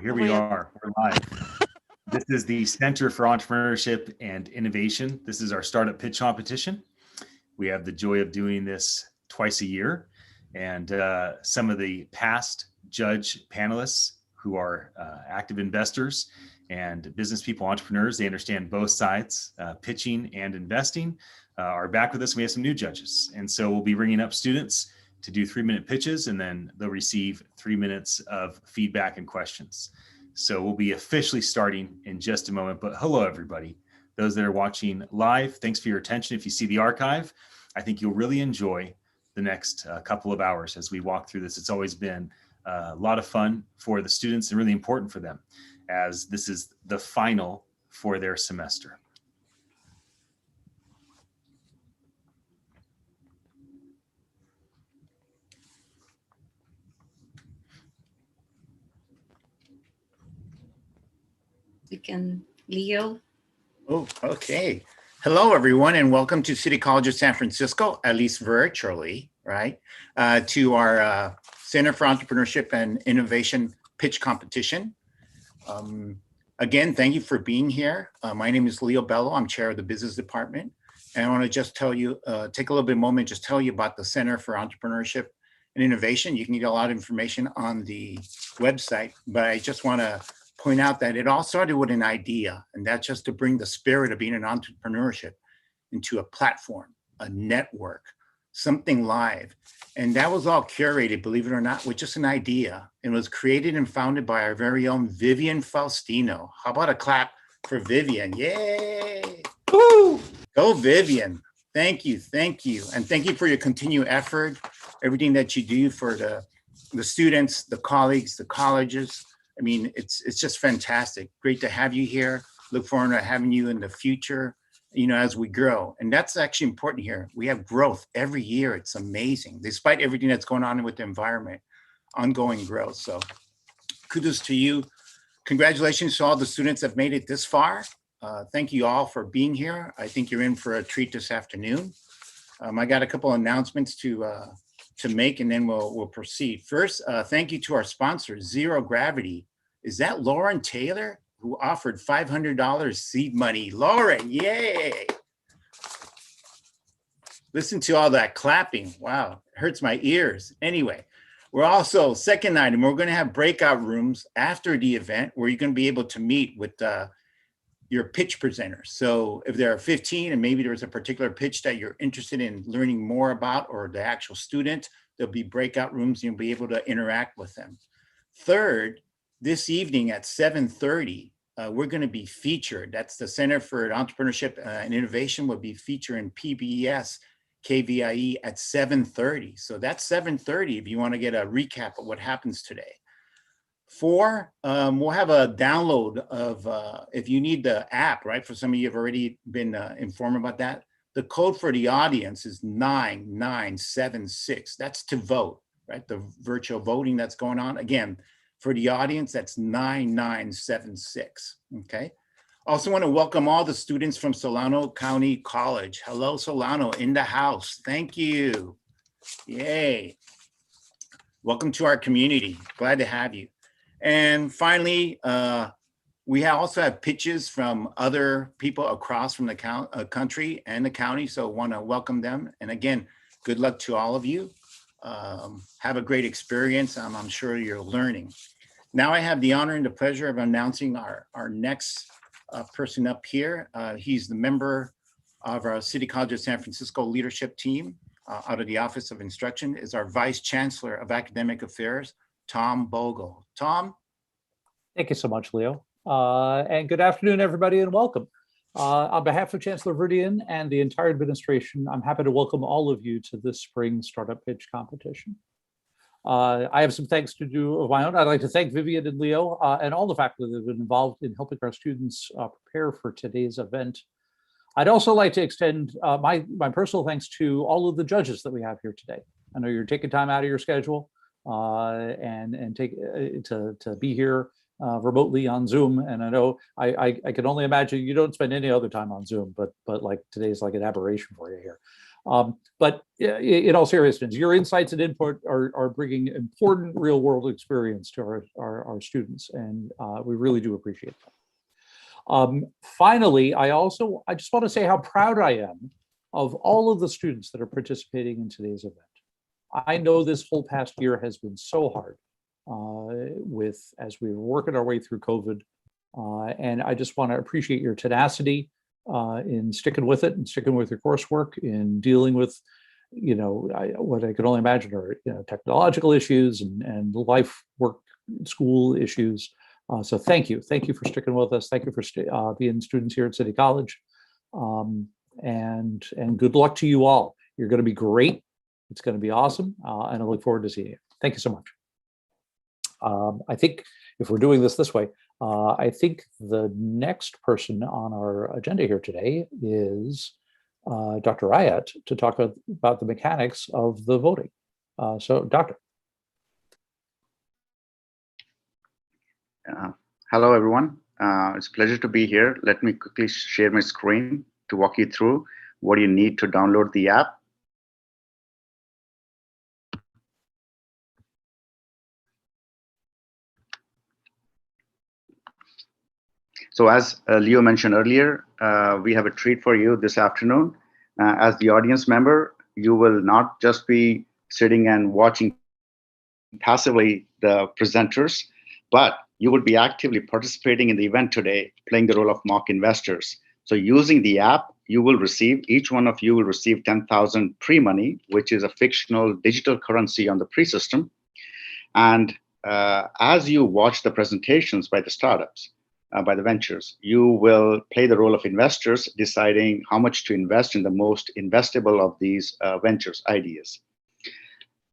Here we are. We're live. This is the Center for Entrepreneurship and Innovation. This is our startup pitch competition. We have the joy of doing this twice a year. And some of the past judge panelists who are active investors and business people, entrepreneurs, they understand both sides, pitching and investing, are back with us. We have some new judges. And so we'll be bringing up students to do 3-minute pitches, and then they'll receive 3 minutes of feedback and questions. So we'll be officially starting in just a moment, but hello, everybody. Those that are watching live, thanks for your attention. If you see the archive, I think you'll really enjoy the next couple of hours as we walk through this. It's always been a lot of fun for the students and really important for them, as this is the final for their semester. We can, Leo. Oh, okay. Hello, everyone, and welcome to City College of San Francisco, at least virtually, right? To our Center for Entrepreneurship and Innovation pitch competition. Again, thank you for being here. My name is Leo Bello. I'm chair of the business department. And I want to just tell you, take a little bit of a moment, just tell you about the Center for Entrepreneurship and Innovation. You can get a lot of information on the website, but I just want to point out that it all started with an idea, and that's just to bring the spirit of being an entrepreneurship into a platform, a network, something live. And that was all curated, believe it or not, with just an idea. It was created and founded by our very own Vivian Faustino. How about a clap for Vivian? Yay! Woo! Go Vivian. Thank you, thank you. And thank you for your continued effort, everything that you do for the students, the colleagues, the colleges. I mean, it's just fantastic. Great to have you here. Look forward to having you in the future, you know, as we grow. And that's actually important here. We have growth every year. It's amazing, despite everything that's going on with the environment, ongoing growth. So kudos to you. Congratulations to all the students that have made it this far. Thank you all for being here. I think you're in for a treat this afternoon. I got a couple of announcements to make, and then we'll proceed. First, thank you to our sponsor, Zero Gravity. Is that Lauren Taylor, who offered $500 seed money? Lauren, yay! Listen to all that clapping. Wow, it hurts my ears. Anyway, we're also, second item, we're gonna have breakout rooms after the event where you're gonna be able to meet with your pitch presenters. So if there are 15 and maybe there's a particular pitch that you're interested in learning more about, or the actual student, there'll be breakout rooms and you'll be able to interact with them. Third, this evening at 7:30, we're gonna be featured. That's the Center for Entrepreneurship and Innovation will be featuring PBS KVIE at 7:30. So that's 7:30 if you wanna get a recap of what happens today. 4, we'll have a download of, if you need the app, right? For some of you have already been informed about that. The code for the audience is 9976. That's to vote, right? The virtual voting that's going on. Again, for the audience, that's 9976, okay? Also want to welcome all the students from Solano County College. Hello, Solano, in the house. Thank you. Yay. Welcome to our community. Glad to have you. And finally, we also have pitches from other people across from the country and the county, so want to welcome them. And again, good luck to all of you. Have a great experience. I'm sure you're learning. Now I have the honor and the pleasure of announcing our next person up here. He's the member of our City College of San Francisco leadership team out of the Office of Instruction, is our Vice Chancellor of Academic Affairs, Tom Bogle. Tom? Thank you so much, Leo. And good afternoon, everybody, and welcome. On behalf of Chancellor Verdian and the entire administration, I'm happy to welcome all of you to this spring startup pitch competition. I have some thanks to do of my own. I'd like to thank Vivian and Leo and all the faculty that have been involved in helping our students prepare for today's event. I'd also like to extend my personal thanks to all of the judges that we have here today. I know you're taking time out of your schedule and take to be here remotely on Zoom. And I know I can only imagine you don't spend any other time on Zoom, but like today's like an aberration for you here. But in all seriousness, your insights and input are bringing important real world experience to our students, and we really do appreciate that. Finally, I just want to say how proud I am of all of the students that are participating in today's event. I know this whole past year has been so hard as we were working our way through COVID, and I just want to appreciate your tenacity in sticking with it and sticking with your coursework, in dealing with, what I can only imagine are technological issues and life, work, school issues. So thank you for sticking with us. Thank you for being students here at City College, and good luck to you all. You're going to be great. It's going to be awesome, and I look forward to seeing you. Thank you so much. I think if we're doing this way, I think the next person on our agenda here today is Dr. Ayat to talk about the mechanics of the voting. So, Doctor. Hello, everyone. It's a pleasure to be here. Let me quickly share my screen to walk you through what you need to download the app. So as Leo mentioned earlier, we have a treat for you this afternoon. As the audience member, you will not just be sitting and watching passively the presenters, but you will be actively participating in the event today, playing the role of mock investors. So using the app, each one of you will receive 10,000 pre-money, which is a fictional digital currency on the pre-system. And as you watch the presentations by the startups, by the ventures, you will play the role of investors, deciding how much to invest in the most investable of these ventures ideas.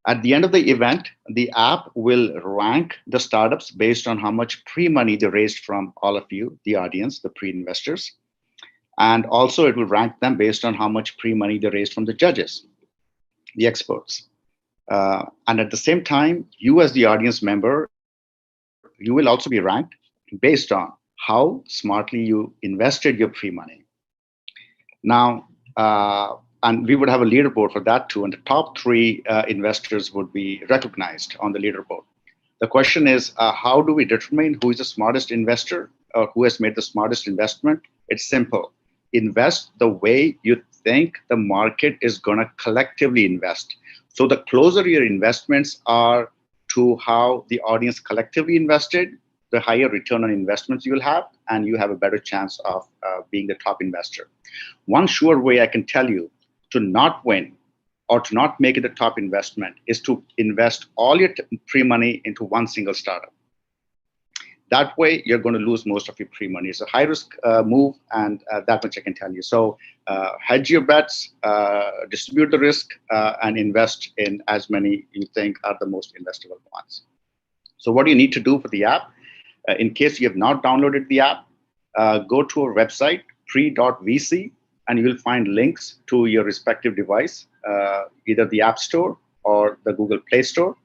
At the end of the event, the app will rank the startups based on how much pre-money they raised from all of you, the audience, the pre-investors. And also it will rank them based on how much pre-money they raised from the judges, the experts. And at the same time, you as the audience member, you will also be ranked based on how smartly you invested your pre-money. Now, and we would have a leaderboard for that too, and the top 3 investors would be recognized on the leaderboard. The question is, how do we determine who is the smartest investor or who has made the smartest investment? It's simple. Invest the way you think the market is going to collectively invest. So the closer your investments are to how the audience collectively invested, the higher return on investments you will have, and you have a better chance of being the top investor. One sure way I can tell you to not win or to not make it a top investment is to invest all your pre-money into one single startup. That way, you're going to lose most of your pre-money. It's a high-risk move, and that much I can tell you. So hedge your bets, distribute the risk, and invest in as many you think are the most investable ones. So what do you need to do for the app? In case you have not downloaded the app, go to our website, pre.vc, and you will find links to your respective device, either the App Store or the Google Play Store,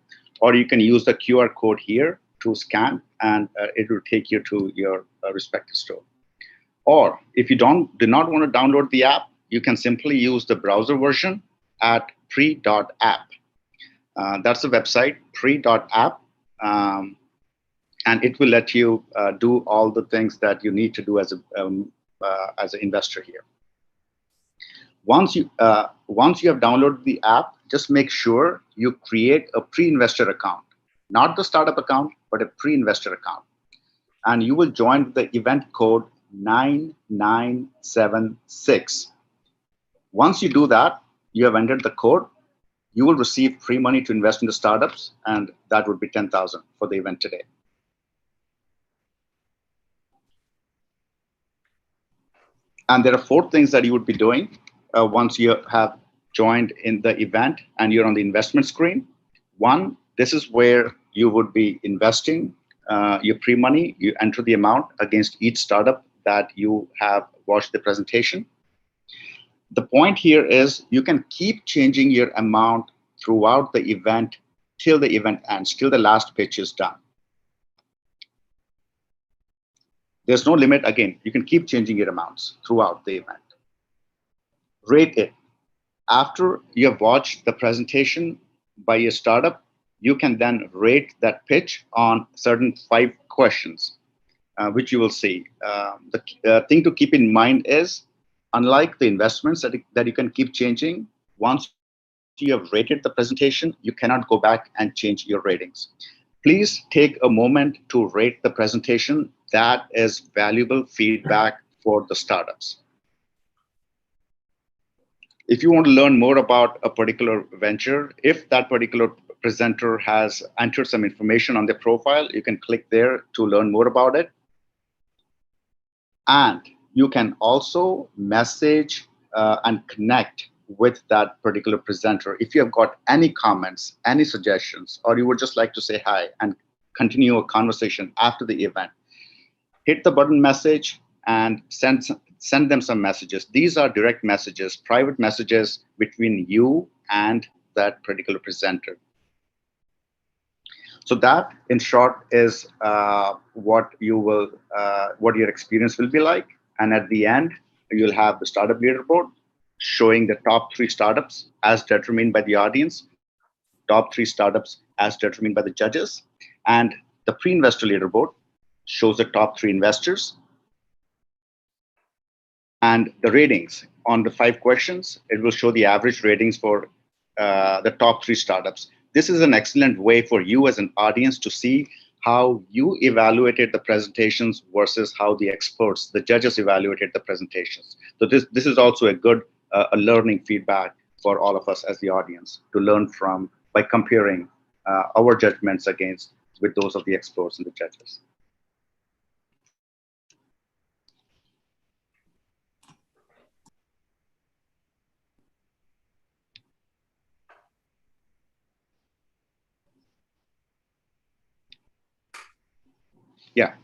or you can use the QR code here to scan, and it will take you to your respective store. Or if you do not want to download the app, you can simply use the browser version at pre.app. That's the website, pre.app. And it will let you do all the things that you need to do as an investor here. Once you have downloaded the app, just make sure you create a pre-investor account, not the startup account, but a pre-investor account. And you will join the event code 9976. Once you do that, you have entered the code, you will receive free money to invest in the startups, and that would be 10,000 for the event today. And there are 4 things that you would be doing once you have joined in the event and you're on the investment screen. 1, this is where you would be investing your pre-money. You enter the amount against each startup that you have watched the presentation. The point here is you can keep changing your amount throughout the event till the event ends, till the last pitch is done. There's no limit. Again, you can keep changing your amounts throughout the event. Rate it. After you have watched the presentation by your startup, you can then rate that pitch on certain 5 questions, which you will see. The thing to keep in mind is, unlike the investments that you can keep changing, once you have rated the presentation, you cannot go back and change your ratings. Please take a moment to rate the presentation. That is valuable feedback for the startups. If you want to learn more about a particular venture, if that particular presenter has entered some information on their profile, you can click there to learn more about it. And you can also message and connect with that particular presenter. If you have got any comments, any suggestions, or you would just like to say hi and continue a conversation after the event, hit the button message and send them some messages. These are direct messages, private messages between you and that particular presenter. So that, in short, is what your experience will be like. And at the end, you'll have the startup leaderboard showing the top 3 startups as determined by the audience, top 3 startups as determined by the judges, and the pre-investor leaderboard shows the top 3 investors. And the ratings on the 5 questions, it will show the average ratings for the top 3 startups. This is an excellent way for you as an audience to see how you evaluated the presentations versus how the experts, the judges, evaluated the presentations. So this is also a good a learning feedback for all of us as the audience to learn from by comparing our judgments with those of the experts and the judges. Yeah,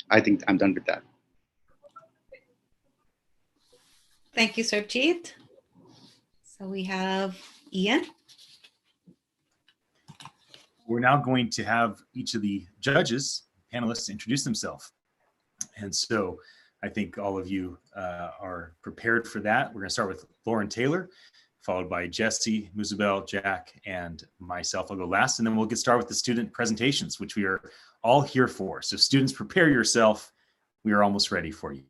I think I'm done with that. Thank you, Sarjeet. So we have Ian. We're now going to have each of the judges, panelists, introduce themselves. And so I think all of you are prepared for that. We're going to start with Lauren Taylor, followed by Jesse, Muzabel, Jack, and myself. I'll go last, and then we'll get started with the student presentations, which we are all here for. So students, prepare yourself. We are almost ready for you.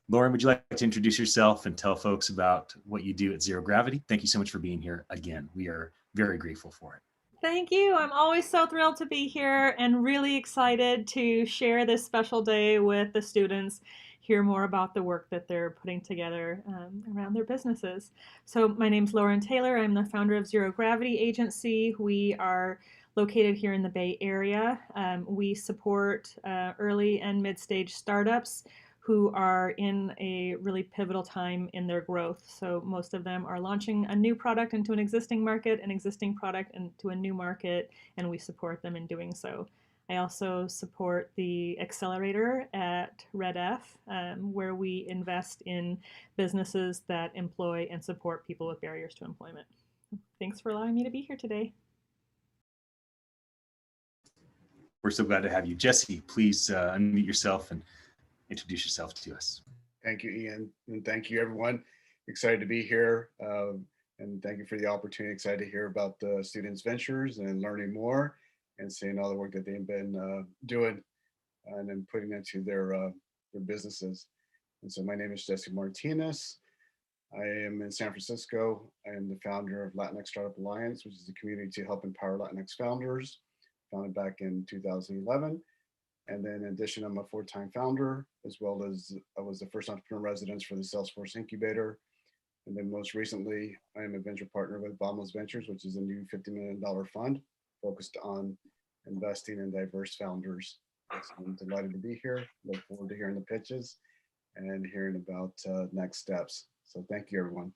Lauren, would you like to introduce yourself and tell folks about what you do at Zero Gravity? Thank you so much for being here again. We are very grateful for it. Thank you. I'm always so thrilled to be here and really excited to share this special day with the students, hear more about the work that they're putting together around their businesses. So my name's Lauren Taylor. I'm the founder of Zero Gravity Agency. We are located here in the Bay Area. We support early and mid-stage startups who are in a really pivotal time in their growth. So most of them are launching a new product into an existing market, an existing product into a new market, and we support them in doing so. I also support the accelerator at RedF, where we invest in businesses that employ and support people with barriers to employment. Thanks for allowing me to be here today. We're so glad to have you. Jesse, please unmute yourself and introduce yourself to us. Thank you, Ian, and thank you, everyone. Excited to be here, and thank you for the opportunity. Excited to hear about the students' ventures and learning more and seeing all the work that they've been doing and then putting into their businesses. And so my name is Jesse Martinez. I am in San Francisco. I am the founder of Latinx Startup Alliance, which is a community to help empower Latinx founders, founded back in 2011. And then in addition, I'm a 4-time founder, as well as I was the first entrepreneur residence for the Salesforce Incubator. And then most recently, I am a venture partner with Bogle Ventures, which is a new $50 million fund focused on investing in diverse founders. So I'm delighted to be here. Look forward to hearing the pitches and hearing about next steps. So thank you, everyone.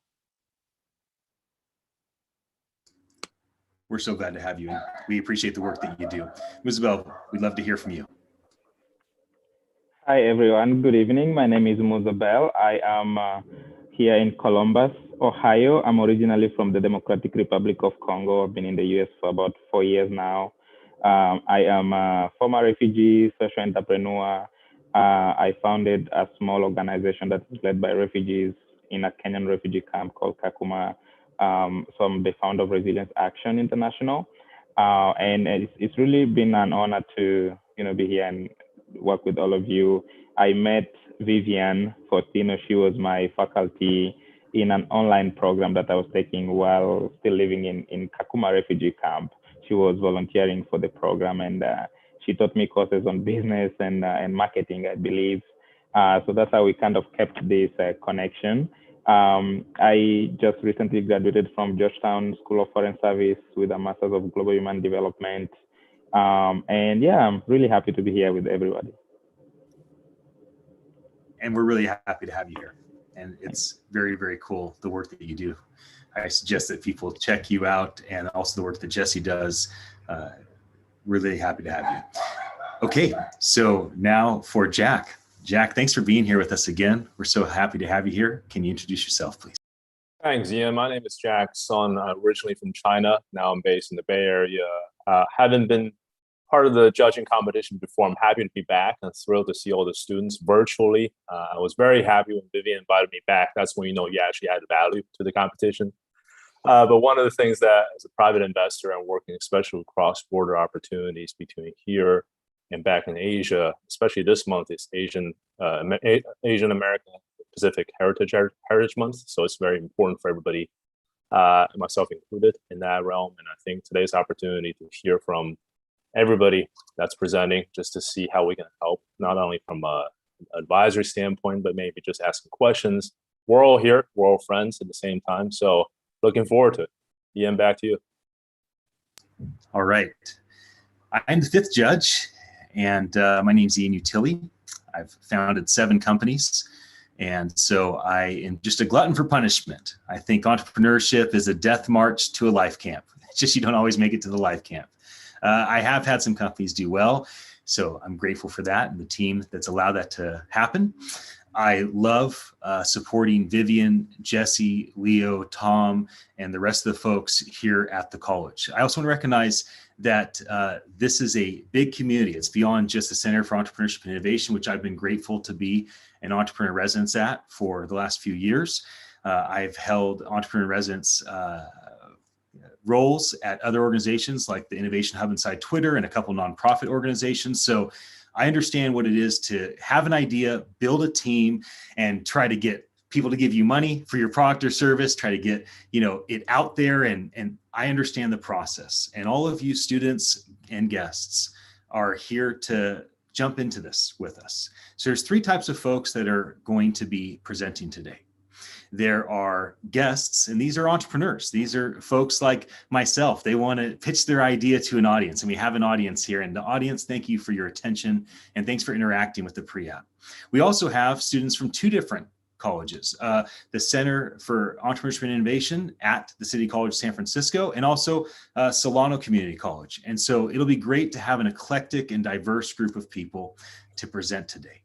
We're so glad to have you. And we appreciate the work that you do. Muzabel, we'd love to hear from you. Hi, everyone. Good evening. My name is Muzabel. I am here in Columbus, Ohio. I'm originally from the Democratic Republic of Congo. I've been in the US for about 4 years now. I am a former refugee, social entrepreneur, I founded a small organization that is led by refugees in a Kenyan refugee camp called Kakuma. So I'm the founder of Resilience Action International. And it's really been an honor to be here and work with all of you. I met Vivian Fortino. She was my faculty in an online program that I was taking while still living in Kakuma refugee camp. She was volunteering for the program, and she taught me courses on business and marketing, I believe. So that's how we kind of kept this connection. I just recently graduated from Georgetown School of Foreign Service with a Master's of Global Human Development. And yeah, I'm really happy to be here with everybody. And we're really happy to have you here. And it's very, very cool, the work that you do. I suggest that people check you out, and also the work that Jesse does. Really happy to have you. Okay, so now for Jack. Jack, thanks for being here with us again. We're so happy to have you here. Can you introduce yourself, please? Thanks, Ian. My name is Jack Sun, originally from China. Now I'm based in the Bay Area. Haven't been part of the judging competition before. I'm happy to be back and thrilled to see all the students virtually. I was very happy when Vivian invited me back. That's when you actually added value to the competition. But one of the things that, as a private investor, I'm working especially with cross-border opportunities between here and back in Asia, especially this month is Asian American Pacific Heritage Month. So it's very important for everybody, myself included, in that realm. And I think today's opportunity to hear from everybody that's presenting, just to see how we can help, not only from an advisory standpoint, but maybe just asking questions. We're all here, we're all friends at the same time. So looking forward to it. Ian, back to you. All right. I'm the fifth judge, and my name's Ian Utili. I've founded 7 companies, and so I am just a glutton for punishment. I think entrepreneurship is a death march to a life camp. It's just you don't always make it to the life camp. I have had some companies do well, so I'm grateful for that and the team that's allowed that to happen. I love supporting Vivian, Jesse, Leo, Tom, and the rest of the folks here at the college. I also want to recognize that this is a big community. It's beyond just the Center for Entrepreneurship and Innovation, which I've been grateful to be an entrepreneur residence at for the last few years. I've held entrepreneur residence roles at other organizations like the Innovation Hub inside Twitter and a couple nonprofit organizations. So I understand what it is to have an idea, build a team, and try to get people to give you money for your product or service, try to get it out there. And I understand the process. And all of you students and guests are here to jump into this with us. So there's 3 types of folks that are going to be presenting today. There are guests, and these are entrepreneurs. These are folks like myself. They want to pitch their idea to an audience, and we have an audience here. And the audience, thank you for your attention, and thanks for interacting with the pre-app. We also have students from 2 different colleges, the Center for Entrepreneurship and Innovation at the City College of San Francisco, and also Solano Community College. And so it'll be great to have an eclectic and diverse group of people to present today.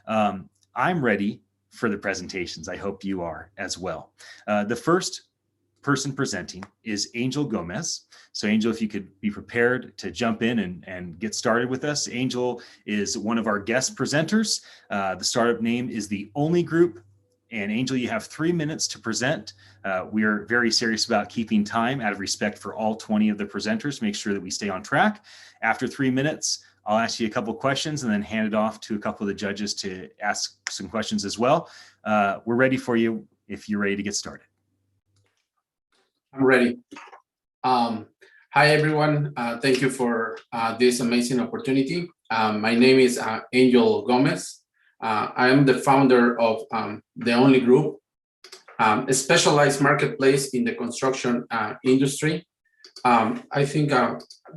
I'm ready for the presentations. I hope you are as well. The first person presenting is Angel Gomez. So Angel, if you could be prepared to jump in and get started with us. Angel is one of our guest presenters. The startup name is The Only Group. And Angel, you have 3 minutes to present. We are very serious about keeping time out of respect for all 20 of the presenters. Make sure that we stay on track. After 3 minutes, I'll ask you a couple of questions and then hand it off to a couple of the judges to ask some questions as well. We're ready for you if you're ready to get started. I'm ready. Hi, everyone. Thank you for this amazing opportunity. My name is Angel Gomez. I am the founder of The Only Group, a specialized marketplace in the construction industry. I think,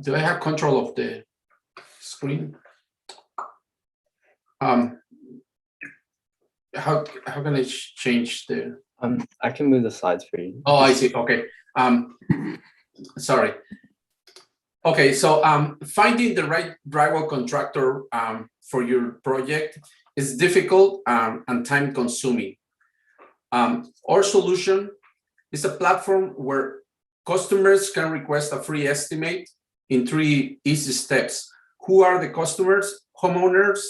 do I have control of the screen? How can I change the? I can move the slides for you. Oh, I see. Okay. Sorry. Okay, so finding the right drywall contractor for your project is difficult and time-consuming. Our solution is a platform where customers can request a free estimate in 3 easy steps. Who are the customers? Homeowners,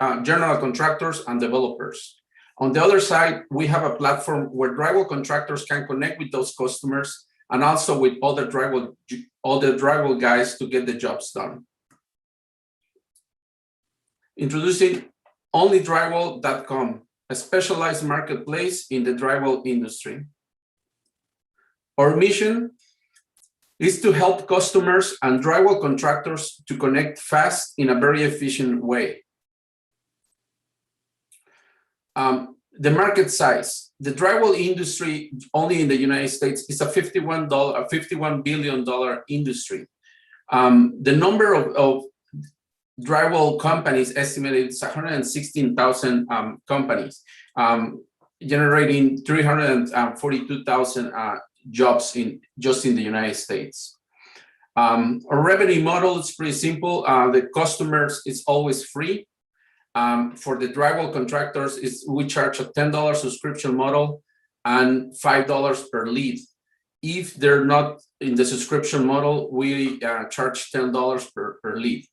general contractors, and developers. On the other side, we have a platform where drywall contractors can connect with those customers and also with other drywall guys to get the jobs done. Introducing onlydrywall.com, a specialized marketplace in the drywall industry. Our mission is to help customers and drywall contractors to connect fast in a very efficient way. The market size, the drywall industry only in the United States is a $51 billion industry. The number of drywall companies estimated is 116,000 companies, generating 342,000 jobs just in the United States. Our revenue model is pretty simple. The customers is always free. For the drywall contractors, we charge a $10 subscription model and $5 per lead. If they're not in the subscription model, we charge $10 per lead.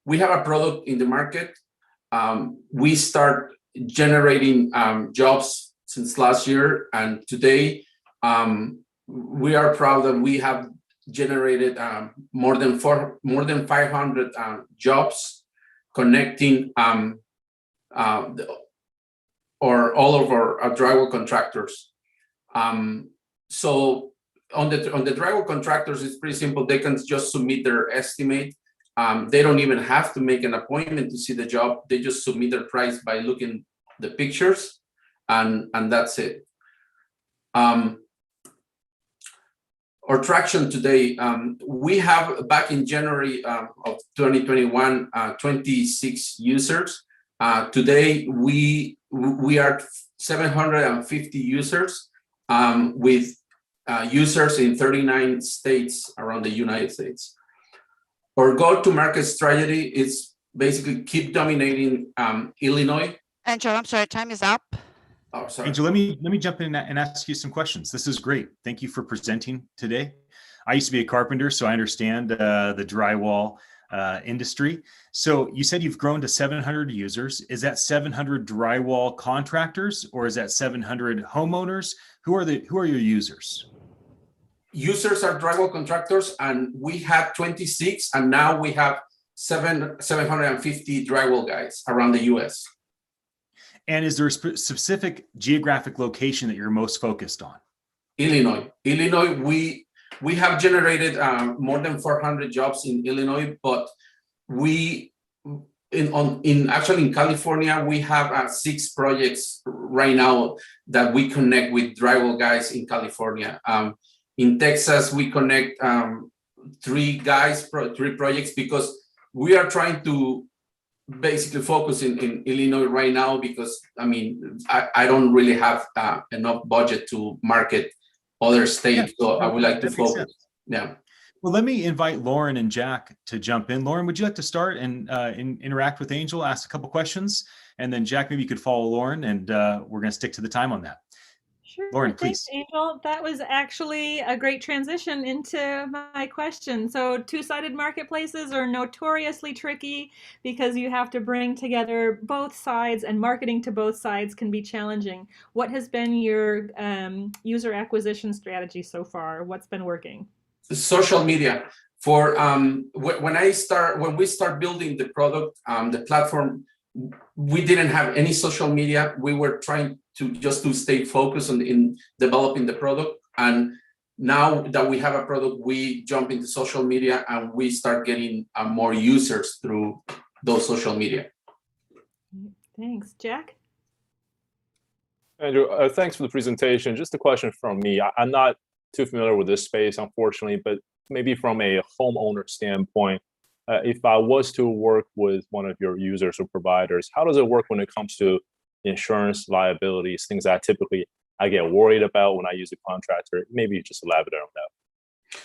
We have a product in the market. We start generating jobs since last year, and today we are proud that we have generated more than 500 jobs connecting all of our drywall contractors. So on the drywall contractors, it's pretty simple. They can just submit their estimate. They don't even have to make an appointment to see the job. They just submit their price by looking the pictures, and that's it. Our traction today, we have back in January of 2021, 26 users. Today, we are 750 users with users in 39 states around the United States. Our go-to-market strategy is basically keep dominating Illinois. Angel, I'm sorry, time is up. Oh, sorry. Angel, let me jump in and ask you some questions. This is great. Thank you for presenting today. I used to be a carpenter, so I understand the drywall industry. So you said you've grown to 700 users. Is that 700 drywall contractors, or is that 700 homeowners? Who are your users? Users are drywall contractors, and we had 26, and now we have 750 drywall guys around the US. And is there a specific geographic location that you're most focused on? Illinois. We have generated more than 400 jobs in Illinois, but actually in California, we have 6 projects right now that we connect with drywall guys in California. In Texas, we connect 3 projects, because we are trying to basically focus in Illinois right now, because I don't really have enough budget to market other states, so I would like to focus. Yeah. Well, let me invite Lauren and Jack to jump in. Lauren, would you like to start and interact with Angel, ask a couple questions, and then Jack, maybe you could follow Lauren, and we're going to stick to the time on that. Sure. Lauren, thanks, please. Angel. That was actually a great transition into my question. So two-sided marketplaces are notoriously tricky because you have to bring together both sides, and marketing to both sides can be challenging. What has been your user acquisition strategy so far? What's been working? Social media. For when we start building the product, the platform, we didn't have any social media. We were trying to stay focused in developing the product. And now that we have a product, we jump into social media and we start getting more users through those social media. Thanks. Jack? Andrew, thanks for the presentation. Just a question from me. I'm not too familiar with this space, unfortunately, but maybe from a homeowner standpoint, if I was to work with one of your users or providers, how does it work when it comes to insurance liabilities, things that I get worried about when I use a contractor? Maybe just elaborate on that.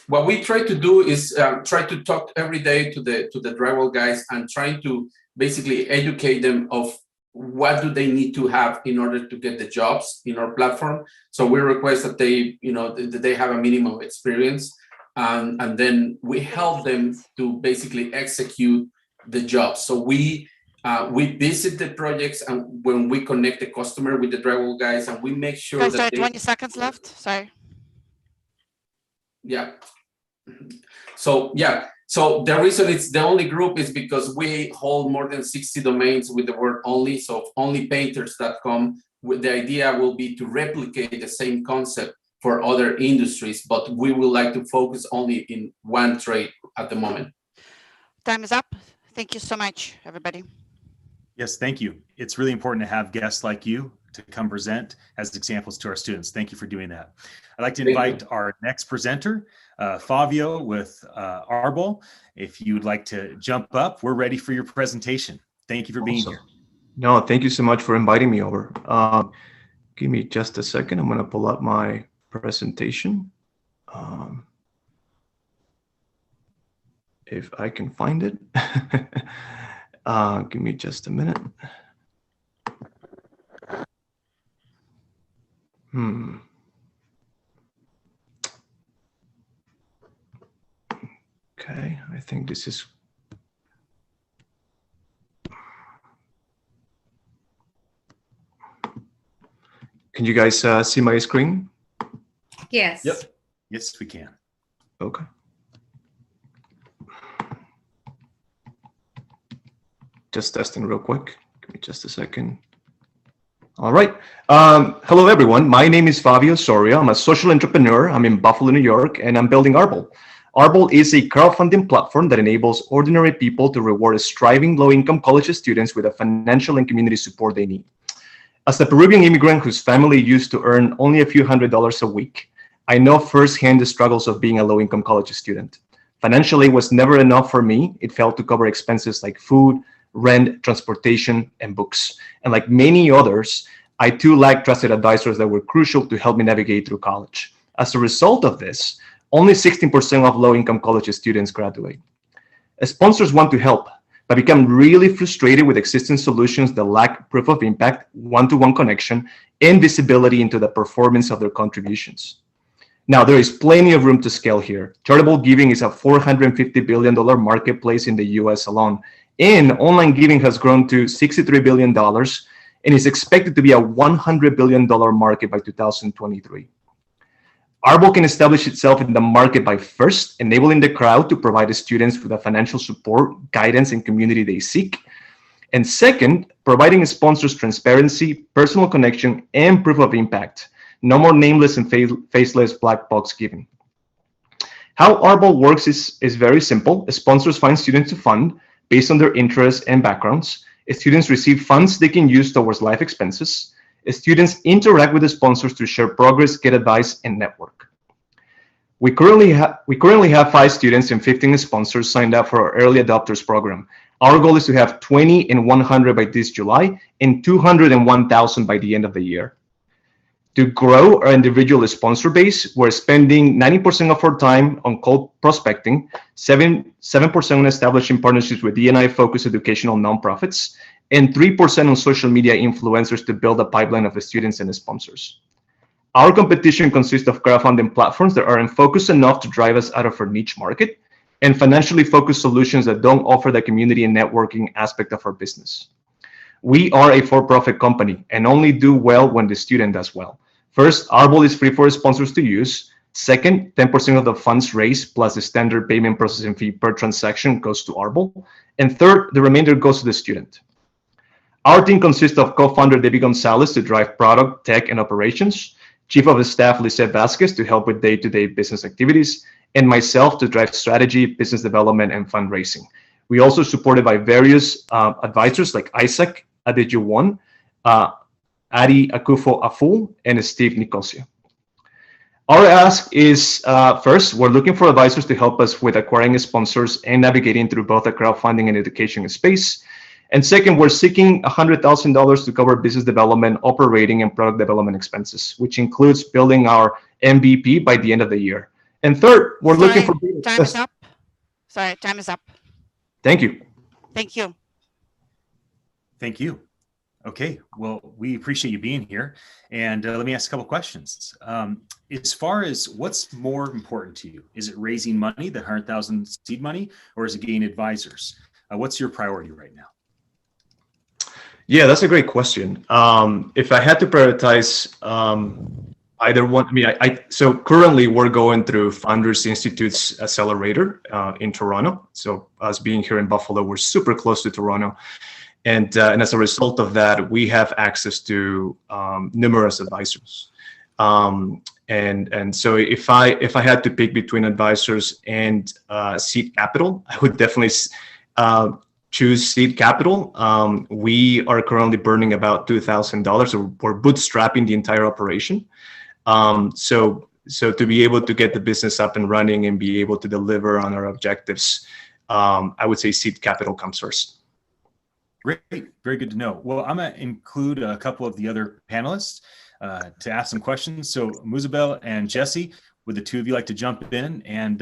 What we try to do is try to talk every day to the drywall guys and trying to basically educate them of what do they need to have in order to get the jobs in our platform. So we request that they have a minimum experience, and then we help them to basically execute the jobs. So we visit the projects, and when we connect the customer with the drywall guys, and we make sure Guys, that there are they, 20 seconds left. Sorry. yeah. So yeah. So the reason it's the only group is because we hold more than 60 domains with the word only. So onlypainters.com. The idea will be to replicate the same concept for other industries, but we would like to focus only in one trade at the moment. Time is up. Thank you so much, everybody. Yes, thank you. It's really important to have guests like you to come present as examples to our students. Thank you for doing that. I'd like to invite our next presenter, Fabio with Arbol. If you'd like to jump up, we're ready for your presentation. Thank you for being here. No, thank you so much for inviting me over. Give me just a second. I'm going to pull up my presentation. If I can find it. Give me just a minute. Okay, I think this is. Can you guys see my screen? Yes. Yep. Yes, we can. Okay. Just testing real quick. Give me just a second. All right. Hello, everyone. My name is Fabio Soria. I'm a social entrepreneur. I'm in Buffalo, New York, and I'm building Arbol. Arbol is a crowdfunding platform that enables ordinary people to reward striving low-income college students with the financial and community support they need. As a Peruvian immigrant whose family used to earn only a few $100s a week, I know firsthand the struggles of being a low-income college student. Financially, it was never enough for me. It failed to cover expenses like food, rent, transportation, and books. And like many others, I too lacked trusted advisors that were crucial to help me navigate through college. As a result of this, only 16% of low-income college students graduate. Sponsors want to help, but become really frustrated with existing solutions that lack proof of impact, one-to-one connection, and visibility into the performance of their contributions. Now, there is plenty of room to scale here. Charitable giving is a $450 billion marketplace in the US alone, and online giving has grown to $63 billion and is expected to be a $100 billion market by 2023. Arbol can establish itself in the market by first enabling the crowd to provide the students with the financial support, guidance, and community they seek. And second, providing sponsors transparency, personal connection, and proof of impact. No more nameless and faceless black box giving. How Arbol works is very simple. Sponsors find students to fund based on their interests and backgrounds. Students receive funds they can use towards life expenses. Students interact with the sponsors to share progress, get advice, and network. We currently have 5 students and 15 sponsors signed up for our early adopters program. Our goal is to have 20 and 100 by this July and 200 and 1,000 by the end of the year. To grow our individual sponsor base, we're spending 90% of our time on cold prospecting, 7% on establishing partnerships with D&I-focused educational nonprofits, and 3% on social media influencers to build a pipeline of students and sponsors. Our competition consists of crowdfunding platforms that aren't focused enough to drive us out of our niche market, and financially focused solutions that don't offer the community and networking aspect of our business. We are a for-profit company and only do well when the student does well. First, Arbol is free for sponsors to use. Second, 10% of the funds raised plus the standard payment processing fee per transaction goes to Arbol. And third, the remainder goes to the student. Our team consists of co-founder Debbie Gonzalez to drive product, tech, and operations, Chief of Staff Lisette Vasquez to help with day-to-day business activities, and myself to drive strategy, business development, and fundraising. We also supported by various advisors like Isaac Adejuwon, Adi Akufo-Aful, and Steve Nicosio. Our ask is, first, we're looking for advisors to help us with acquiring sponsors and navigating through both the crowdfunding and education space. And second, we're seeking $100,000 to cover business development, operating, and product development expenses, which includes building our MVP by the end of the year. And third, we're looking for... Time is up. Sorry, time is up. Thank you. Thank you. Thank you. Okay, well, we appreciate you being here. And let me ask a couple questions. As far as what's more important to you, is it raising money, the 100,000 seed money, or is it getting advisors? What's your priority right now? Yeah, that's a great question. If I had to prioritize either one, I mean, so currently we're going through Founders Institute's accelerator in Toronto. So us being here in Buffalo, we're super close to Toronto. And as a result of that, we have access to numerous advisors. And so if I had to pick between advisors and seed capital, I would definitely choose seed capital. We are currently burning about $2,000, or we're bootstrapping the entire operation. So to be able to get the business up and running and be able to deliver on our objectives, I would say seed capital comes first. Great, very good to know. Well, I'm going to include a couple of the other panelists to ask some questions. So Muzabel and Jesse, would the two of you like to jump in and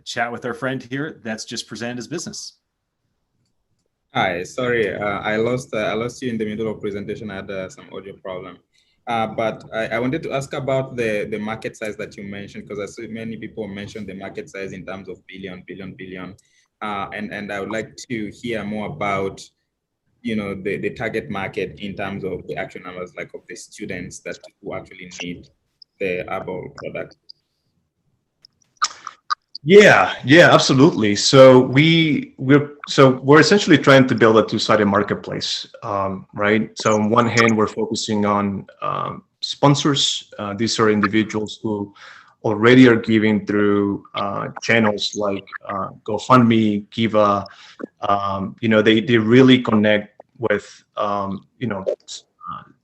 chat with our friend here that's just presented his business? Hi, sorry, I lost you in the middle of presentation. I had some audio problem. But I wanted to ask about the market size that you mentioned, because I see many people mention the market size in terms of billion. And I would like to hear more about, you know, the target market in terms of the actual numbers, like of the students who actually need the herbal product. Yeah, absolutely. So we're essentially trying to build a two-sided marketplace, right? So on one hand, we're focusing on sponsors. These are individuals who already are giving through channels like GoFundMe, Kiva. They really connect with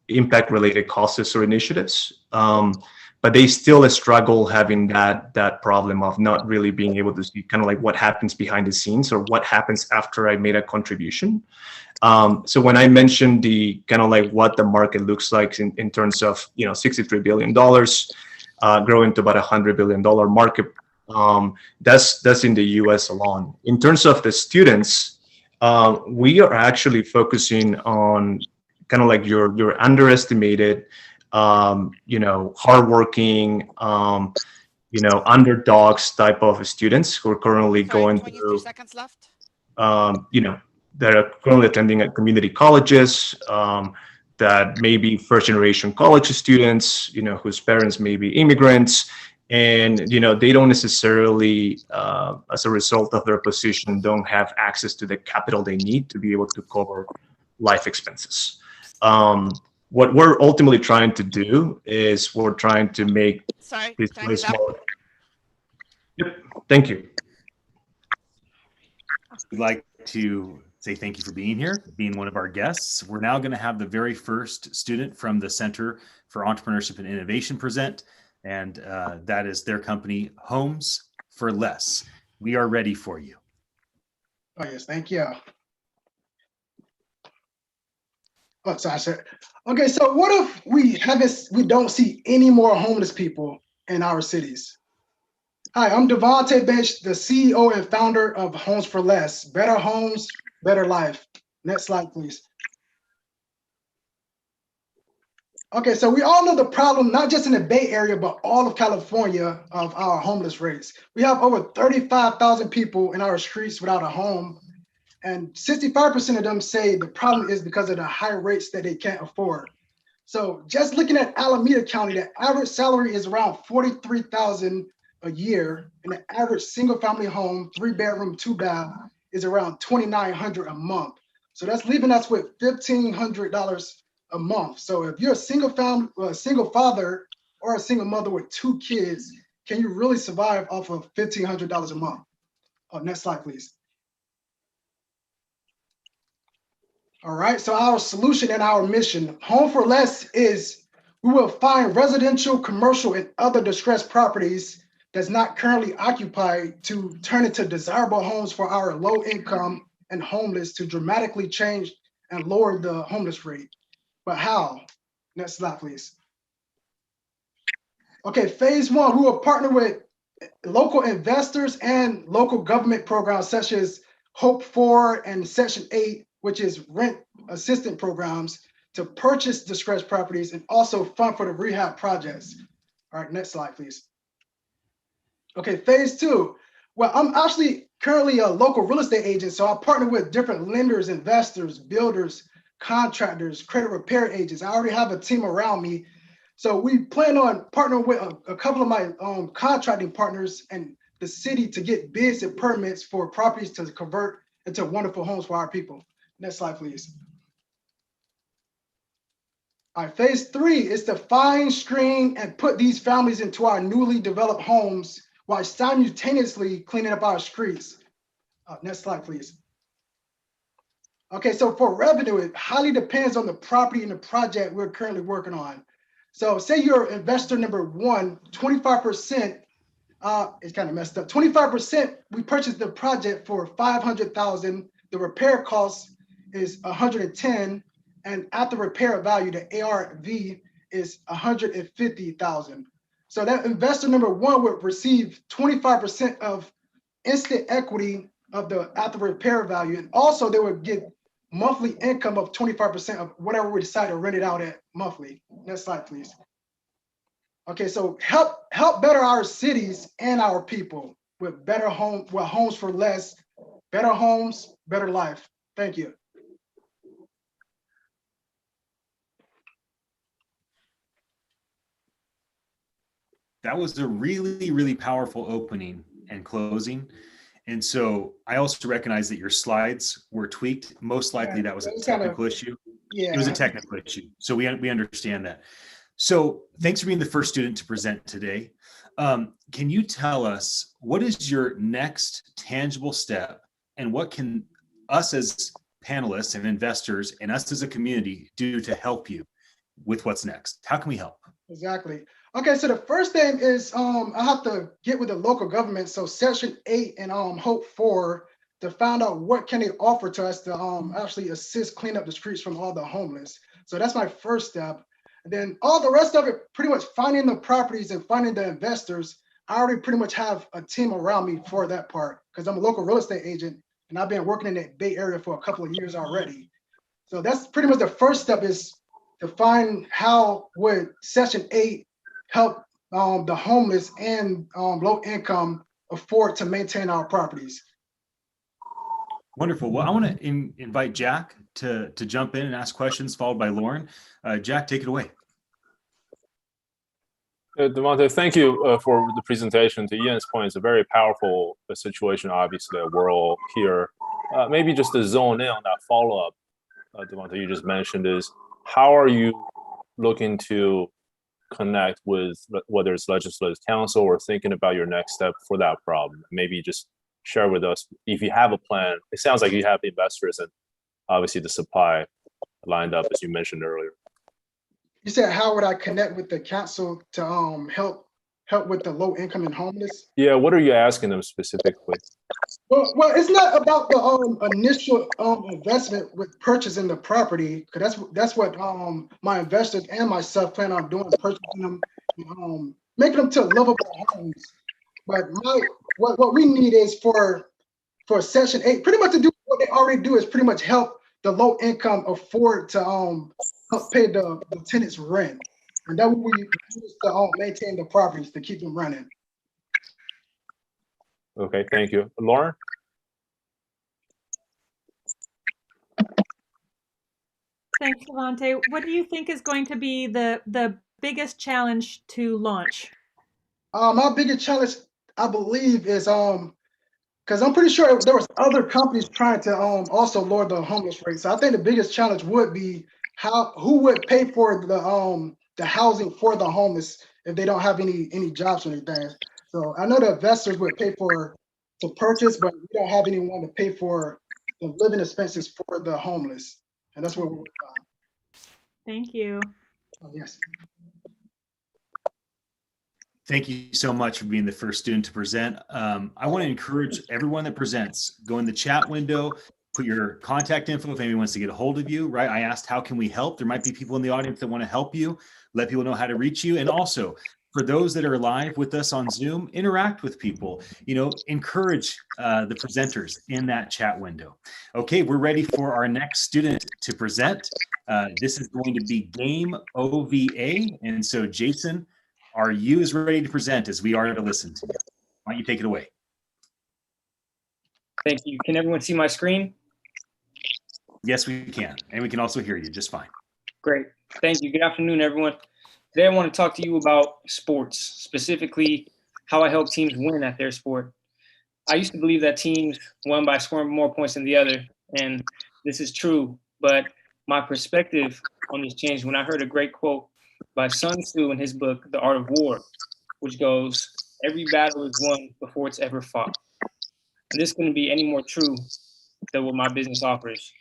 impact-related causes or initiatives. But they still struggle having that problem of not really being able to see kind of like what happens behind the scenes or what happens after I made a contribution. So when I mentioned the kind of like what the market looks like in terms of, $63 billion, growing to about $100 billion market, that's in the US alone. In terms of the students, we are actually focusing on kind of like your underestimated, hardworking, underdogs type of students who are currently going through, seconds left. That are currently attending at community colleges, that may be first generation college students, whose parents may be immigrants, and, they don't necessarily, as a result of their position, don't have access to the capital they need to be able to cover life expenses. What we're ultimately trying to do is we're trying to make this place more. Yep, thank you. We'd like to say thank you for being here, being one of our guests. We're now going to have the very first student from the Center for Entrepreneurship and Innovation present, and that is their company, Homes for Less. We are ready for you. Oh, yes, thank you. Oh, sorry, sir. Okay, so what if we don't see any more homeless people in our cities? Hi, I'm Devontae Bench, the CEO and founder of Homes for Less. Better homes, better life. Next slide, please. Okay, so we all know the problem, not just in the Bay Area, but all of California, of our homeless rates. We have over 35,000 people in our streets without a home. And 65% of them say the problem is because of the high rates that they can't afford. So just looking at Alameda County, the average salary is around $43,000 a year, and the average single family home, 3-bedroom, 2-bath, is around $2,900 a month. So that's leaving us with $1,500 a month. So if you're a single father or a single mother with 2 kids, can you really survive off of $1,500 a month? Oh, next slide, please. All right, so our solution and our mission, Home for Less, is we will find residential, commercial, and other distressed properties that's not currently occupied to turn into desirable homes for our low income and homeless to dramatically change and lower the homeless rate. But how? Next slide, please. Okay, phase 1, we will partner with local investors and local government programs such as Hope 4 and Section 8, which is rent assistance programs, to purchase distressed properties and also fund for the rehab projects. All right, next slide, please. Okay, phase 2. Well, I'm actually currently a local real estate agent, so I partner with different lenders, investors, builders, contractors, credit repair agents. I already have a team around me. So we plan on partnering with a couple of my contracting partners and the city to get bids and permits for properties to convert into wonderful homes for our people. Next slide, please. All right, phase 3 is to find, screen, and put these families into our newly developed homes while simultaneously cleaning up our streets. Next slide, please. Okay, so for revenue, it highly depends on the property and the project we're currently working on. So say you're investor number 1, 25%, it's kind of messed up. 25%, we purchased the project for $500,000. The repair cost is $110,000. And at the repair value, the ARV is $150,000. So that investor number 1 would receive 25% of instant equity of the at the repair value. And also they would get monthly income of 25% of whatever we decide to rent it out at monthly. Next slide, please. Okay, so help better our cities and our people with better homes for less, better homes, better life. Thank you. That was a really, really powerful opening and closing. And so I also recognize that your slides were tweaked. Most likely that was a technical issue. Yeah. It was a technical issue. So we understand that. So thanks for being the first student to present today. Can you tell us what is your next tangible step and what can us as panelists and investors and us as a community do to help you with what's next? How can we help? Exactly. Okay, so the first thing is I have to get with the local government. So Section 8 and Hope 4 to find out what can they offer to us to actually assist clean up the streets from all the homeless. So that's my first step. And then all the rest of it, pretty much finding the properties and finding the investors. I already pretty much have a team around me for that part because I'm a local real estate agent and I've been working in that Bay Area for a couple of years already. So that's pretty much the first step is to find how would Section 8 help the homeless and low income afford to maintain our properties. Wonderful. Well, I want to invite Jack to jump in and ask questions, followed by Lauren. Jack, take it away. Devontae, thank you for the presentation. To Ian's point, it's a very powerful situation, obviously, that we're all here. Maybe just to zone in on that follow-up, Devontae, you just mentioned is, how are you looking to connect with whether it's legislative council or thinking about your next step for that problem? Maybe just share with us if you have a plan. It sounds like you have the investors and obviously the supply lined up, as you mentioned earlier. You said, how would I connect with the council to help with the low income and homeless? Yeah, what are you asking them specifically? Well, it's not about the initial investment with purchasing the property, because that's what my investors and myself plan on doing, purchasing them, making them to livable homes. But what we need is for Section 8, pretty much to do what they already do is pretty much help the low income afford to help pay the tenants' rent, and that will be used to maintain the properties to keep them running. Okay, thank you. Lauren? Thanks, Devontae. What do you think is going to be the biggest challenge to launch? My biggest challenge, I believe, is because I'm pretty sure there was other companies trying to also lower the homeless rate. So I think the biggest challenge would be who would pay for the housing for the homeless if they don't have any jobs or anything. So I know the investors would pay to purchase, but we don't have anyone to pay for the living expenses for the homeless. And that's what we're working on. Thank you. Oh, yes. Thank you so much for being the first student to present. I want to encourage everyone that presents, go in the chat window, put your contact info if anyone wants to get a hold of you, right? I asked, how can we help? There might be people in the audience that want to help you, let people know how to reach you. And also, for those that are live with us on Zoom, interact with people, encourage the presenters in that chat window. Okay, we're ready for our next student to present. This is going to be Game OVA. And so Jason, are you as ready to present as we are to listen to you? Why don't you take it away? Thank you. Can everyone see my screen? Yes, we can. And we can also hear you just fine. Great. Thank you. Good afternoon, everyone. Today, I want to talk to you about sports, specifically how I help teams win at their sport. I used to believe that teams won by scoring more points than the other, and this is true, but my perspective on this changed when I heard a great quote by Sun Tzu in his book, The Art of War, which goes, "Every battle is won before it's ever fought." And this couldn't be any more true than what my business offers.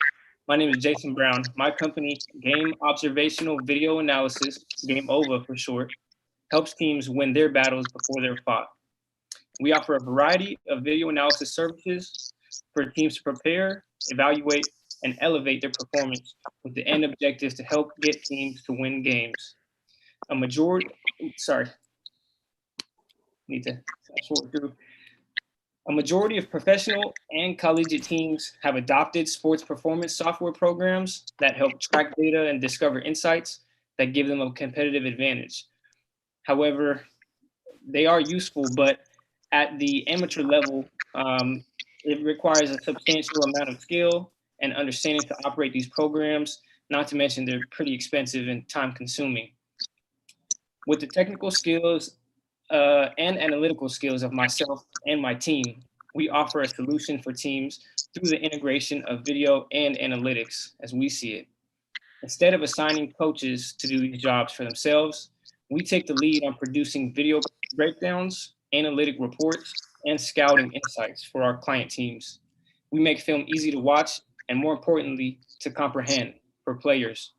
My name is Jason Brown. My company, Game Observational Video Analysis, Game OVA for short, helps teams win their battles before they're fought. We offer a variety of video analysis services for teams to prepare, evaluate, and elevate their performance with the end objective to help get teams to win games. A majority of professional and collegiate teams have adopted sports performance software programs that help track data and discover insights that give them a competitive advantage. However, they are useful, but at the amateur level, it requires a substantial amount of skill and understanding to operate these programs, not to mention they're pretty expensive and time consuming. With the technical skills and analytical skills of myself and my team, we offer a solution for teams through the integration of video and analytics as we see it. Instead of assigning coaches to do these jobs for themselves, we take the lead on producing video breakdowns, analytic reports, and scouting insights for our client teams. We make film easy to watch and, more importantly, to comprehend for players.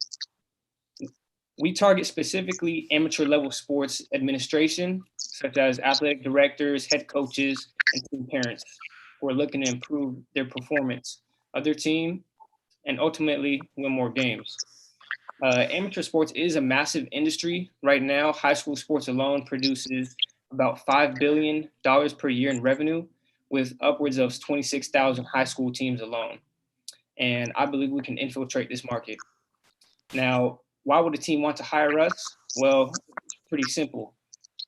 We target specifically amateur level sports administration, such as athletic directors, head coaches, and team parents who are looking to improve their performance of their team and ultimately win more games. Amateur sports is a massive industry. Right now, high school sports alone produces about $5 billion per year in revenue, with upwards of 26,000 high school teams alone. And I believe we can infiltrate this market. Now, why would a team want to hire us? Well, it's pretty simple.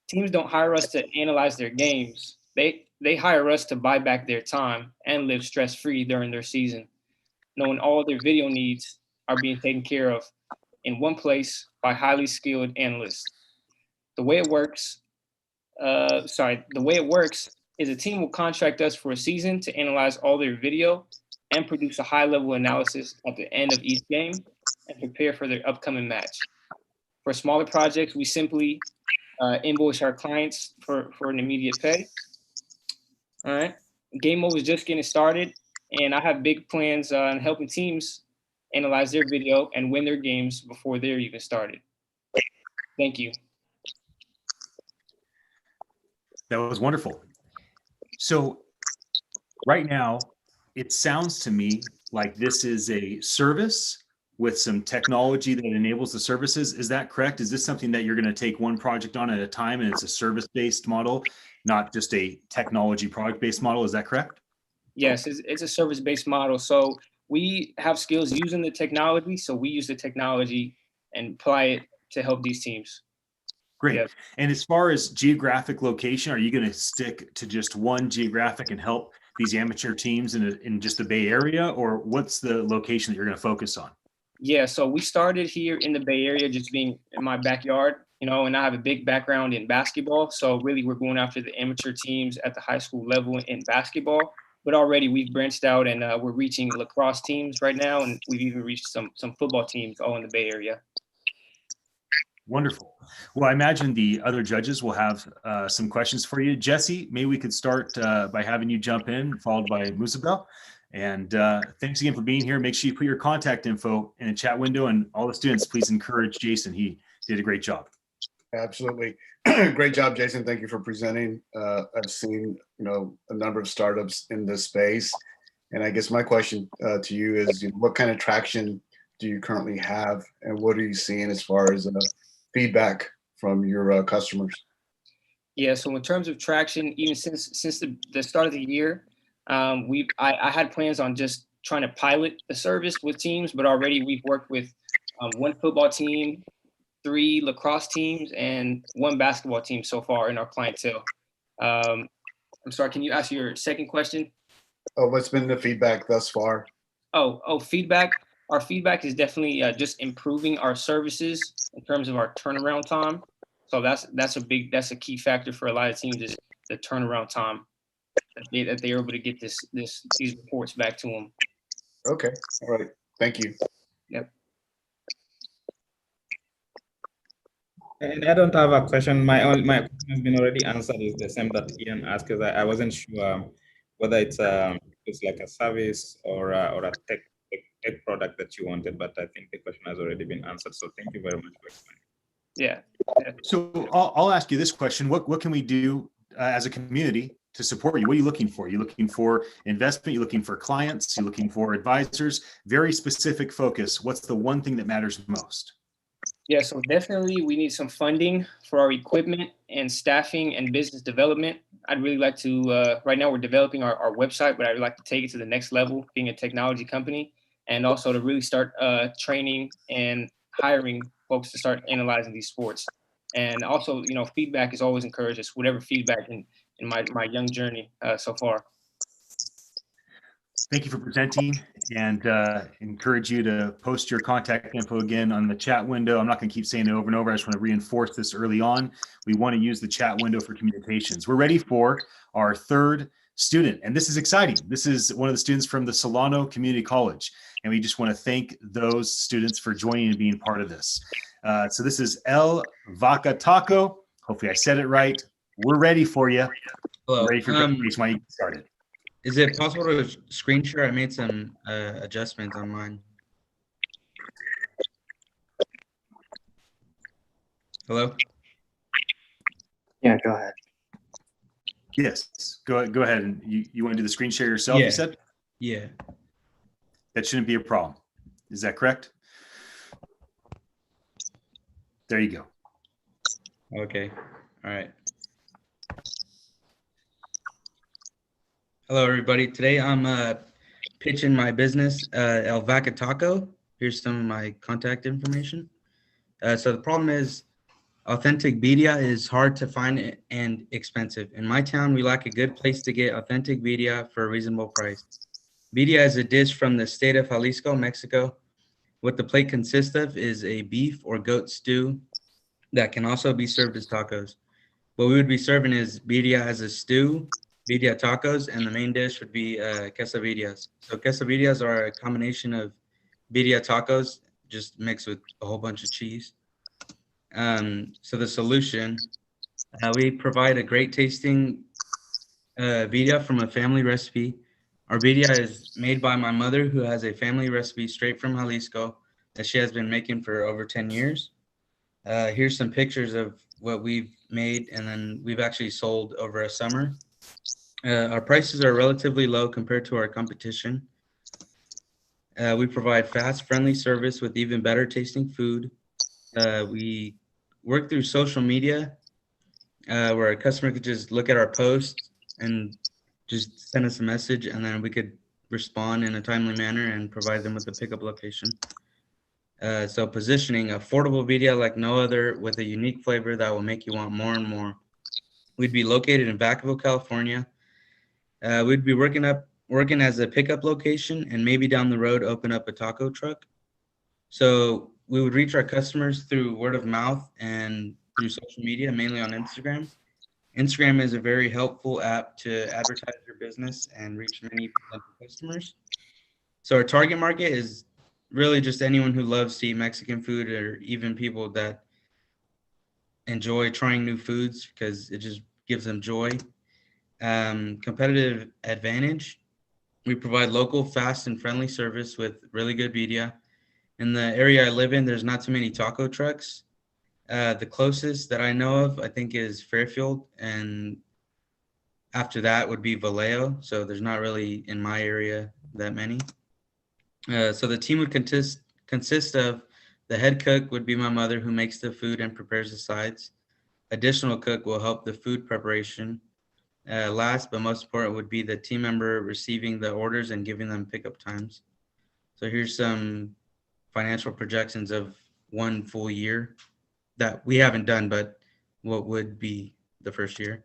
Teams don't hire us to analyze their games. They hire us to buy back their time and live stress-free during their season, knowing all their video needs are being taken care of in one place by highly skilled analysts. The way it works is a team will contract us for a season to analyze all their video and produce a high-level analysis at the end of each game and prepare for their upcoming match. For smaller projects, we simply invoice our clients for an immediate pay. All right. Game Mode is just getting started, and I have big plans on helping teams analyze their video and win their games before they're even started. Thank you. That was wonderful. So right now, it sounds to me like this is a service with some technology that enables the services. Is that correct? Is this something that you're going to take one project on at a time and it's a service-based model, not just a technology product-based model? Is that correct? Yes, it's a service-based model. So we have skills using the technology. So we use the technology and apply it to help these teams. Great. Yes. And as far as geographic location, are you going to stick to just one geographic and help these amateur teams in just the Bay Area, or what's the location that you're going to focus on? Yeah, so we started here in the Bay Area, just being in my backyard, and I have a big background in basketball. So really we're going after the amateur teams at the high school level in basketball, but already we've branched out and we're reaching lacrosse teams right now. And we've even reached some football teams all in the Bay Area. Wonderful. Well, I imagine the other judges will have some questions for you. Jesse, maybe we could start by having you jump in, followed by Musabel. And thanks again for being here. Make sure you put your contact info in the chat window, and all the students, please encourage Jason. He did a great job. Absolutely. Great job, Jason. Thank you for presenting. I've seen, a number of startups in this space. And I guess my question to you is, what kind of traction do you currently have, and what are you seeing as far as feedback from your customers? Yeah, so in terms of traction, even since the start of the year, I had plans on just trying to pilot the service with teams, but already we've worked with one football team, 3 lacrosse teams, and 1 basketball team so far in our clientele. I'm sorry, can you ask your second question? Oh, what's been the feedback thus far? Feedback. Our feedback is definitely just improving our services in terms of our turnaround time. So that's a key factor for a lot of teams is the turnaround time that they're able to get these reports back to them. Okay. All right. Thank you. Yep. And I don't have a question. My question has been already answered. Is the same that Ian asked. Because I wasn't sure whether it's like a service or a tech product that you wanted, but I think the question has already been answered. So thank you very much for explaining. Yeah. So I'll ask you this question: What can we do as a community to support you? What are you looking for? Are you looking for investment? You're looking for clients? You're looking for advisors? Very specific focus. What's the one thing that matters most? Yeah, so definitely we need some funding for our equipment and staffing and business development. I'd really like to, right now we're developing our website, but I'd like to take it to the next level, being a technology company, and also to really start training and hiring folks to start analyzing these sports. And also, feedback is always encouraged. It's whatever feedback in my young journey so far. Thank you for presenting, and encourage you to post your contact info again on the chat window. I'm not going to keep saying it over and over. I just want to reinforce this early on. We want to use the chat window for communications. We're ready for our third student, and this is exciting. This is one of the students from the Solano Community College, and we just want to thank those students for joining and being part of this. So this is El Vaca Taco. Hopefully I said it right. We're ready for you. Hello. Ready for presentation while you get started. Is it possible to screen share? I made some adjustments on mine. Hello? Yeah, go ahead. Yes, go ahead. And you want to do the screen share yourself, Yeah. you said? Yeah. That shouldn't be a problem. Is that correct? There you go. Okay. All right. Hello, everybody. Today I'm pitching my business, El Vaca Taco. Here's some of my contact information. So the problem is authentic birria is hard to find and expensive. In my town, we lack a good place to get authentic birria for a reasonable price. Birria is a dish from the state of Jalisco, Mexico. What the plate consists of is a beef or goat stew that can also be served as tacos. What we would be serving is birria as a stew, birria tacos, and the main dish would be quesadillas. So quesadillas are a combination of birria tacos, just mixed with a whole bunch of cheese. So the solution, we provide a great tasting birria from a family recipe. Our birria is made by my mother, who has a family recipe straight from Jalisco that she has been making for over 10 years. Here's some pictures of what we've made, and then we've actually sold over a summer. Our prices are relatively low compared to our competition. We provide fast, friendly service with even better tasting food. We work through social media where a customer could just look at our post and just send us a message, and then we could respond in a timely manner and provide them with a pickup location. So positioning affordable birria like no other with a unique flavor that will make you want more and more. We'd be located in Vacaville, California. We'd be working as a pickup location, and maybe down the road open up a taco truck. So we would reach our customers through word of mouth and through social media, mainly on Instagram. Instagram is a very helpful app to advertise your business and reach many potential customers. So our target market is really just anyone who loves to eat Mexican food, or even people that enjoy trying new foods because it just gives them joy. Competitive advantage. We provide local, fast, and friendly service with really good birria. In the area I live in, there's not too many taco trucks. The closest that I know of, I think, is Fairfield, and after that would be Vallejo. So there's not really in my area that many. So the team would consist of the head cook would be my mother, who makes the food and prepares the sides. Additional cook will help the food preparation. Last but most important would be the team member receiving the orders and giving them pickup times. So here's some financial projections of one full year that we haven't done, but what would be the first year.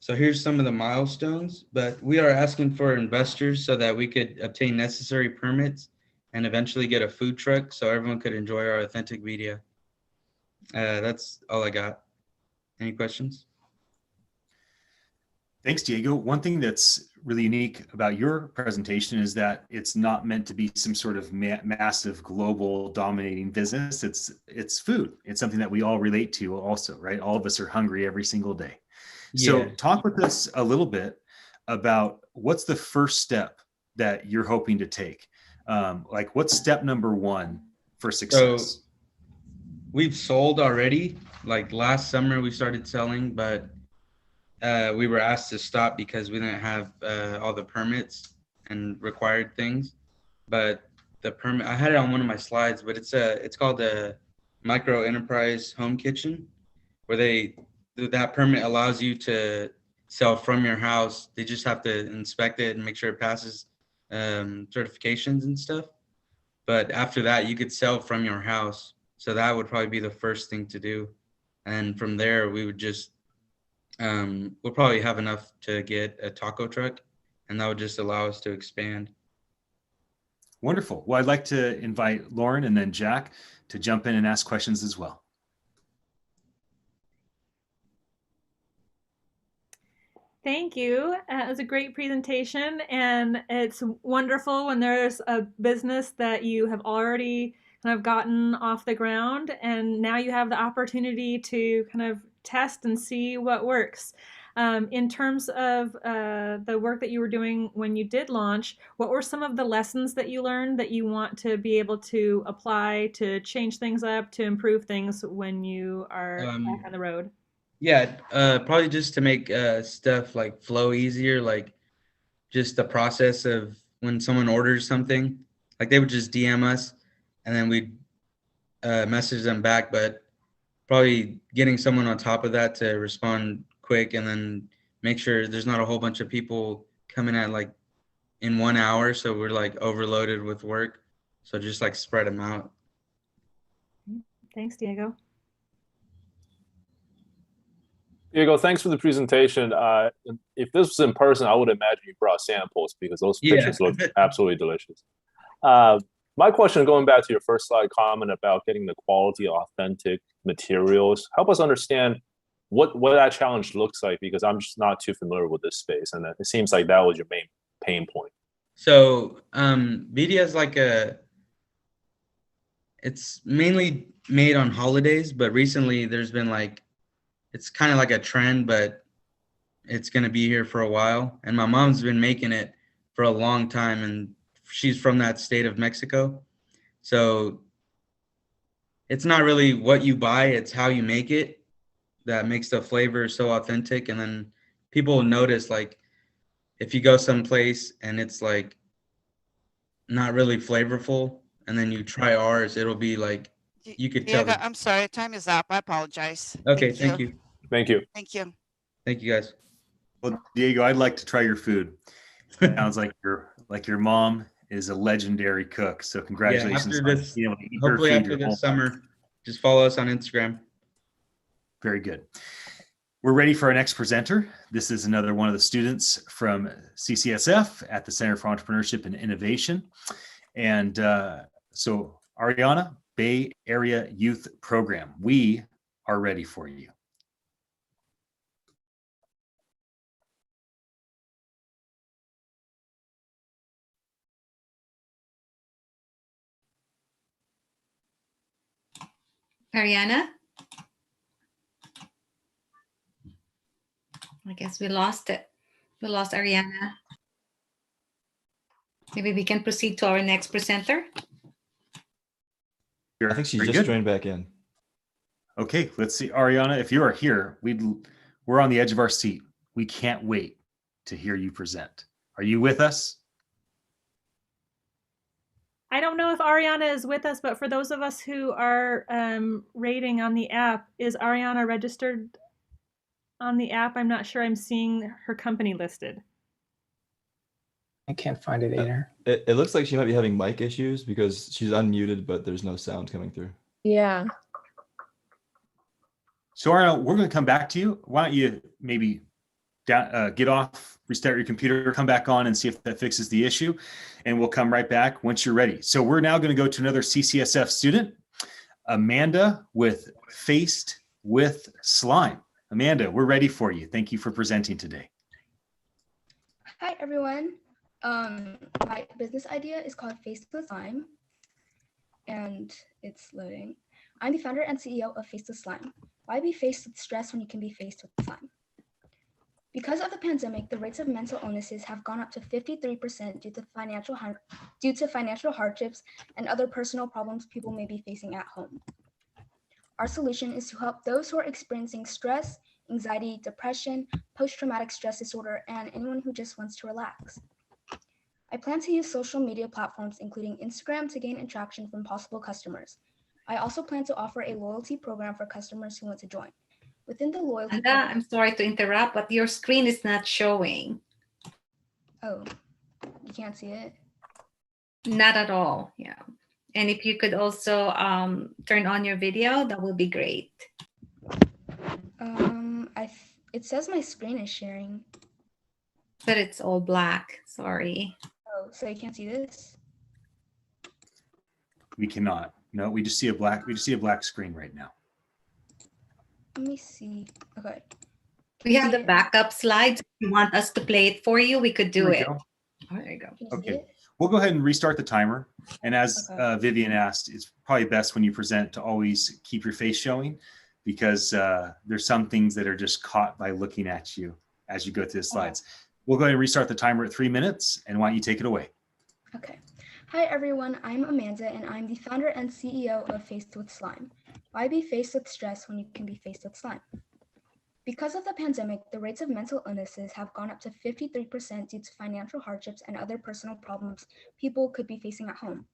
So here's some of the milestones, but we are asking for investors so that we could obtain necessary permits and eventually get a food truck so everyone could enjoy our authentic media. That's all I got. Any questions? Thanks, Diego. One thing that's really unique about your presentation is that it's not meant to be some sort of massive global dominating business. It's food. It's something that we all relate to also, right? All of us are hungry every single day. So talk with us a little bit about what's the first step that you're hoping to take? Like what's step number one for success? So we've sold already. Like last summer we started selling, but we were asked to stop because we didn't have all the permits and required things. But the permit, I had it on one of my slides, but it's called the Micro Enterprise Home Kitchen, where that permit allows you to sell from your house. They just have to inspect it and make sure it passes certifications and stuff. But after that, you could sell from your house. So that would probably be the first thing to do. And from there, we would just, we'll probably have enough to get a taco truck, and that would just allow us to expand. Wonderful. Well, I'd like to invite Lauren and then Jack to jump in and ask questions as well. Thank you. It was a great presentation, and it's wonderful when there's a business that you have already kind of gotten off the ground, and now you have the opportunity to kind of test and see what works. In terms of the work that you were doing when you did launch, what were some of the lessons that you learned that you want to be able to apply to change things up, to improve things when you are back on the road? Yeah, probably just to make stuff like flow easier, like just the process of when someone orders something, like they would just DM us and then we'd message them back, but probably getting someone on top of that to respond quick and then make sure there's not a whole bunch of people coming at like in 1 hour. So we're like overloaded with work. So just like spread them out. Thanks, Diego. Diego, thanks for the presentation. If this was in person, I would imagine you brought samples because those pictures look absolutely delicious. My question, going back to your first slide comment about getting the quality, authentic materials, help us understand what that challenge looks like, because I'm just not too familiar with this space, and it seems like that was your main pain point. So media is like it's mainly made on holidays, but recently there's been like, it's kind of like a trend, but it's going to be here for a while. And my mom's been making it for a long time, and she's from that state of Mexico. So it's not really what you buy, it's how you make it that makes the flavor so authentic. And then people notice, like, if you go someplace and it's like not really flavorful, and then you try ours, it'll be like, you could tell. I'm sorry, time is up. I apologize. Okay, thank you. Thank you. Thank you. Thank you, guys. Well, Diego, I'd like to try your food. Sounds like your mom is a legendary cook. So congratulations. Yeah, after this, on being able to eat hopefully her food after your whole this summer, just follow us on Instagram. Very good. We're ready for our next presenter. This is another one of the students from CCSF at the Center for Entrepreneurship and Innovation. And so Ariana, Bay Area Youth Program, we are ready for you. Ariana? I guess we lost it. We lost Ariana. Maybe we can proceed to our next presenter. I think she just joined back in. Okay, let's see. Ariana, if you are here, we're on the edge of our seat. We can't wait to hear you present. Are you with us? I don't know if Ariana is with us, but for those of us who are rating on the app, is Ariana registered on the app? I'm not sure I'm seeing her company listed. I can't find it either. It looks like she might be having mic issues because she's unmuted, but there's no sound coming through. Yeah. So Ariana, we're going to come back to you. Why don't you maybe get off, restart your computer, come back on and see if that fixes the issue. And we'll come right back once you're ready. So we're now going to go to another CCSF student, Amanda with Faced with Slime. Amanda, we're ready for you. Thank you for presenting today. Hi, everyone. My business idea is called Faced with Slime, and it's loading. I'm the founder and CEO of Faced with Slime. Why be faced with stress when you can be faced with slime? Because of the pandemic, the rates of mental illnesses have gone up to 53% due to financial hardships and other personal problems people may be facing at home. Our solution is to help those who are experiencing stress, anxiety, depression, post-traumatic stress disorder, and anyone who just wants to relax. I plan to use social media platforms, including Instagram, to gain attraction from possible customers. I also plan to offer a loyalty program for customers who want to join. Within the loyalty program, I'm sorry to interrupt, but your screen is not showing. Oh, you can't see it? Not at all, yeah. And if you could also turn on your video, that would be great. It says my screen is sharing. But it's all black, sorry. Oh, so you can't see this? We cannot. No, we just see a black screen right now. Let me see. Okay. We have the backup slides. If you want us to play it for you, we could do it. Go. Oh, there you go. Okay. We'll go ahead and restart the timer. And as Vivian asked, it's probably best when you present to always keep your face showing, because there's some things that are just caught by looking at you as you go through the slides. We'll go ahead and restart the timer at 3 minutes, and why don't you take it away? Okay. Hi, everyone. I'm Amanda, and I'm the founder and CEO of Faced with Slime. Why be faced with stress when you can be faced with slime? Because of the pandemic, the rates of mental illnesses have gone up to 53% due to financial hardships and other personal problems people could be facing at home.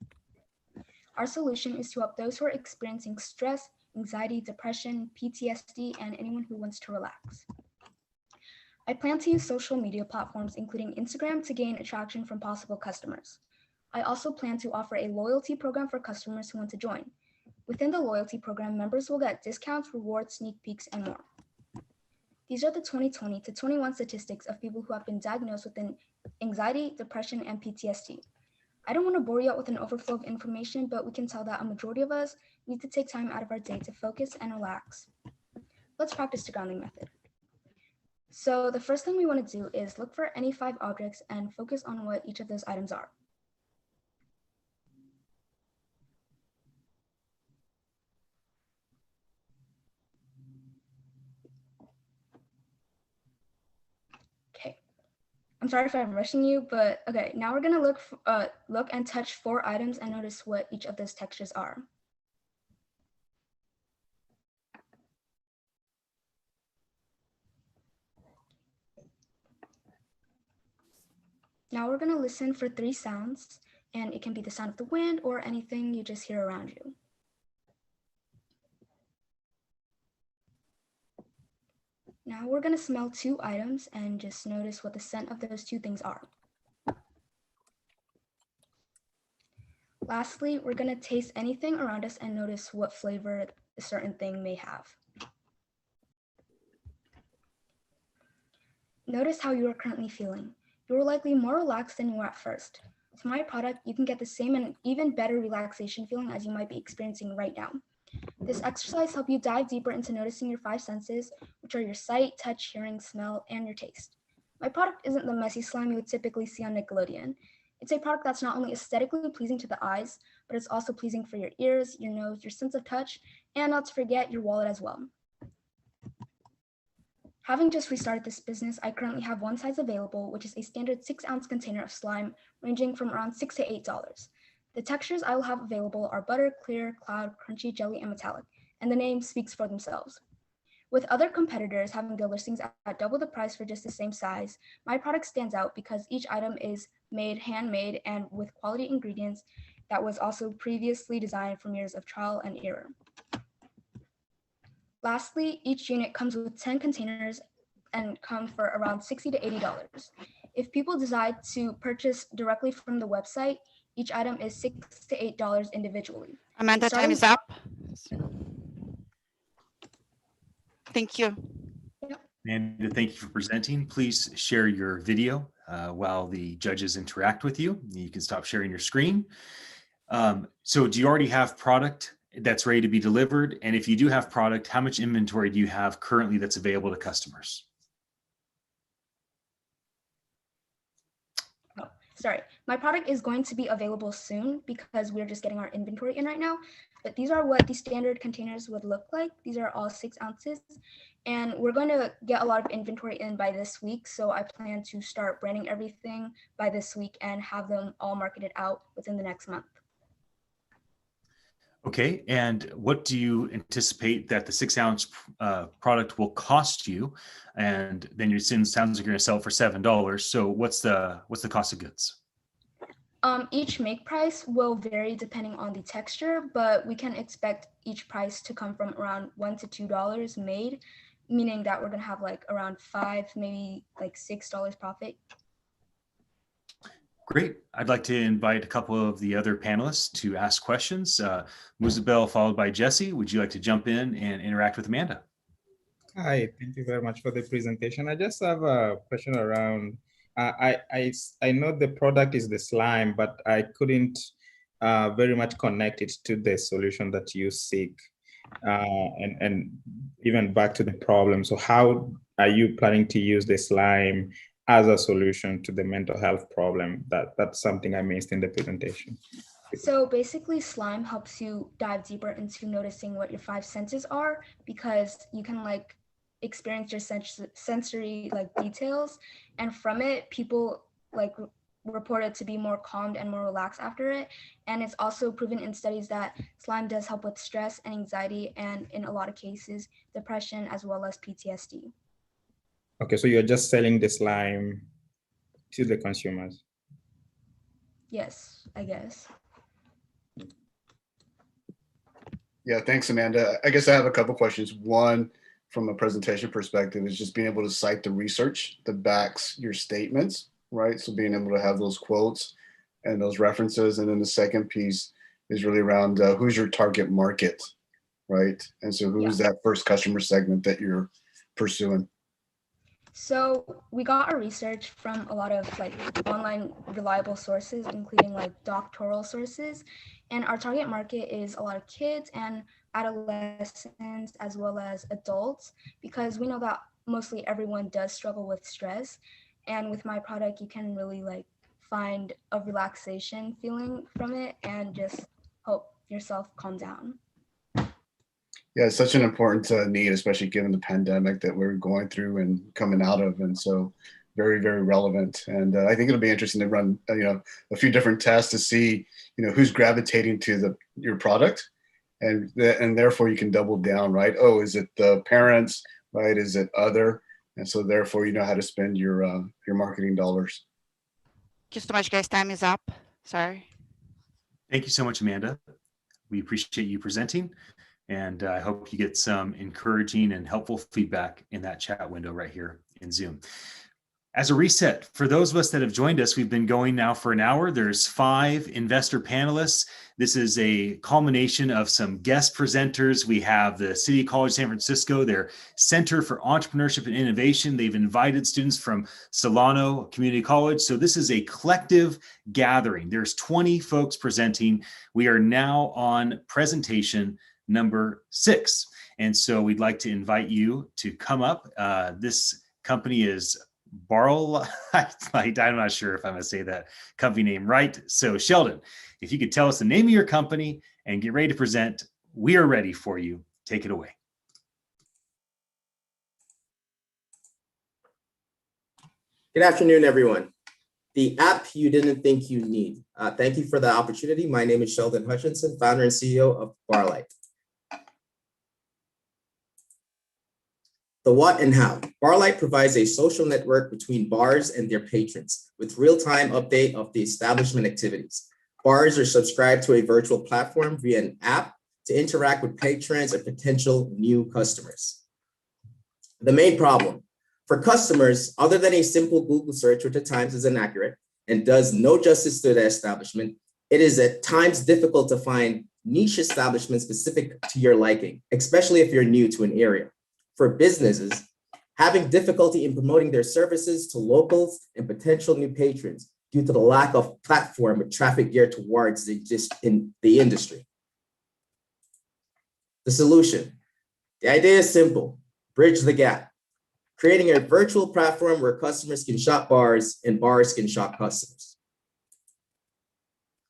Our solution is to help those who are experiencing stress, anxiety, depression, PTSD, and anyone who wants to relax. I plan to use social media platforms, including Instagram, to gain attraction from possible customers. I also plan to offer a loyalty program for customers who want to join. Within the loyalty program, members will get discounts, rewards, sneak peeks, and more. These are the 2020 to 21 statistics of people who have been diagnosed with anxiety, depression, and PTSD. I don't want to bore you out with an overflow of information, but we can tell that a majority of us need to take time out of our day to focus and relax. Let's practice the grounding method. So the first thing we want to do is look for any 5 objects and focus on what each of those items are. Okay, I'm sorry if I'm rushing you, but okay, now we're gonna look and touch 4 items and notice what each of those textures are. Now we're going to listen for 3 sounds, and it can be the sound of the wind or anything you just hear around you. Now we're going to smell 2 items and just notice what the scent of those 2 things are. Lastly, we're going to taste anything around us and notice what flavor a certain thing may have. Notice how you are currently feeling. You are likely more relaxed than you were at first. With my product, you can get the same and even better relaxation feeling as you might be experiencing right now. This exercise helps you dive deeper into noticing your 5 senses, which are your sight, touch, hearing, smell, and your taste. My product isn't the messy slime you would typically see on Nickelodeon. It's a product that's not only aesthetically pleasing to the eyes, but it's also pleasing for your ears, your nose, your sense of touch, and not to forget your wallet as well. Having just restarted this business, I currently have one size available, which is a standard 6-ounce container of slime, ranging from around $6 to $8. The textures I will have available are butter, clear, cloud, crunchy, jelly, and metallic, and the name speaks for themselves. With other competitors having their listings at double the price for just the same size, my product stands out because each item is made handmade and with quality ingredients that was also previously designed from years of trial and error. Lastly, each unit comes with 10 containers and come for around $60 to $80. If people decide to purchase directly from the website, each item is $6 to $8 individually. Amanda, time is up. Thank you. Yep. And thank you for presenting. Please share your video while the judges interact with you. You can stop sharing your screen. So do you already have product that's ready to be delivered? And if you do have product, how much inventory do you have currently that's available to customers? Oh, sorry, my product is going to be available soon because we're just getting our inventory in right now. But these are what the standard containers would look like. These are all 6 ounces. And we're going to get a lot of inventory in by this week. So I plan to start branding everything by this week and have them all marketed out within the next month. Okay, and what do you anticipate that the 6-ounce product will cost you? And then it sounds like you're going to sell it for $7. So what's the cost of goods? Each make price will vary depending on the texture, but we can expect each price to come from around $1 to $2 made, meaning that we're going to have like around $5, maybe like $6 profit. Great. I'd like to invite a couple of the other panelists to ask questions. Muzabel, followed by Jesse. Would you like to jump in and interact with Amanda? Hi, thank you very much for the presentation. I just have a question around, I know the product is the slime, but I couldn't very much connect it to the solution that you seek. And even back to the problem. So how are you planning to use the slime as a solution to the mental health problem? That's something I missed in the presentation. So basically slime helps you dive deeper into noticing what your 5 senses are, because you can like experience your sensory like details, and from it people like reported to be more calmed and more relaxed after it. And it's also proven in studies that slime does help with stress and anxiety, and in a lot of cases depression as well as PTSD. Okay, so you're just selling the slime to the consumers? Yes, I guess. Yeah, thanks, Amanda. I guess I have a couple questions. One, from a presentation perspective, is just being able to cite the research that backs your statements, right? So being able to have those quotes and those references. And then the second piece is really around who's your target market, right? And so who's that first customer segment that you're pursuing? So we got our research from a lot of like online reliable sources, including like doctoral sources. And our target market is a lot of kids and adolescents as well as adults, because we know that mostly everyone does struggle with stress. And with my product, you can really like find a relaxation feeling from it and just help yourself calm down. Yeah, it's such an important need, especially given the pandemic that we're going through and coming out of. And so very, very relevant. And I think it'll be interesting to run, a few different tests to see, who's gravitating to your product. And therefore you can double down, right? Oh, is it the parents, right? Is it other? And so therefore you know how to spend your marketing dollars. Thank you so much, guys. Time is up. Sorry. Thank you so much, Amanda. We appreciate you presenting. And I hope you get some encouraging and helpful feedback in that chat window right here in Zoom. As a reset, for those of us that have joined us, we've been going now for an hour. There's 5 investor panelists. This is a culmination of some guest presenters. We have the City College San Francisco, their Center for Entrepreneurship and Innovation. They've invited students from Solano Community College. So this is a collective gathering. There's 20 folks presenting. We are now on presentation number 6. And so we'd like to invite you to come up. This company is Bogle. I'm not sure if I'm going to say that company name right. So Sheldon, if you could tell us the name of your company and get ready to present, we are ready for you. Take it away. Good afternoon, everyone. The app you didn't think you need. Thank you for the opportunity. My name is Sheldon Hutchinson, founder and CEO of Barlight. The what and how. Barlight provides a social network between bars and their patrons with real-time update of the establishment activities. Bars are subscribed to a virtual platform via an app to interact with patrons and potential new customers. The main problem. For customers, other than a simple Google search, which at times is inaccurate and does no justice to the establishment, it is at times difficult to find niche establishments specific to your liking, especially if you're new to an area. For businesses, having difficulty in promoting their services to locals and potential new patrons due to the lack of platform with traffic geared towards in the industry. The solution. The idea is simple: bridge the gap, creating a virtual platform where customers can shop bars and bars can shop customers.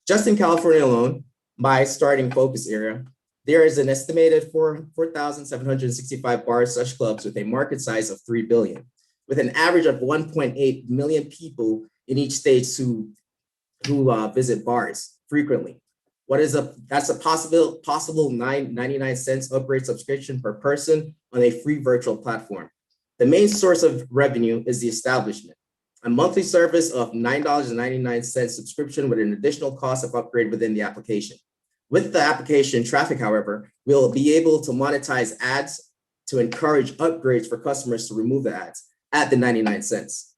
Just in California alone, my starting focus area, there is an estimated 4,765 bars/clubs with a market size of 3 billion, with an average of 1.8 million people in each state who visit bars frequently. That's a possible 99 cents upgrade subscription per person on a free virtual platform. The main source of revenue is the establishment, a monthly service of $9.99 subscription with an additional cost of upgrade within the application. With the application traffic, however, we'll be able to monetize ads to encourage upgrades for customers to remove the ads at the 99 cents.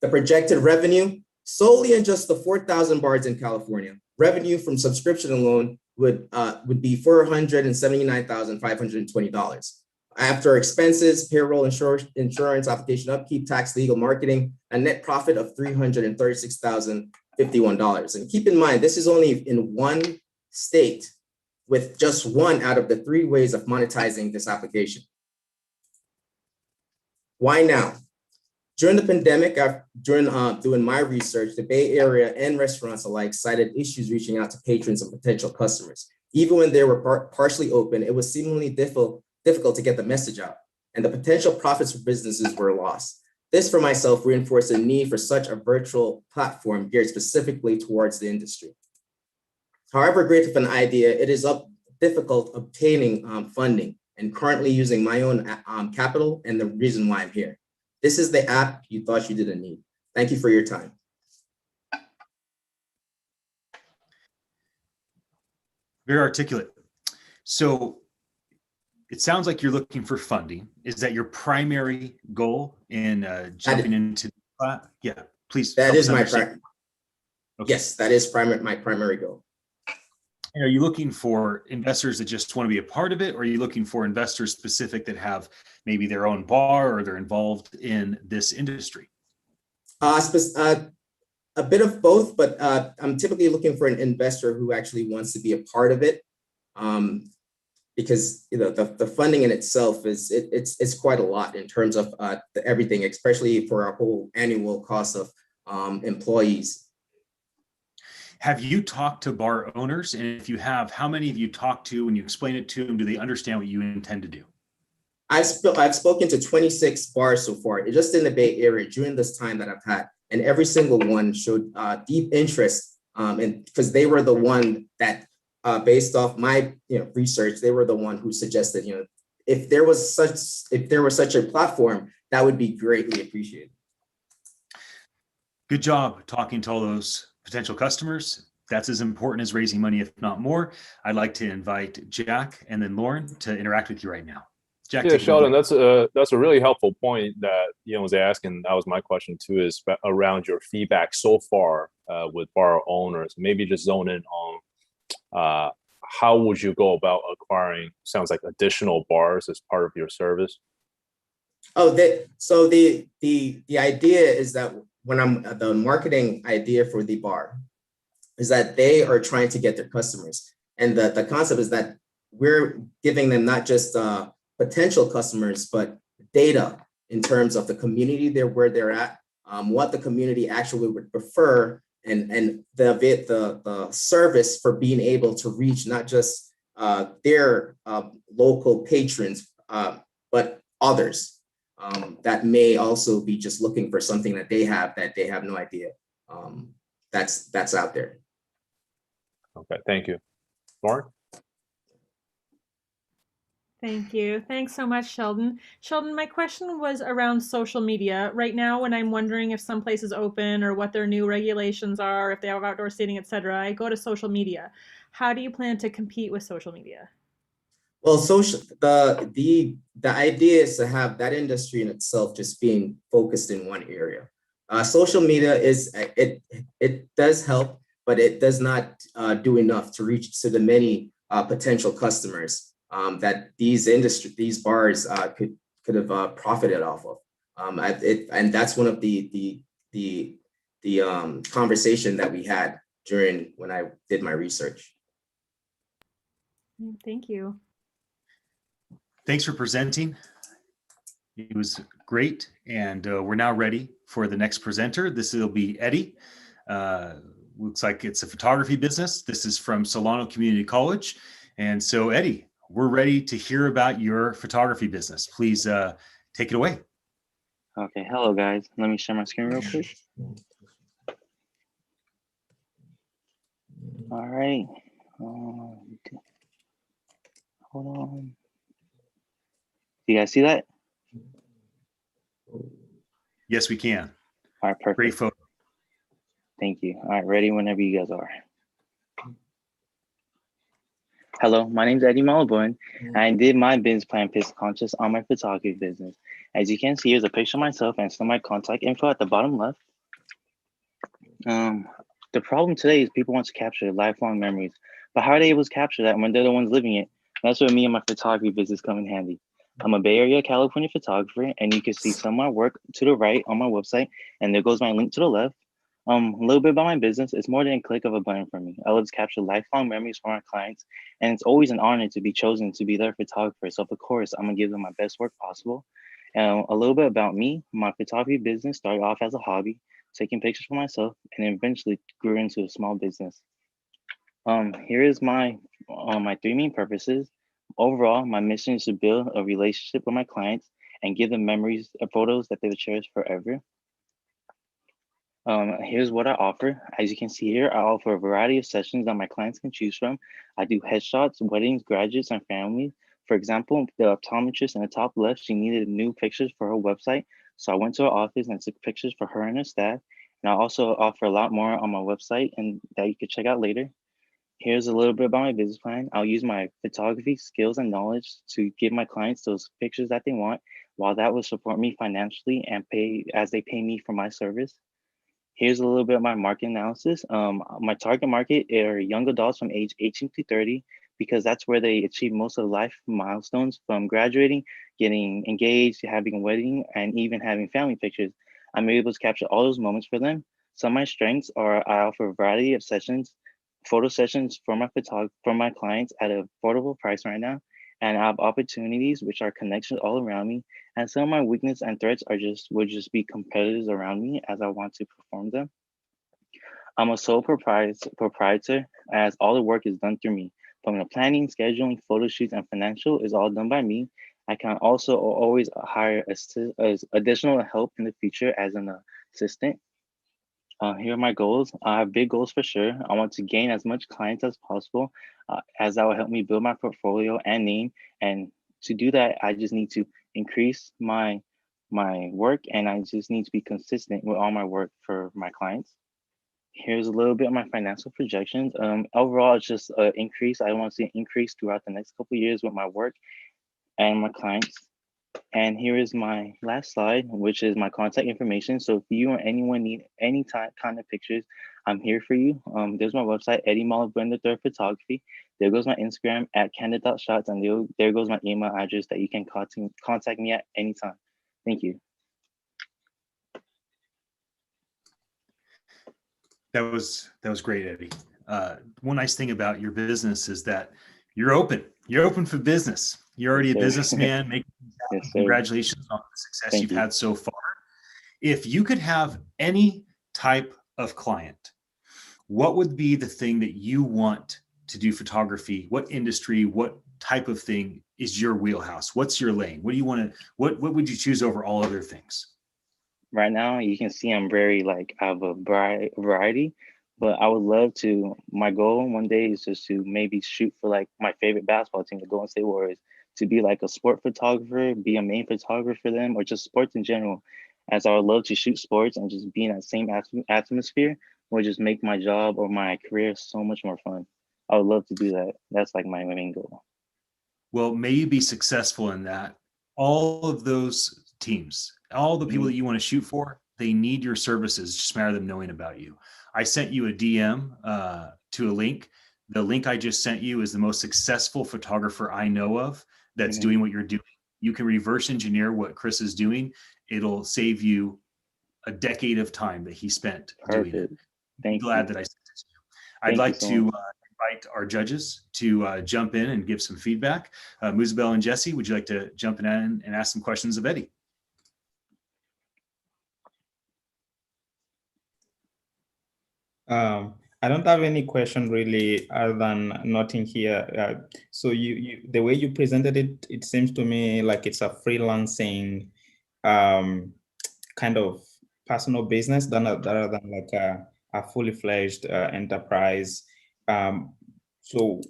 The projected revenue, solely in just the 4,000 bars in California, revenue from subscription alone would be $479,520. After expenses, payroll, insurance, application upkeep, tax, legal, marketing, a net profit of $336,051. And keep in mind, this is only in one state with just one out of the 3 ways of monetizing this application. Why now? During the pandemic, doing my research, the Bay Area and restaurants alike cited issues reaching out to patrons and potential customers. Even when they were partially open, it was seemingly difficult to get the message out, and the potential profits for businesses were lost. This, for myself, reinforced the need for such a virtual platform geared specifically towards the industry. However great of an idea, it is difficult obtaining funding, and currently using my own capital, and the reason why I'm here. This is the app you thought you didn't need. Thank you for your time. Very articulate. So it sounds like you're looking for funding. Is that your primary goal in jumping into that? Yeah, please. That is my primary. Okay. Yes, that is my primary goal. And are you looking for investors that just want to be a part of it, or are you looking for investors specific that have maybe their own bar or they're involved in this industry? A bit of both, but I'm typically looking for an investor who actually wants to be a part of it. Because the funding in itself it's quite a lot in terms of everything, especially for our whole annual cost of employees. Have you talked to bar owners? And if you have, how many have you talked to? When you explain it to them, do they understand what you intend to do? I've spoken to 26 bars so far, just in the Bay Area during this time that I've had, and every single one showed deep interest, and because they were the one that. Based off my research, they were the one who suggested, if there was such a platform, that would be greatly appreciated. Good job talking to all those potential customers. That's as important as raising money, if not more. I'd like to invite Jack and then Lauren to interact with you right now. Jack, yeah, Sheldon, that's a really helpful point that was asking. That was my question too, is around your feedback so far with bar owners. Maybe just zone in on how would you go about acquiring, sounds like, additional bars as part of your service? So the idea is that when the marketing idea for the bar is that they are trying to get their customers, and the concept is that we're giving them not just potential customers, but data in terms of the community where they're at, what the community actually would prefer, and the service for being able to reach not just their local patrons, but others that may also be just looking for something that they have no idea that's out there. Okay, thank you. Lauren? Thank you. Thanks so much, Sheldon. Sheldon, my question was around social media. Right now, when I'm wondering if some place is open or what their new regulations are, if they have outdoor seating, etc., I go to social media. How do you plan to compete with social media? Well, the idea is to have that industry in itself just being focused in one area. Social media it does help, but it does not do enough to reach to the many potential customers. that these bars could have profited off of. And that's one of the conversation that we had during when I did my research. Thank you. Thanks for presenting. It was great. And we're now ready for the next presenter. This will be Eddie. Looks like it's a photography business. This is from Solano Community College. And so Eddie, we're ready to hear about your photography business. Please take it away. Okay, hello guys. Let me share my screen real quick. All right. Hold on. Do you guys see that? Yes, we can. All right, perfect. Great photo. Thank you. All right, ready whenever you guys are. Hello, my name is Eddie Mullenburn. I did my business plan Pixel Conscious on my photography business. As you can see, here's a picture of myself and some of my contact info at the bottom left. The problem today is people want to capture lifelong memories, but how are they able to capture that when they're the ones living it? That's where me and my photography business come in handy. I'm a Bay Area, California photographer, and you can see some of my work to the right on my website, and there goes my link to the left. A little bit about my business. It's more than a click of a button for me. I love to capture lifelong memories for my clients, and it's always an honor to be chosen to be their photographer. So of course, I'm gonna give them my best work possible. A little bit about me. My photography business started off as a hobby, taking pictures for myself, and eventually grew into a small business. Here is my three main purposes. Overall, my mission is to build a relationship with my clients and give them memories and photos that they will cherish forever. Here's what I offer. As you can see here, I offer a variety of sessions that my clients can choose from. I do headshots, weddings, graduates, and families. For example, the optometrist in the top left, she needed new pictures for her website. So I went to her office and took pictures for her and her staff. And I also offer a lot more on my website and that you could check out later. Here's a little bit about my business plan. I'll use my photography skills and knowledge to give my clients those pictures that they want, while that will support me financially and pay as they pay me for my service. Here's a little bit of my market analysis. My target market are young adults from age 18 to 30, because that's where they achieve most of life milestones, from graduating, getting engaged, having a wedding, and even having family pictures. I'm able to capture all those moments for them. Some of my strengths are I offer a variety of sessions, photo sessions for my clients at an affordable price right now. And I have opportunities, which are connections all around me. And some of my weaknesses and threats would just be competitors around me as I want to perform them. I'm a sole proprietor, as all the work is done through me. From the planning, scheduling, photo shoots, and financial is all done by me. I can also always hire as additional help in the future as an assistant. Here are my goals. I have big goals for sure. I want to gain as much clients as possible, as that will help me build my portfolio and name. And to do that, I just need to increase my work, and I just need to be consistent with all my work for my clients. Here's a little bit of my financial projections. Overall, it's just an increase. I want to see an increase throughout the next couple of years with my work and my clients. And here is my last slide, which is my contact information. So if you or anyone need any kind of pictures, I'm here for you. There's my website, Eddie Mullenburn III Photography. There goes my Instagram at candid.shots, and there goes my email address that you can contact me at any time. Thank you. That was great, Eddie. One nice thing about your business is that you're open. You're open for business. You're already a businessman. Making congratulations on the success you've had so far. If you could have any type of client, what would be the thing that you want to do photography? What industry, what type of thing is your wheelhouse? What's your lane? What do you want to, what would you choose over all other things? Right now, you can see I'm very I have a variety, but I would love to, my goal one day is just to maybe shoot for my favorite basketball team, the Golden State Warriors, to be a sport photographer, be a main photographer for them, or just sports in general, as I would love to shoot sports and just be in that same atmosphere would just make my job or my career so much more fun. I would love to do that. That's my main goal. Well, may you be successful in that. All of those teams, all the people that you want to shoot for, they need your services. It's just a matter of them knowing about you. I sent you a DM to a link the link I just sent you is the most successful photographer I know of that's doing what you're doing. You can reverse engineer what Chris is doing. It'll save you a decade of time that he spent doing it. I'm glad that I sent this to you. I'd like to invite our judges to jump in and give some feedback. Muzabel and Jesse, would you like to jump in and ask some questions of Eddie? I don't have any question really other than noting here. So the way you presented it, it seems to me like it's a freelancing kind of personal business rather than like a fully fledged enterprise. So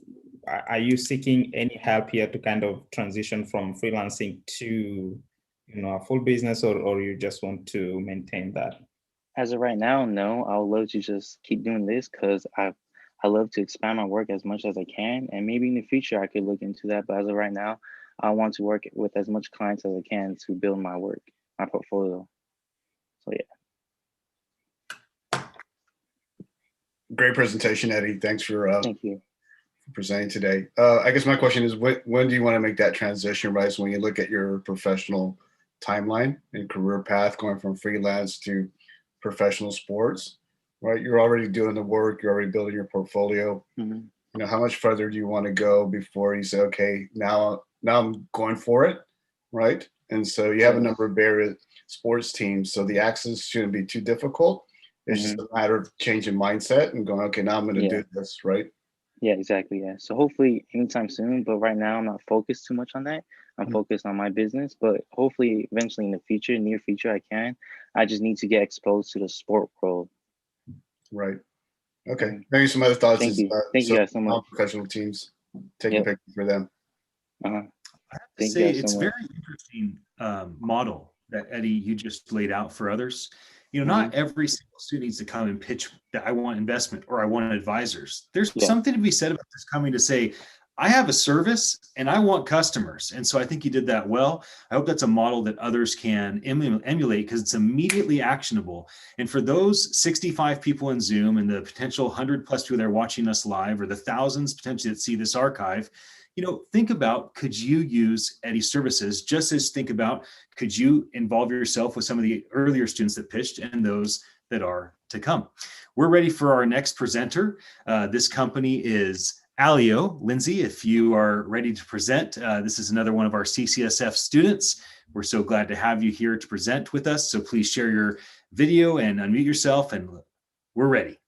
are you seeking any help here to kind of transition from freelancing to, a full business, or you just want to maintain that? As of right now, no. I would love to just keep doing this because I love to expand my work as much as I can, and maybe in the future I could look into that. But as of right now, I want to work with as much clients as I can to build my work, my portfolio. So yeah. Great presentation, Eddie. Thanks for Thank you. presenting today. I guess my question is, when do you want to make that transition, right? So when you look at your professional timeline and career path, going from freelance to professional sports, right? You're already doing the work, you're already building your portfolio. How much further do you want to go before you say, okay, now I'm going for it, right? And so you have a number of various sports teams, so the access shouldn't be too difficult. It's just a matter of changing mindset and going, okay, now I'm going to do this, right? Yeah, exactly. Yeah. So hopefully anytime soon, but right now I'm not focused too much on that. I'm focused on my business, but hopefully eventually in the future, near future, I can. I just need to get exposed to the sport world. Right. Okay. Maybe some other thoughts. Thank you. Thank you guys so much. Professional teams, taking pictures for them. I have to say, it's a very interesting model that Eddie, you just laid out for others. Not every single student needs to come and pitch that I want investment or I want advisors. There's something to be said about this coming to say, I have a service and I want customers. And so I think you did that well. I hope that's a model that others can emulate because it's immediately actionable. And for those 65 people in Zoom and the potential 100 plus people that are watching us live, or the thousands potentially that see this archive, think about, could you use Eddie's services? Just as think about, could you involve yourself with some of the earlier students that pitched and those that are to come? We're ready for our next presenter. This company is Alio Lindsey. If you are ready to present, this is another one of our CCSF students. We're so glad to have you here to present with us. So please share your video and unmute yourself, and we're ready.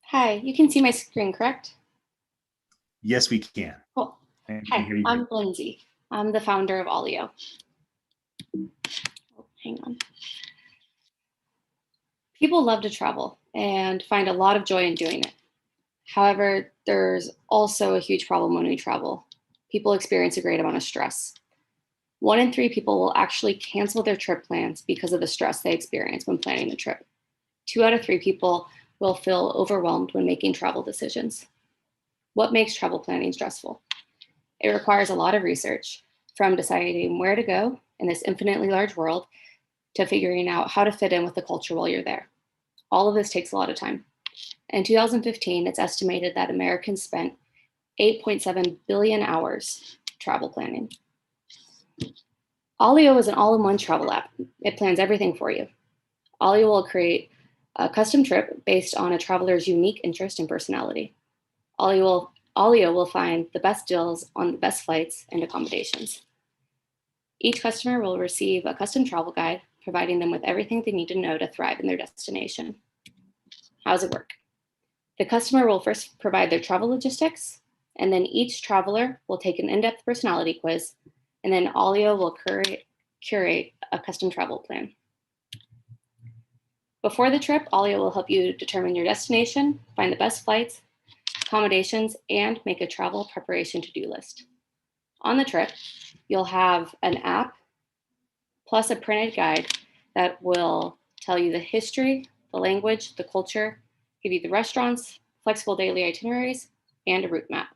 Hi, you can see my screen, correct? Yes, we can. Cool. Hi, I'm Lindsey. I'm the founder of Alio. Oh, hang on. People love to travel and find a lot of joy in doing it. However, there's also a huge problem when we travel. People experience a great amount of stress. 1 in 3 people will actually cancel their trip plans because of the stress they experience when planning the trip. 2 out of 3 people will feel overwhelmed when making travel decisions. What makes travel planning stressful? It requires a lot of research, from deciding where to go in this infinitely large world to figuring out how to fit in with the culture while you're there. All of this takes a lot of time. In 2015, it's estimated that Americans spent 8.7 billion hours travel planning. Alio is an all-in-one travel app. It plans everything for you. Alio will create a custom trip based on a traveler's unique interest and personality. Alio will find the best deals on the best flights and accommodations. Each customer will receive a custom travel guide, providing them with everything they need to know to thrive in their destination. How does it work? The customer will first provide their travel logistics, and then each traveler will take an in-depth personality quiz, and then Alio will curate a custom travel plan. Before the trip, Alio will help you determine your destination, find the best flights, accommodations, and make a travel preparation to-do list. On the trip, you'll have an app plus a printed guide that will tell you the history, the language, the culture, give you the restaurants, flexible daily itineraries, and a route map.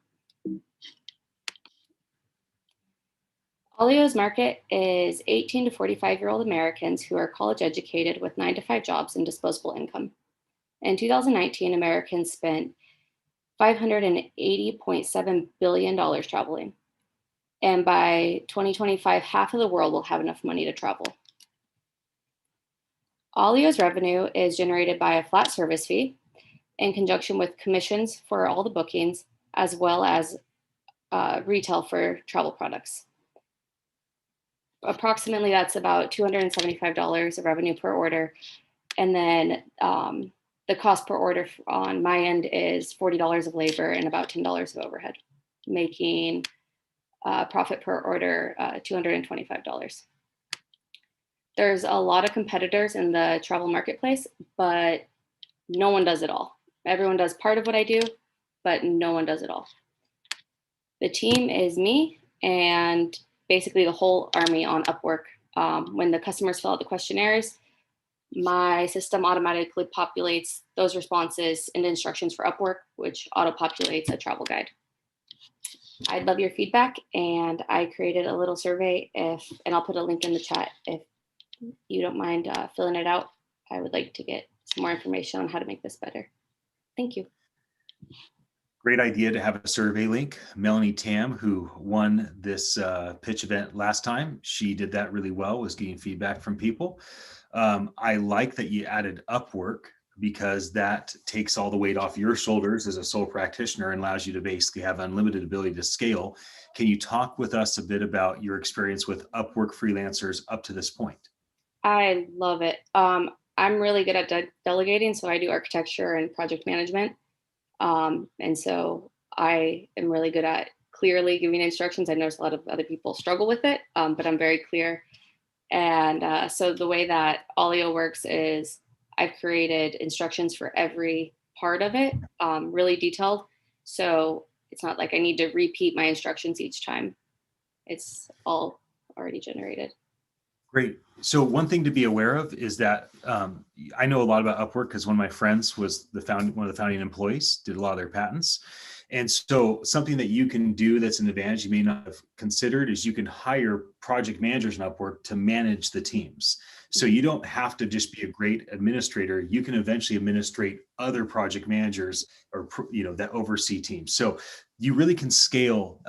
Alio's market is 18 to 45-year-old Americans who are college educated with 9 to 5 jobs and disposable income. In 2019, Americans spent $580.7 billion traveling. And by 2025, half of the world will have enough money to travel. Alio's revenue is generated by a flat service fee in conjunction with commissions for all the bookings, as well as retail for travel products. Approximately, that's about $275 of revenue per order. And then the cost per order on my end is $40 of labor and about $10 of overhead, making profit per order $225. There's a lot of competitors in the travel marketplace, but no one does it all. Everyone does part of what I do, but no one does it all. The team is me and basically the whole army on Upwork. When the customers fill out the questionnaires, my system automatically populates those responses into instructions for Upwork, which auto-populates a travel guide. I'd love your feedback, and I created a little survey and I'll put a link in the chat if you don't mind filling it out. I would like to get some more information on how to make this better. Thank you. Great idea to have a survey link. Melanie Tam, who won this pitch event last time, she did that really well, was getting feedback from people. I like that you added Upwork because that takes all the weight off your shoulders as a sole practitioner and allows you to basically have unlimited ability to scale. Can you talk with us a bit about your experience with Upwork freelancers up to this point? I love it. I'm really good at delegating, so I do architecture and project management. And so I am really good at clearly giving instructions. I notice a lot of other people struggle with it, but I'm very clear. And so the way that Alio works is I've created instructions for every part of it, really detailed. So it's not like I need to repeat my instructions each time. It's all already generated. Great. So one thing to be aware of is that I know a lot about Upwork because one of my friends was one of the founding employees, did a lot of their patents. And so something that you can do that's an advantage you may not have considered is you can hire project managers in Upwork to manage the teams. So you don't have to just be a great administrator. You can eventually administrate other project managers or that oversee teams. So you really can scale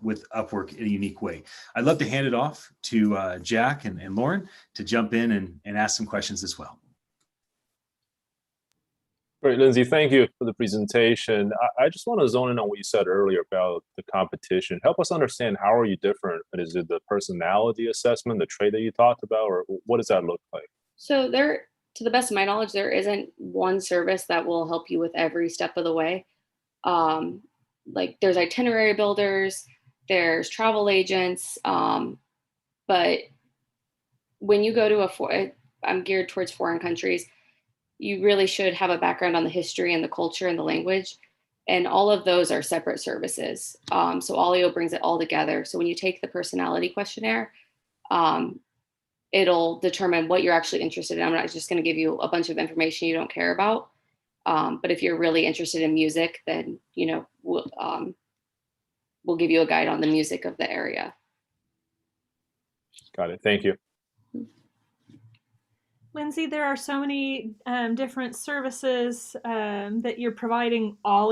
with Upwork in a unique way. I'd love to hand it off to Jack and Lauren to jump in and ask some questions as well. Great, Lindsey, thank you for the presentation. I just want to zone in on what you said earlier about the competition. Help us understand, how are you different? Is it the personality assessment, the trait that you talked about, or what does that look like? So to the best of my knowledge, there isn't one service that will help you with every step of the way. Like there's itinerary builders, there's travel agents, but when you go to I'm geared towards foreign countries, you really should have a background on the history and the culture and the language. And all of those are separate services. So Alio brings it all together. So when you take the personality questionnaire, it'll determine what you're actually interested in. I'm not just going to give you a bunch of information you don't care about. But if you're really interested in music, then, we'll give you a guide on the music of the area. Got it. Thank you. Lindsey, there are so many different services that you're providing all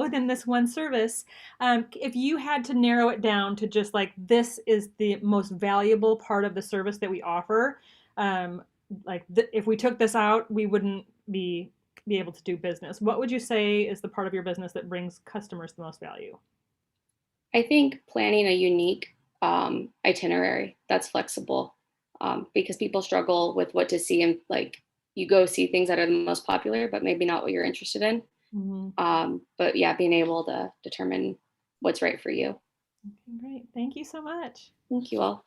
within this one service. If you had to narrow it down to just like, this is the most valuable part of the service that we offer, if we took this out, we wouldn't be able to do business. What would you say is the part of your business that brings customers the most value? I think planning a unique itinerary that's flexible. Because people struggle with what to see, and like you go see things that are the most popular, but maybe not what you're interested in. Mm-hmm. But yeah, being able to determine what's right for you. Okay, great. Thank you so much. Thank you all.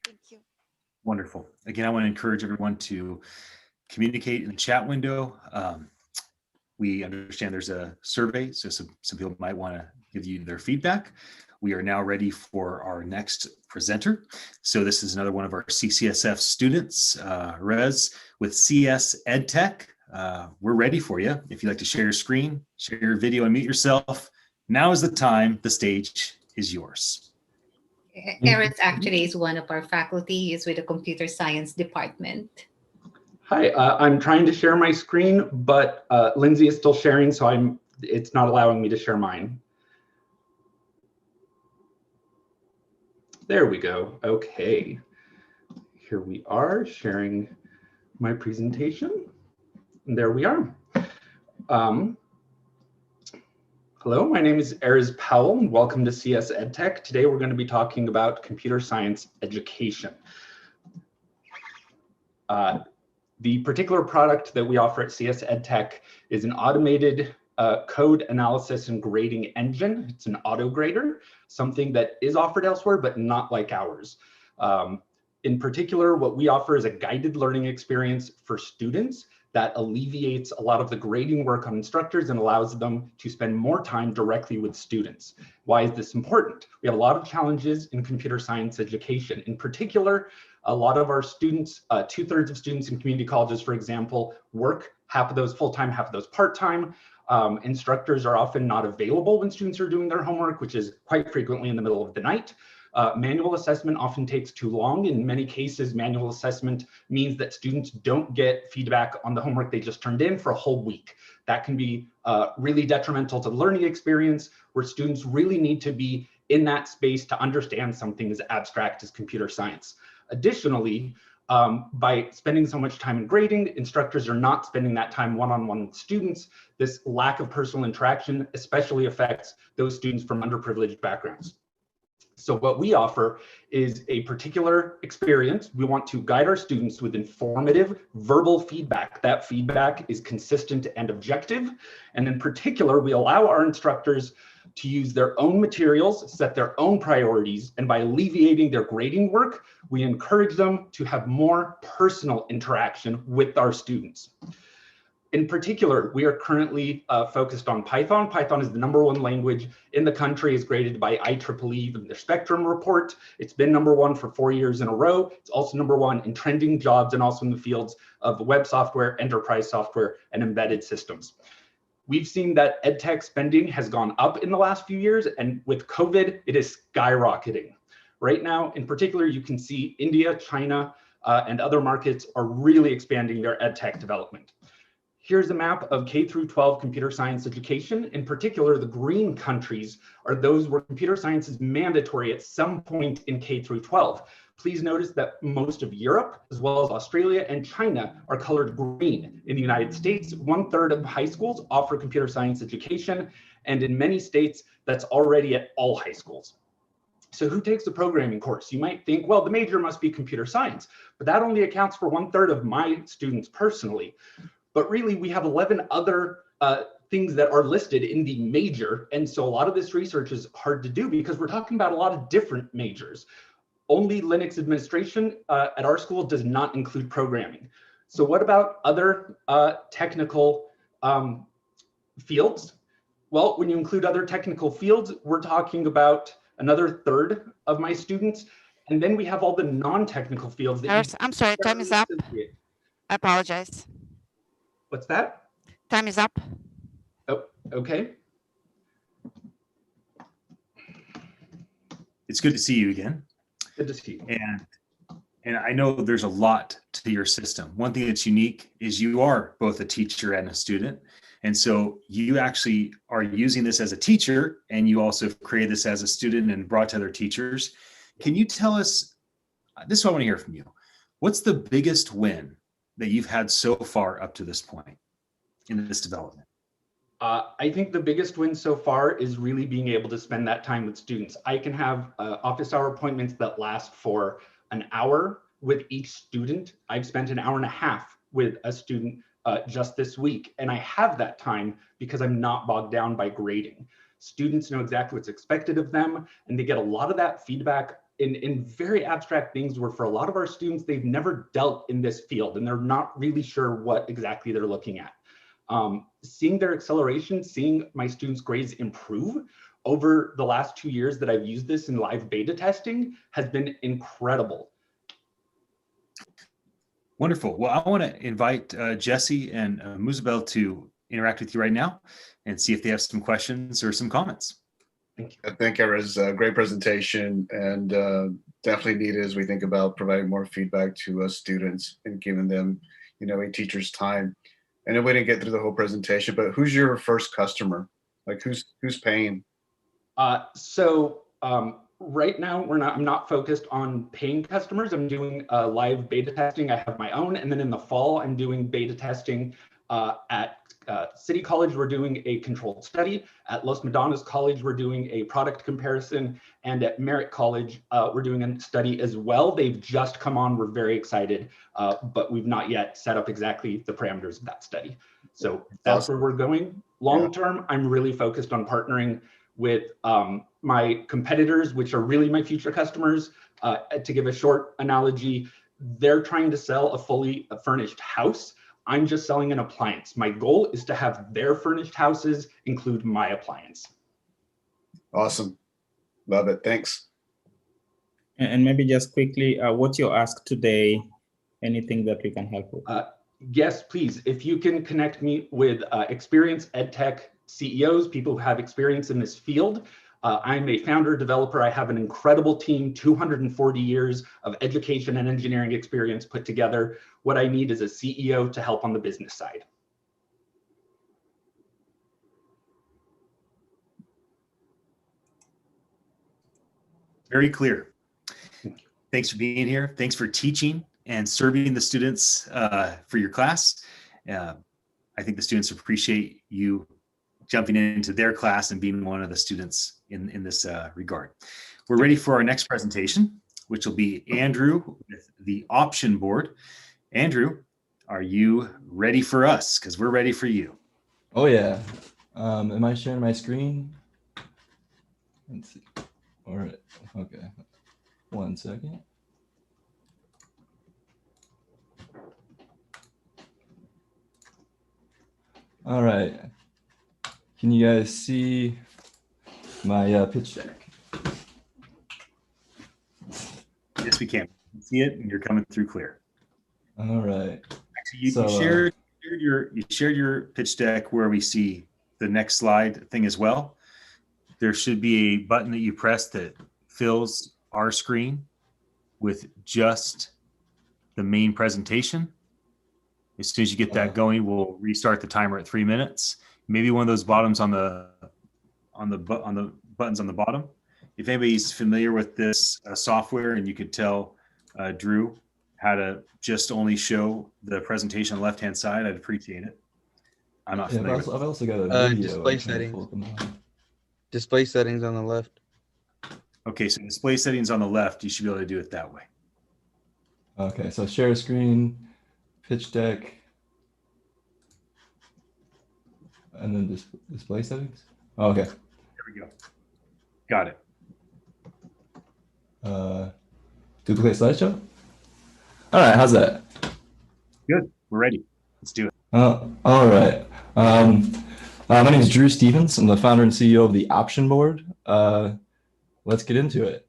Thank you. Wonderful. Again, I want to encourage everyone to communicate in the chat window. We understand there's a survey, so some people might want to give you their feedback. We are now ready for our next presenter. So this is another one of our CCSF students, Rez with CS EdTech. We're ready for you. If you'd like to share your screen, share your video, and mute yourself, now is the time. The stage is yours. Eris actually is one of our faculty. Is with the computer science department. Hi, I'm trying to share my screen, but Lindsey is still sharing, so I'm it's not allowing me to share mine. There we go. Okay. Here we are sharing my presentation. And there we are. Hello, my name is Erez Powell, and welcome to CS EdTech. Today we're going to be talking about computer science education. The particular product that we offer at CS EdTech is an automated code analysis and grading engine. It's an auto grader, something that is offered elsewhere, but not like ours. In particular, what we offer is a guided learning experience for students that alleviates a lot of the grading work on instructors and allows them to spend more time directly with students. Why is this important? We have a lot of challenges in computer science education. In particular, a lot of our students, 2/3 of students in community colleges, for example, work, half of those full-time, half of those part-time. Instructors are often not available when students are doing their homework, which is quite frequently in the middle of the night. Manual assessment often takes too long. In many cases, manual assessment means that students don't get feedback on the homework they just turned in for a whole week. That can be really detrimental to the learning experience, where students really need to be in that space to understand something as abstract as computer science. Additionally, by spending so much time in grading, instructors are not spending that time one-on-one with students. This lack of personal interaction especially affects those students from underprivileged backgrounds. So what we offer is a particular experience. We want to guide our students with informative verbal feedback. That feedback is consistent and objective. And in particular, we allow our instructors to use their own materials, set their own priorities, and by alleviating their grading work, we encourage them to have more personal interaction with our students. In particular, we are currently focused on Python. Python is the #1 language in the country, is graded by IEEE in their Spectrum report. It's been #1 for 4 years in a row. It's also #1 in trending jobs and also in the fields of web software, enterprise software, and embedded systems. We've seen that EdTech spending has gone up in the last few years, and with COVID, it is skyrocketing. Right now, in particular, you can see India, China, and other markets are really expanding their EdTech development. Here's a map of K-12 computer science education. In particular, the green countries are those where computer science is mandatory at some point in K-12. Please notice that most of Europe, as well as Australia and China, are colored green. In the United States, 1/3 of high schools offer computer science education, and in many states, that's already at all high schools. So who takes the programming course? You might think, well, the major must be computer science, but that only accounts for 1/3 of my students personally. But really, we have 11 other things that are listed in the major. And so a lot of this research is hard to do because we're talking about a lot of different majors. Only Linux administration at our school does not include programming. So what about other technical fields? Well, when you include other technical fields, we're talking about another 1/3 of my students. And then we have all the non-technical fields. That I'm sorry, time is up. I apologize. What's that? Time is up. Oh, okay. It's good to see you again. Good to see you. And I know there's a lot to your system. One thing that's unique is you are both a teacher and a student. And so you actually are using this as a teacher, and you also created this as a student and brought to other teachers. Can you tell us, this is what I want to hear from you. What's the biggest win that you've had so far up to this point in this development? I think the biggest win so far is really being able to spend that time with students. I can have office hour appointments that last for an hour with each student. I've spent an hour and a half with a student just this week, and I have that time because I'm not bogged down by grading. Students know exactly what's expected of them, and they get a lot of that feedback in very abstract things where for a lot of our students, they've never dealt in this field and they're not really sure what exactly they're looking at. Seeing their acceleration, seeing my students' grades improve over the last 2 years that I've used this in live beta testing has been incredible. Wonderful. Well, I want to invite Jesse and Muzabel to interact with you right now and see if they have some questions or some comments. Thank you, Erez. Great presentation, and definitely needed as we think about providing more feedback to students and giving them, a teacher's time. I know we didn't get through the whole presentation, but who's your first customer? Like who's paying? Right now I'm not focused on paying customers. I'm doing live beta testing. I have my own, and then in the fall I'm doing beta testing at City College. We're doing a controlled study. At Los Madonnas College we're doing a product comparison, and at Merritt College we're doing a study as well. They've just come on. We're very excited, but we've not yet set up exactly the parameters of that study. So that's where we're going. Long term, I'm really focused on partnering with my competitors, which are really my future customers. To give a short analogy, they're trying to sell a fully furnished house. I'm just selling an appliance. My goal is to have their furnished houses include my appliance. Awesome. Love it. Thanks. And maybe just quickly, what's your ask today? Anything that we can help with? Yes, please. If you can connect me with experienced EdTech CEOs, people who have experience in this field. I'm a founder developer. I have an incredible team, 240 years of education and engineering experience put together. What I need is a CEO to help on the business side. Very clear. Thanks for being here. Thanks for teaching and serving the students for your class. I think the students appreciate you jumping into their class and being one of the students in this regard. We're ready for our next presentation, which will be Andrew with the option board. Andrew, are you ready for us? Because we're ready for you. Oh yeah. Am I sharing my screen? Let's see. All right. Okay. 1 second. All right. Can you guys see my pitch deck? Yes, we can. See it, and you're coming through clear. All right. Actually, you shared your pitch deck where we see the next slide thing as well. There should be a button that you press that fills our screen with just the main presentation. As soon as you get that going, we'll restart the timer at 3 minutes. Maybe one of those buttons on the buttons on the bottom. If anybody's familiar with this software and you could tell Drew how to just only show the presentation on the left-hand side, I'd appreciate it. I'm not familiar. I've also got a video. Display settings. Display settings on the left. Okay, so display settings on the left, you should be able to do it that way. Okay, so share screen, pitch deck, and then display settings. Oh, okay. There we go. Got it. Duplicate slideshow. All right, how's that? Good. We're ready. Let's do it. All right. My name is Drew Stevens. I'm the founder and CEO of the Option Board. Let's get into it.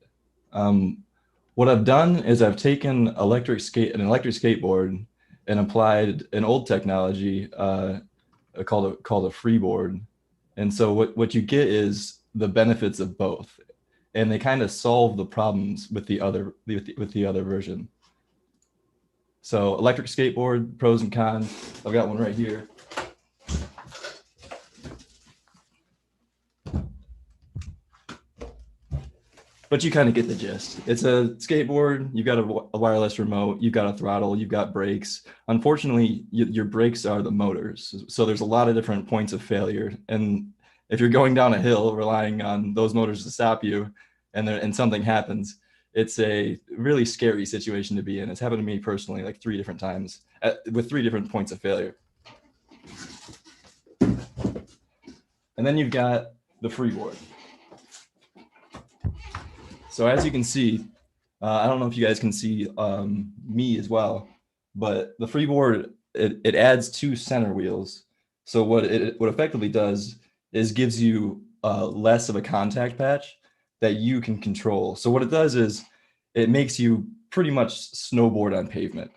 What I've done is I've taken an electric skateboard and applied an old technology called a Freeboard. And so what you get is the benefits of both, and they kind of solve the problems with the other version. So electric skateboard, pros and cons. I've got one right here. But you kind of get the gist. It's a skateboard, you've got a wireless remote, you've got a throttle, you've got brakes. Unfortunately, your brakes are the motors. So there's a lot of different points of failure. And if you're going down a hill relying on those motors to stop you and something happens, it's a really scary situation to be in. It's happened to me personally like 3 different times with 3 different points of failure. And then you've got the Freeboard. So as you can see, I don't know if you guys can see me as well, but the Freeboard, it adds 2 center wheels. So what effectively does is gives you less of a contact patch that you can control. So what it does is it makes you pretty much snowboard on pavement.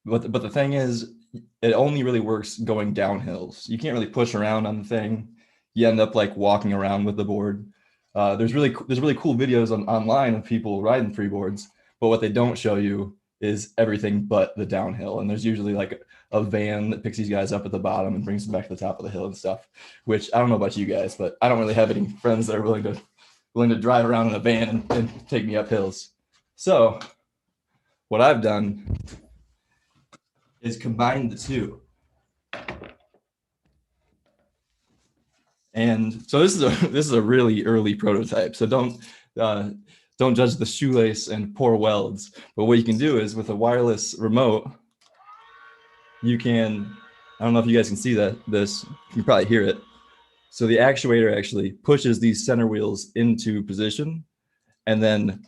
But the thing is, it only really works going down hills. You can't really push around on the thing. You end up like walking around with the board. There's really cool videos online of people riding Freeboards, but what they don't show you is everything but the downhill. And there's usually like a van that picks these guys up at the bottom and brings them back to the top of the hill and stuff, which I don't know about you guys, but I don't really have any friends that are willing to drive around in a van and take me up hills. So what I've done is combine the two. And so this is a really early prototype. So don't judge the shoelace and poor welds. But what you can do is with a wireless remote, you can, I don't know if you guys can see this, you can probably hear it. So the actuator actually pushes these center wheels into position and then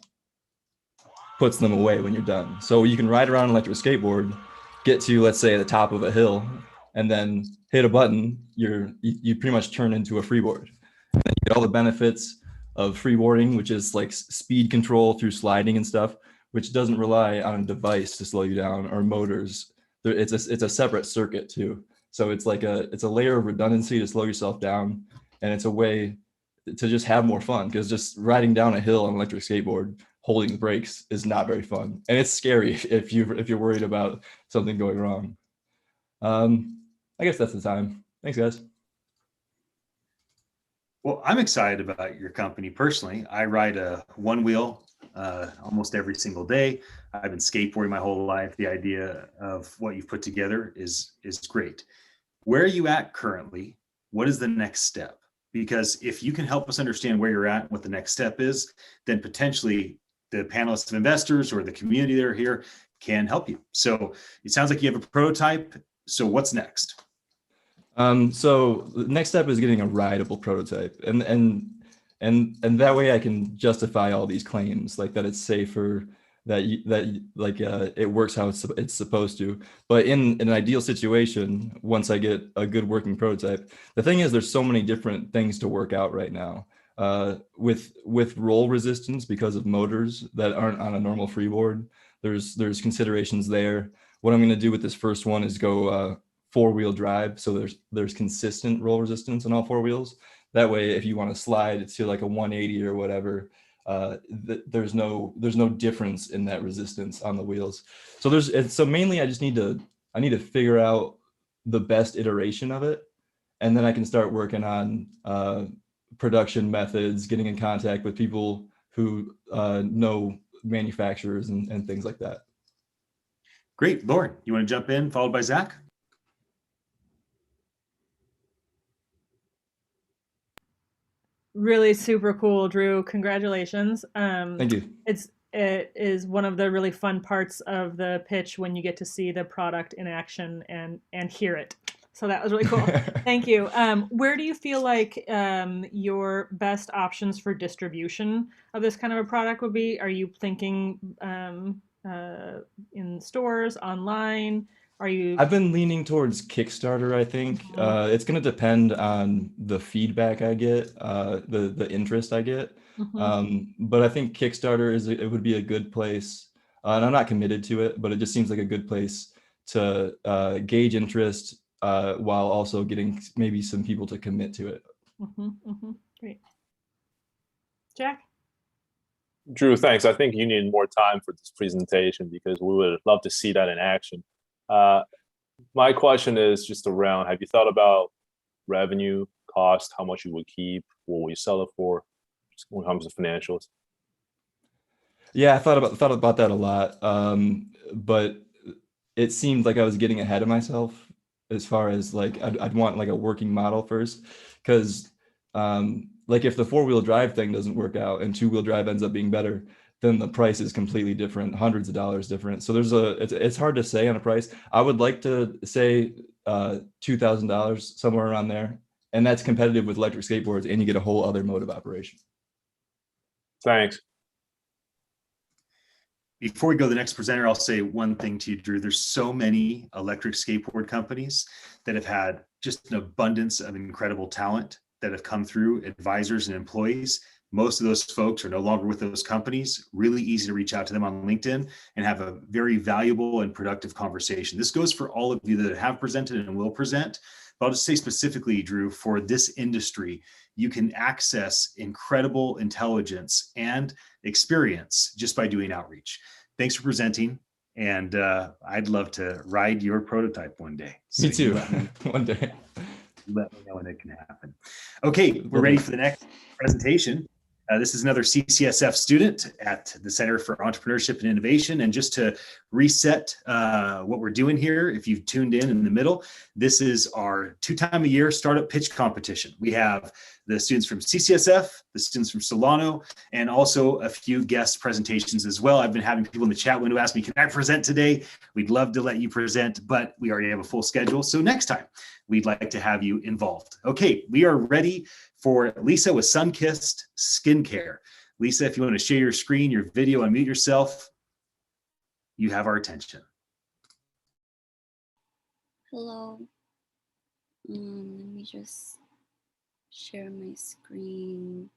puts them away when you're done. So you can ride around an electric skateboard, get to, let's say, the top of a hill, and then hit a button, you pretty much turn into a freeboard. And then you get all the benefits of freeboarding, which is like speed control through sliding and stuff, which doesn't rely on a device to slow you down or motors. It's a separate circuit too. So it's like it's a layer of redundancy to slow yourself down, and it's a way to just have more fun, because just riding down a hill on an electric skateboard holding the brakes is not very fun, and it's scary if you're worried about something going wrong. I guess that's the time. Thanks, guys. Well, I'm excited about your company personally. I ride a one wheel almost every single day. I've been skateboarding my whole life. The idea of what you've put together is great. Where are you at currently? What is the next step? Because if you can help us understand where you're at and what the next step is, then potentially the panelists of investors or the community that are here can help you. So it sounds like you have a prototype. So what's next? So the next step is getting a rideable prototype, and that way I can justify all these claims, like that it's safer, that it works how it's supposed to. But in an ideal situation, once I get a good working prototype, the thing is there's so many different things to work out right now. With roll resistance because of motors that aren't on a normal freeboard, there's considerations there. What I'm going to do with this first one is go four-wheel drive, so there's consistent roll resistance on all four wheels. That way, if you want to slide to like a 180 or whatever, there's no difference in that resistance on the wheels. So mainly I need to figure out the best iteration of it, and then I can start working on production methods, getting in contact with people who know manufacturers and things like that. Great. Lauren, you want to jump in, followed by Zach? Really super cool, Drew. Congratulations. Thank you. It is one of the really fun parts of the pitch when you get to see the product in action and hear it. So that was really cool. Thank you. Where do you feel like your best options for distribution of this kind of a product would be? Are you thinking in stores, online? I've been leaning towards Kickstarter, I think. It's going to depend on the feedback I get, the interest I get. But I think Kickstarter it would be a good place. And I'm not committed to it, but it just seems like a good place to gauge interest while also getting maybe some people to commit to it. Great. Jack? Drew, thanks. I think you need more time for this presentation because we would love to see that in action. My question is just around, have you thought about revenue, cost, how much you would keep, what will you sell it for, just when it comes to financials? Yeah, I thought about that a lot, but it seemed like I was getting ahead of myself as far as like I'd want like a working model first, because like if the four-wheel drive thing doesn't work out and two-wheel drive ends up being better, then the price is completely different, hundreds of dollars different. So it's hard to say on a price. I would like to say $2,000, somewhere around there. And that's competitive with electric skateboards, and you get a whole other mode of operation. Thanks. Before we go to the next presenter, I'll say one thing to you, Drew. There's so many electric skateboard companies that have had just an abundance of incredible talent that have come through, advisors and employees. Most of those folks are no longer with those companies. Really easy to reach out to them on LinkedIn and have a very valuable and productive conversation. This goes for all of you that have presented and will present. But I'll just say specifically, Drew, for this industry, you can access incredible intelligence and experience just by doing outreach. Thanks for presenting. And I'd love to ride your prototype one day. Me you too. let me- One day. let me know when it can happen. Okay, we're ready for the next presentation. This is another CCSF student at the Center for Entrepreneurship and Innovation. And just to reset what we're doing here, if you've tuned in the middle, this is our 2-time-a-year startup pitch competition. We have the students from CCSF, the students from Solano, and also a few guest presentations as well. I've been having people in the chat window ask me, can I present today? We'd love to let you present, but we already have a full schedule. So next time, we'd like to have you involved. Okay, we are ready for Lisa with Sunkist Skincare. Lisa, if you want to share your screen, your video, unmute yourself, you have our attention. Hello. Let me just share my screen.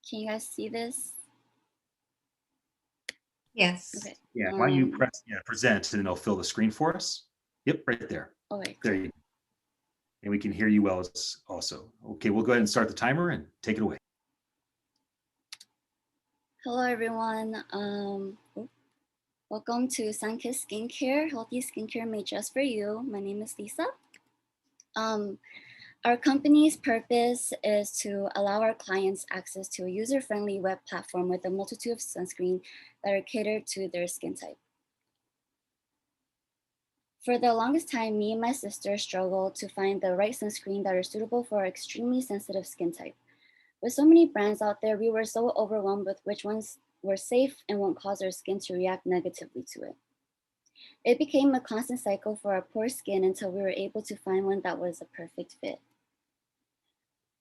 Can you guys see this? Yes. Okay. Yeah, why don't you press present and then it'll fill the screen for us? Yep, right there. Okay. There you go. And we can hear you well also. Okay, we'll go ahead and start the timer and take it away. Hello, everyone. Welcome to Sunkist Skincare, healthy skincare made just for you. My name is Lisa. Our company's purpose is to allow our clients access to a user-friendly web platform with a multitude of sunscreen that are catered to their skin type. For the longest time, me and my sister struggled to find the right sunscreen that are suitable for our extremely sensitive skin type. With so many brands out there, we were so overwhelmed with which ones were safe and won't cause our skin to react negatively to it. It became a constant cycle for our poor skin until we were able to find one that was a perfect fit.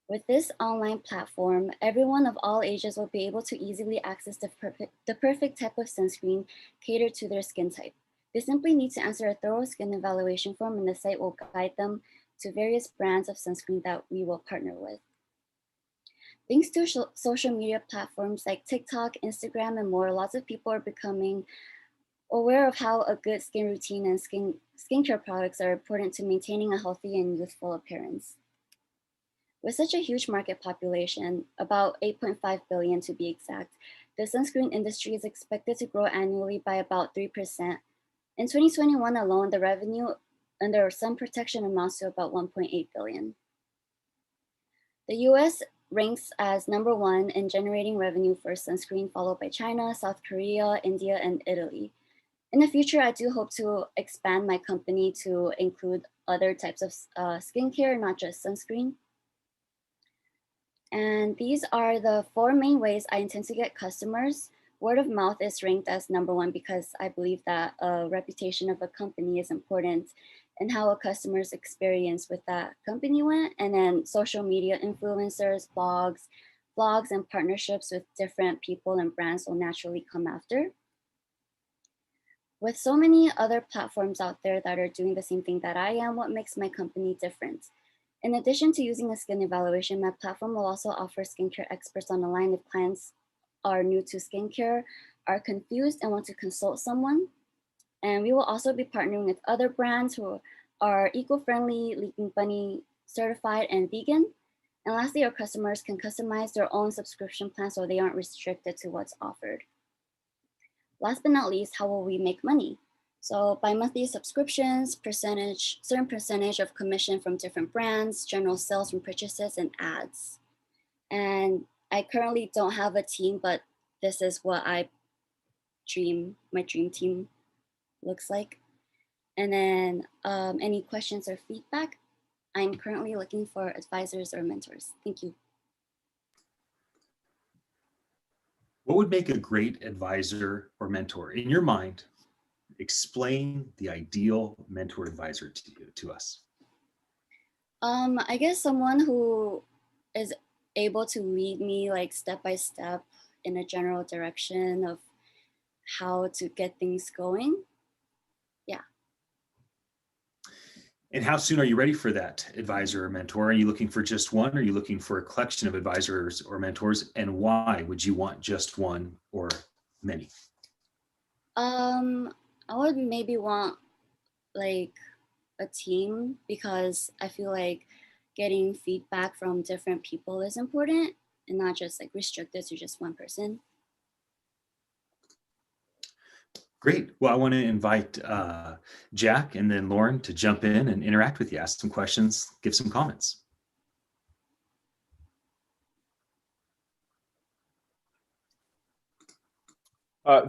With this online platform, everyone of all ages will be able to easily access the perfect type of sunscreen catered to their skin type. They simply need to answer a thorough skin evaluation form, and the site will guide them to various brands of sunscreen that we will partner with. Thanks to social media platforms like TikTok, Instagram, and more, lots of people are becoming aware of how a good skin routine and skincare products are important to maintaining a healthy and youthful appearance. With such a huge market population, about 8.5 billion to be exact, the sunscreen industry is expected to grow annually by about 3%. In 2021 alone, the revenue under sun protection amounts to about 1.8 billion. The US ranks as #1 in generating revenue for sunscreen, followed by China, South Korea, India, and Italy. In the future, I do hope to expand my company to include other types of skincare, not just sunscreen. And these are the 4 main ways I intend to get customers. Word of mouth is ranked as #1 because I believe that a reputation of a company is important and how a customer's experience with that company went. And then social media influencers, blogs, and partnerships with different people and brands will naturally come after. With so many other platforms out there that are doing the same thing that I am, what makes my company different? In addition to using a skin evaluation, my platform will also offer skincare experts on the line if clients are new to skincare, are confused, and want to consult someone. And we will also be partnering with other brands who are eco-friendly, Leaping Bunny certified, and vegan. And lastly, our customers can customize their own subscription plan so they aren't restricted to what's offered. Last but not least, how will we make money? So by monthly subscriptions, certain percentage of commission from different brands, general sales from purchases, and ads. And I currently don't have a team, but this is what my dream team looks like. And then any questions or feedback? I'm currently looking for advisors or mentors. Thank you. What would make a great advisor or mentor in your mind? Explain the ideal mentor advisor to us. I guess someone who is able to lead me like step by step in a general direction of how to get things going. Yeah. And how soon are you ready for that advisor or mentor? Are you looking for just one? Or are you looking for a collection of advisors or mentors? And why would you want just one or many? I would maybe want like a team because I feel like getting feedback from different people is important and not just like restricted to just one person. Great. Well, I want to invite Jack and then Lauren to jump in and interact with you, ask some questions, give some comments.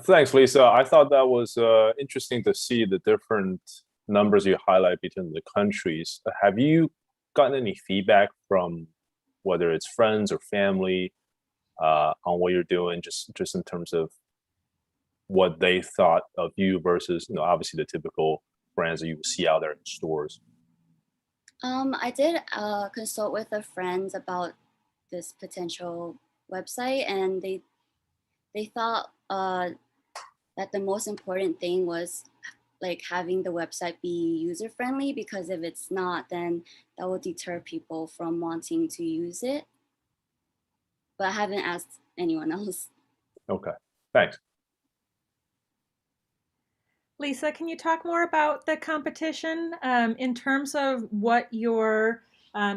Thanks, Lisa. I thought that was interesting to see the different numbers you highlight between the countries. Have you gotten any feedback from whether it's friends or family on what you're doing, just in terms of what they thought of you versus, obviously the typical brands that you see out there in stores? I did consult with a friend about this potential website, and they thought that the most important thing was like having the website be user friendly, because if it's not, then that will deter people from wanting to use it. But I haven't asked anyone else. Okay, thanks. Lisa, can you talk more about the competition in terms of what your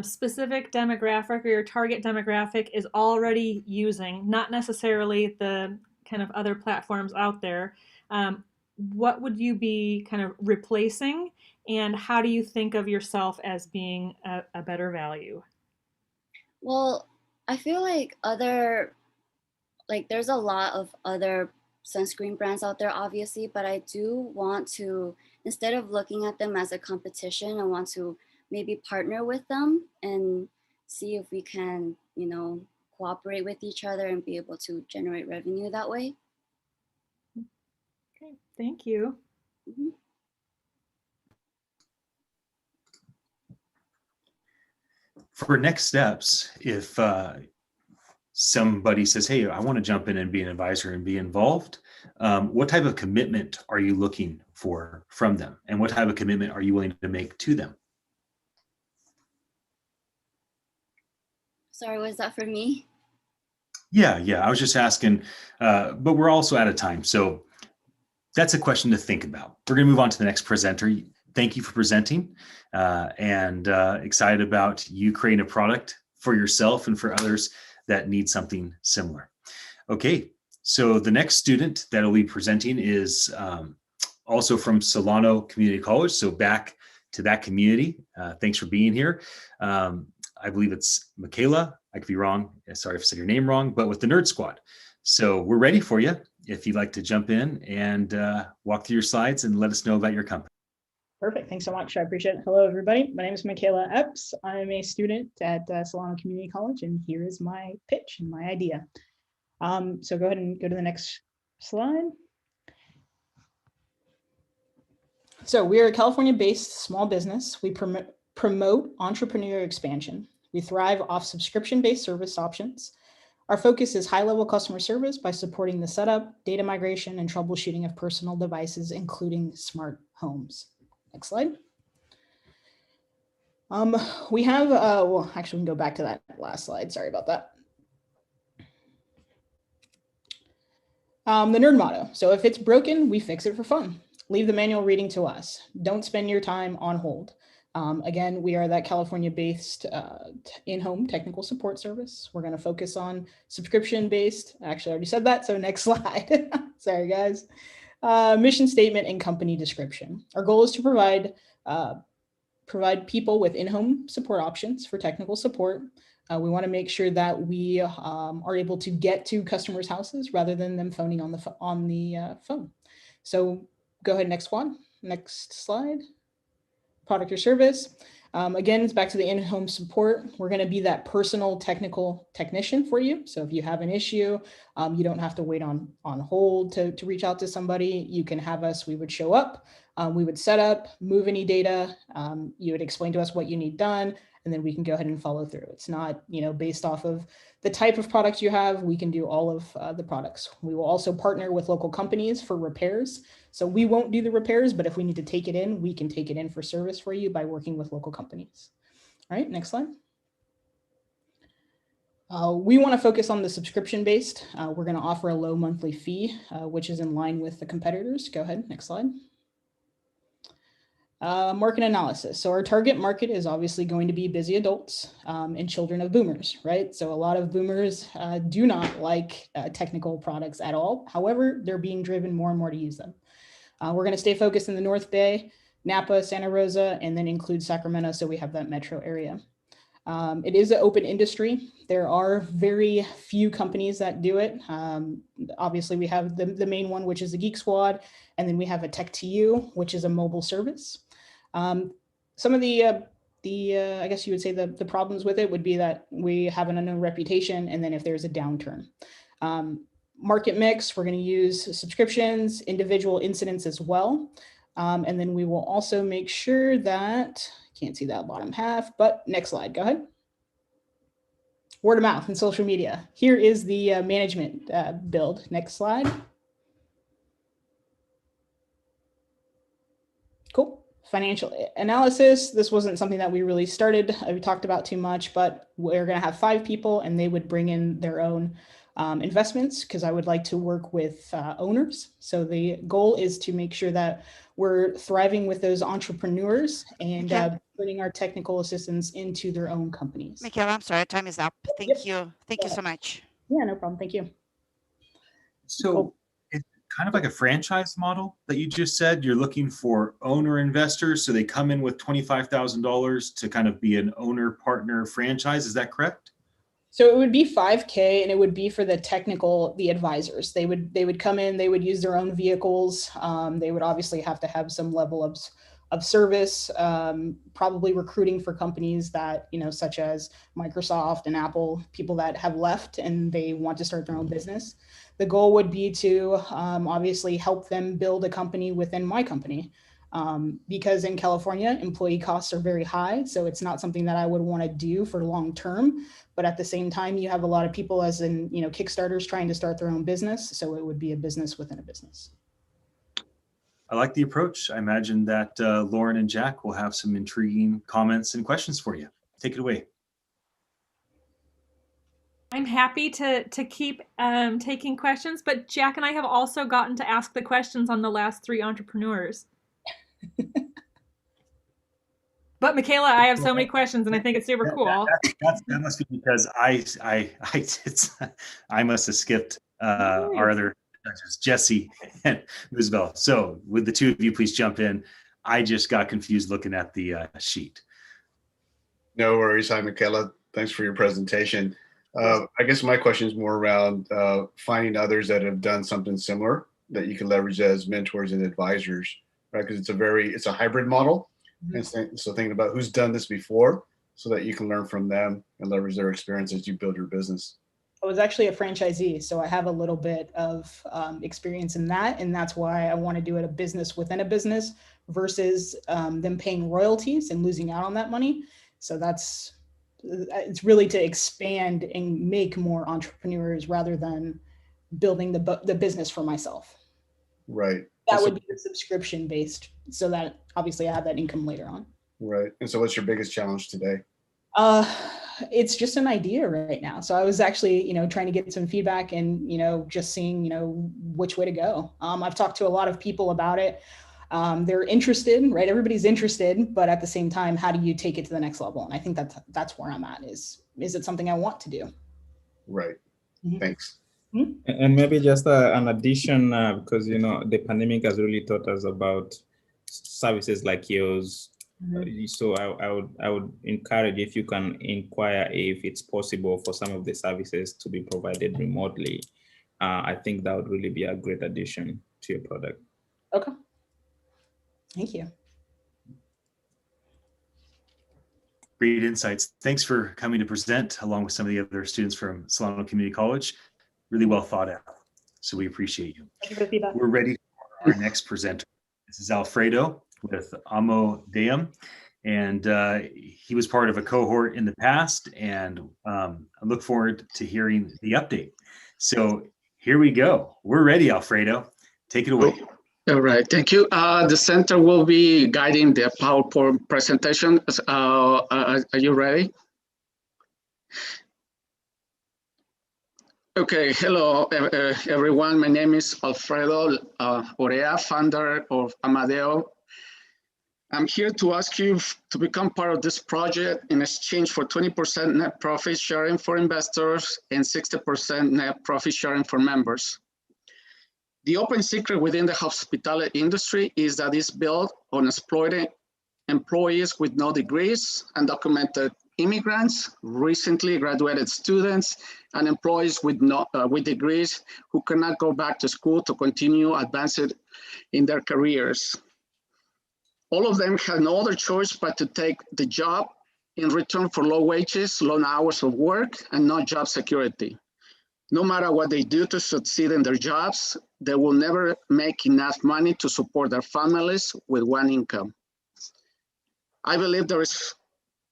specific demographic or your target demographic is already using, not necessarily the kind of other platforms out there? What would you be kind of replacing, and how do you think of yourself as being a better value? Well, I feel like there's a lot of other sunscreen brands out there, obviously, but I do want to, instead of looking at them as a competition, I want to maybe partner with them and see if we can, cooperate with each other and be able to generate revenue that way. Okay, thank you. Mm-hmm. For next steps, if somebody says, hey, I want to jump in and be an advisor and be involved, what type of commitment are you looking for from them? And what type of commitment are you willing to make to them? Sorry, was that for me? Yeah, I was just asking, but we're also out of time. So that's a question to think about. We're going to move on to the next presenter. Thank you for presenting, and excited about you creating a product for yourself and for others that need something similar. Okay, so the next student that will be presenting is also from Solano Community College. So back to that community. Thanks for being here. I believe it's Michaela. I could be wrong. Sorry if I said your name wrong, but with the Nerd Squad. So we're ready for you if you'd like to jump in and walk through your slides and let us know about your company. Perfect. Thanks so much. I appreciate it. Hello, everybody. My name is Michaela Epps. I'm a student at Solano Community College, and here is my pitch and my idea. So go ahead and go to the next slide. So we are a California-based small business. We promote entrepreneurial expansion. We thrive off subscription-based service options. Our focus is high-level customer service by supporting the setup, data migration, and troubleshooting of personal devices, including smart homes. Next slide. We have, well, actually, we can go back to that last slide. Sorry about that. The nerd motto. So if it's broken, we fix it for fun. Leave the manual reading to us. Don't spend your time on hold. Again, we are that California-based in-home technical support service. We're going to focus on subscription-based. Actually, I already said that, so next slide. Sorry, guys. Mission statement and company description. Our goal is to provide people with in-home support options for technical support. We want to make sure that we are able to get to customers' houses rather than them phoning on the phone. So go ahead, next one. Next slide. Product or service. Again, it's back to the in-home support. We're going to be that personal technical technician for you. So if you have an issue, you don't have to wait on hold to reach out to somebody. You can have us, we would show up, we would set up, move any data, you would explain to us what you need done, and then we can go ahead and follow through. It's not, based off of the type of product you have, we can do all of the products. We will also partner with local companies for repairs. So we won't do the repairs, but if we need to take it in, we can take it in for service for you by working with local companies. All right, next slide. We want to focus on the subscription-based. We're going to offer a low monthly fee, which is in line with the competitors. Go ahead, next slide. Market analysis. So our target market is obviously going to be busy adults and children of boomers, right? So a lot of boomers do not like technical products at all. However, they're being driven more and more to use them. We're going to stay focused in the North Bay, Napa, Santa Rosa, and then include Sacramento, so we have that metro area. It is an open industry. There are very few companies that do it. Obviously, we have the main one, which is the Geek Squad, and then we have a Tech to You, which is a mobile service. Some of the I guess you would say the problems with it would be that we have an unknown reputation, and then if there's a downturn. Market mix, we're going to use subscriptions, individual incidents as well. And then we will also make sure that, can't see that bottom half, but next slide, go ahead. Word of mouth and social media. Here is the management build. Next slide. Cool. Financial analysis. This wasn't something that we really started, we talked about too much, but we're going to have 5 people and they would bring in their own investments, because I would like to work with owners. So the goal is to make sure that we're thriving with those entrepreneurs and putting our technical assistants into their own companies. Michaela, I'm sorry, time is up. Thank you. Thank you so much. Yeah, no problem. Thank you. So it's kind of like a franchise model that you just said. You're looking for owner investors, so they come in with $25,000 to kind of be an owner partner franchise. Is that correct? So it would be $5K, and it would be for the advisors. They would come in, they would use their own vehicles. They would obviously have to have some level of service, probably recruiting for companies that, such as Microsoft and Apple, people that have left and they want to start their own business. The goal would be to obviously help them build a company within my company. Because in California, employee costs are very high. So it's not something that I would want to do for long term. But at the same time, you have a lot of people, as in, Kickstarters trying to start their own business. So it would be a business within a business. I like the approach. I imagine that Lauren and Jack will have some intriguing comments and questions for you. Take it away. I'm happy to keep taking questions, but Jack and I have also gotten to ask the questions on the last 3 entrepreneurs. But Michaela, I have so many questions, and I think it's super cool. That must be because I must have skipped our other judges, Jesse and Isabel. So would the 2 of you please jump in? I just got confused looking at the sheet. No worries. Hi, Michaela. Thanks for your presentation. I guess my question is more around finding others that have done something similar that you can leverage as mentors and advisors, right? Because it's a hybrid model. Mm-hmm. And so thinking about who's done this before so that you can learn from them and leverage their experience as you build your business. I was actually a franchisee, so I have a little bit of experience in that. And that's why I want to do it a business within a business versus them paying royalties and losing out on that money. So it's really to expand and make more entrepreneurs rather than building the business for myself. Right. That would be the subscription based, so that obviously I have that income later on. Right. And so what's your biggest challenge today? It's just an idea right now. So I was actually, trying to get some feedback and, just seeing, which way to go. I've talked to a lot of people about it. They're interested, right? Everybody's interested, but at the same time, how do you take it to the next level? And I think that's where I'm at is it something I want to do? Right. Mm-hmm. Thanks. Mm-hmm. And maybe just an addition, because, the pandemic has really taught us about services like yours. Mm-hmm. So I would encourage, if you can inquire if it's possible for some of the services to be provided remotely. I think that would really be a great addition to your product. Okay. Thank you. Great insights. Thanks for coming to present along with some of the other students from Solano Community College. Really well thought out. So we appreciate you. Thank you for the feedback. We're ready for our next presenter. This is Alfredo with Amo Deum. And he was part of a cohort in the past, and I look forward to hearing the update. So here we go. We're ready, Alfredo. Take it away. All right, thank you. The center will be guiding the PowerPoint presentation. Are you ready? Okay, hello everyone. My name is Alfredo Orea, founder of Amadeo. I'm here to ask you to become part of this project in exchange for 20% net profit sharing for investors and 60% net profit sharing for members. The open secret within the hospitality industry is that it's built on exploiting employees with no degrees, undocumented immigrants, recently graduated students, and employees with degrees who cannot go back to school to continue advancing in their careers. All of them have no other choice but to take the job in return for low wages, long hours of work, and no job security. No matter what they do to succeed in their jobs, they will never make enough money to support their families with one income. I believe there is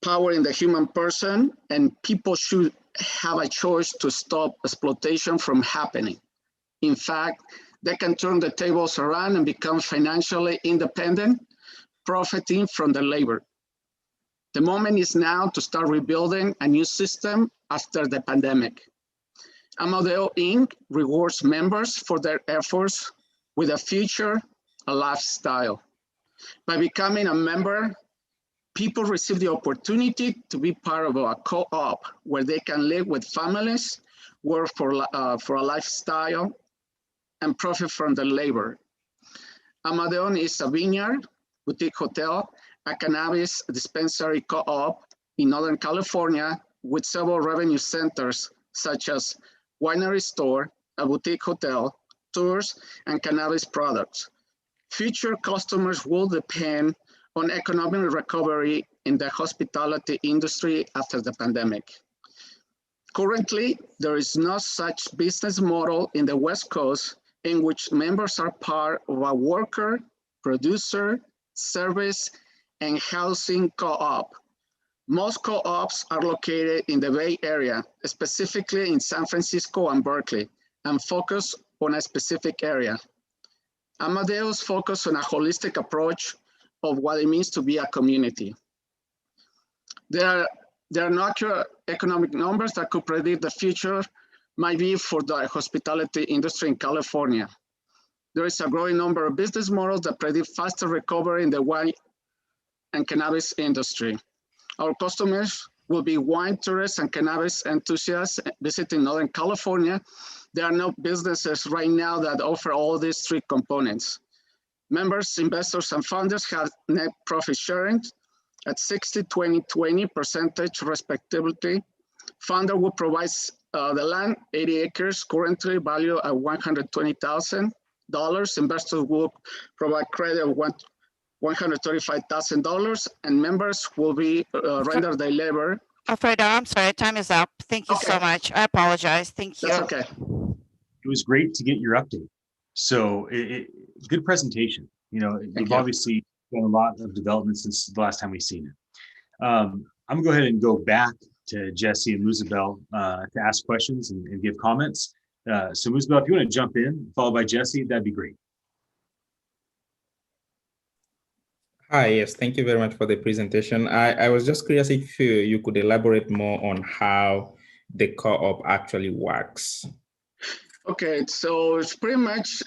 power in the human person, and people should have a choice to stop exploitation from happening. In fact, they can turn the tables around and become financially independent, profiting from their labor. The moment is now to start rebuilding a new system after the pandemic. Amadeo Inc. rewards members for their efforts with a future, a lifestyle. By becoming a member, people receive the opportunity to be part of a co-op where they can live with families, work for a lifestyle, and profit from their labor. Amadeo is a vineyard, boutique hotel, a cannabis dispensary co-op in Northern California with several revenue centers such as winery store, a boutique hotel, tours, and cannabis products. Future customers will depend on economic recovery in the hospitality industry after the pandemic. Currently, there is no such business model in the West Coast in which members are part of a worker, producer, service, and housing co-op. Most co-ops are located in the Bay Area, specifically in San Francisco and Berkeley, and focus on a specific area. Amadeus focus on a holistic approach of what it means to be a community. There are no accurate economic numbers that could predict the future might be for the hospitality industry in California. There is a growing number of business models that predict faster recovery in the wine and cannabis industry. Our customers will be wine tourists and cannabis enthusiasts visiting Northern California. There are no businesses right now that offer all these three components. Members, investors, and founders have net profit sharing at 60, 20, 20% respectively. Founder will provide the land, 80 acres, currently valued at $120,000. Investors will provide credit of $135,000, and members will be render their labor. Alfredo, I'm sorry, time is up. Thank you so much. I apologize. Thank you. That's okay. It was great to get your update. So good presentation. You know, you've obviously done a lot of development since the last time we've seen it. I'm gonna go ahead and go back to Jesse and Musabel to ask questions and give comments. So Musabel, if you want to jump in, followed by Jesse, that'd be great. Hi, yes, thank you very much for the presentation. I was just curious if you could elaborate more on how the co-op actually works. Okay, so it's pretty much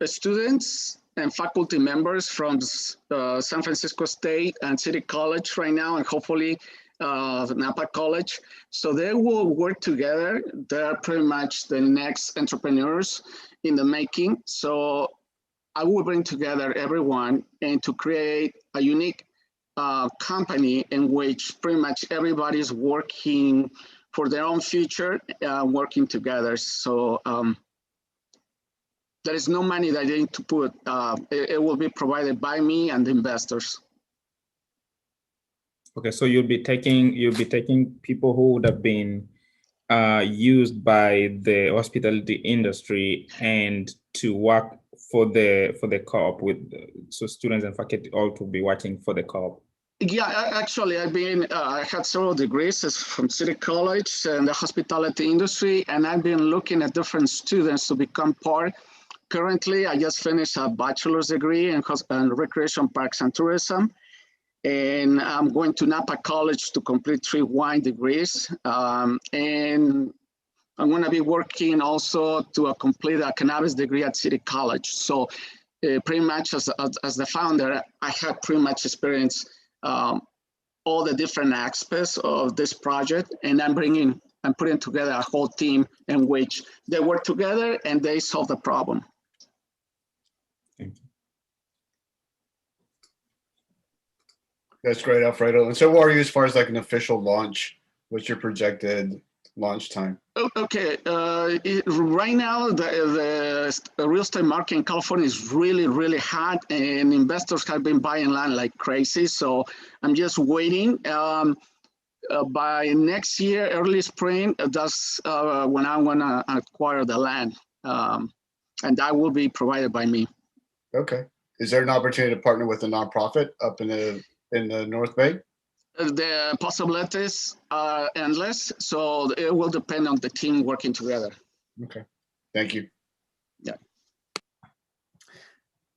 students and faculty members from San Francisco State and City College right now, and hopefully Napa College. So they will work together. They're pretty much the next entrepreneurs in the making. So I will bring together everyone and to create a unique company in which pretty much everybody's working for their own future, working together. So there is no money that they need to put. It will be provided by me and the investors. Okay, so you'll be taking people who would have been used by the hospitality industry and to work for the co-op with, so students and faculty all to be working for the co-op. Yeah, actually, I had several degrees from City College and the hospitality industry, and I've been looking at different students to become part. Currently, I just finished a bachelor's degree in recreation, parks, and tourism. And I'm going to Napa College to complete 3 wine degrees. And I'm going to be working also to complete a cannabis degree at City College. So pretty much as the founder, I had pretty much experienced all the different aspects of this project, and I'm putting together a whole team in which they work together and they solve the problem. That's great, Alfredo. And so where are you as far as like an official launch? What's your projected launch time? Okay, right now the real estate market in California is really, really hot, and investors have been buying land like crazy. So I'm just waiting. By next year, early spring, that's when I want to acquire the land, and that will be provided by me. Okay. Is there an opportunity to partner with a nonprofit up in the North Bay? The possibilities are endless, so it will depend on the team working together. Okay, thank you. Yeah.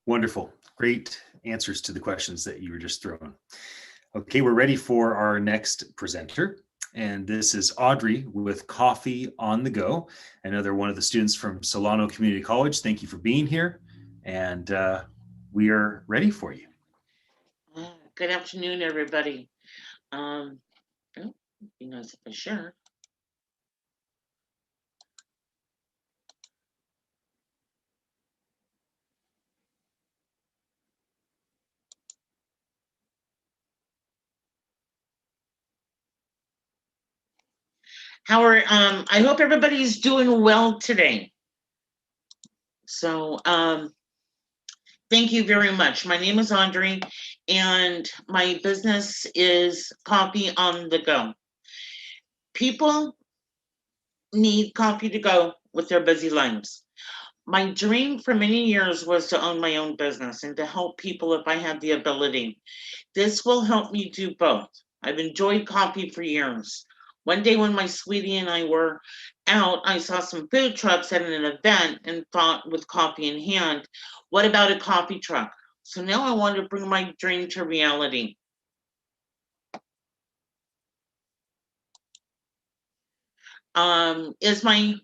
Wonderful. Great answers to the questions that you were just throwing. Okay, we're ready for our next presenter. And this is Audrey with Coffee on the Go, another one of the students from Solano Community College. Thank you for being here. And we are ready for you. Good afternoon, everybody. Be nice if I share. Howard, I hope everybody's doing well today. So thank you very much. My name is Audrey, and my business is Coffee on the Go. People need coffee to go with their busy lives. My dream for many years was to own my own business and to help people if I had the ability. This will help me do both. I've enjoyed coffee for years. One day when my sweetie and I were out, I saw some food trucks at an event and thought, with coffee in hand, what about a coffee truck? So now I want to bring my dream to reality. Is my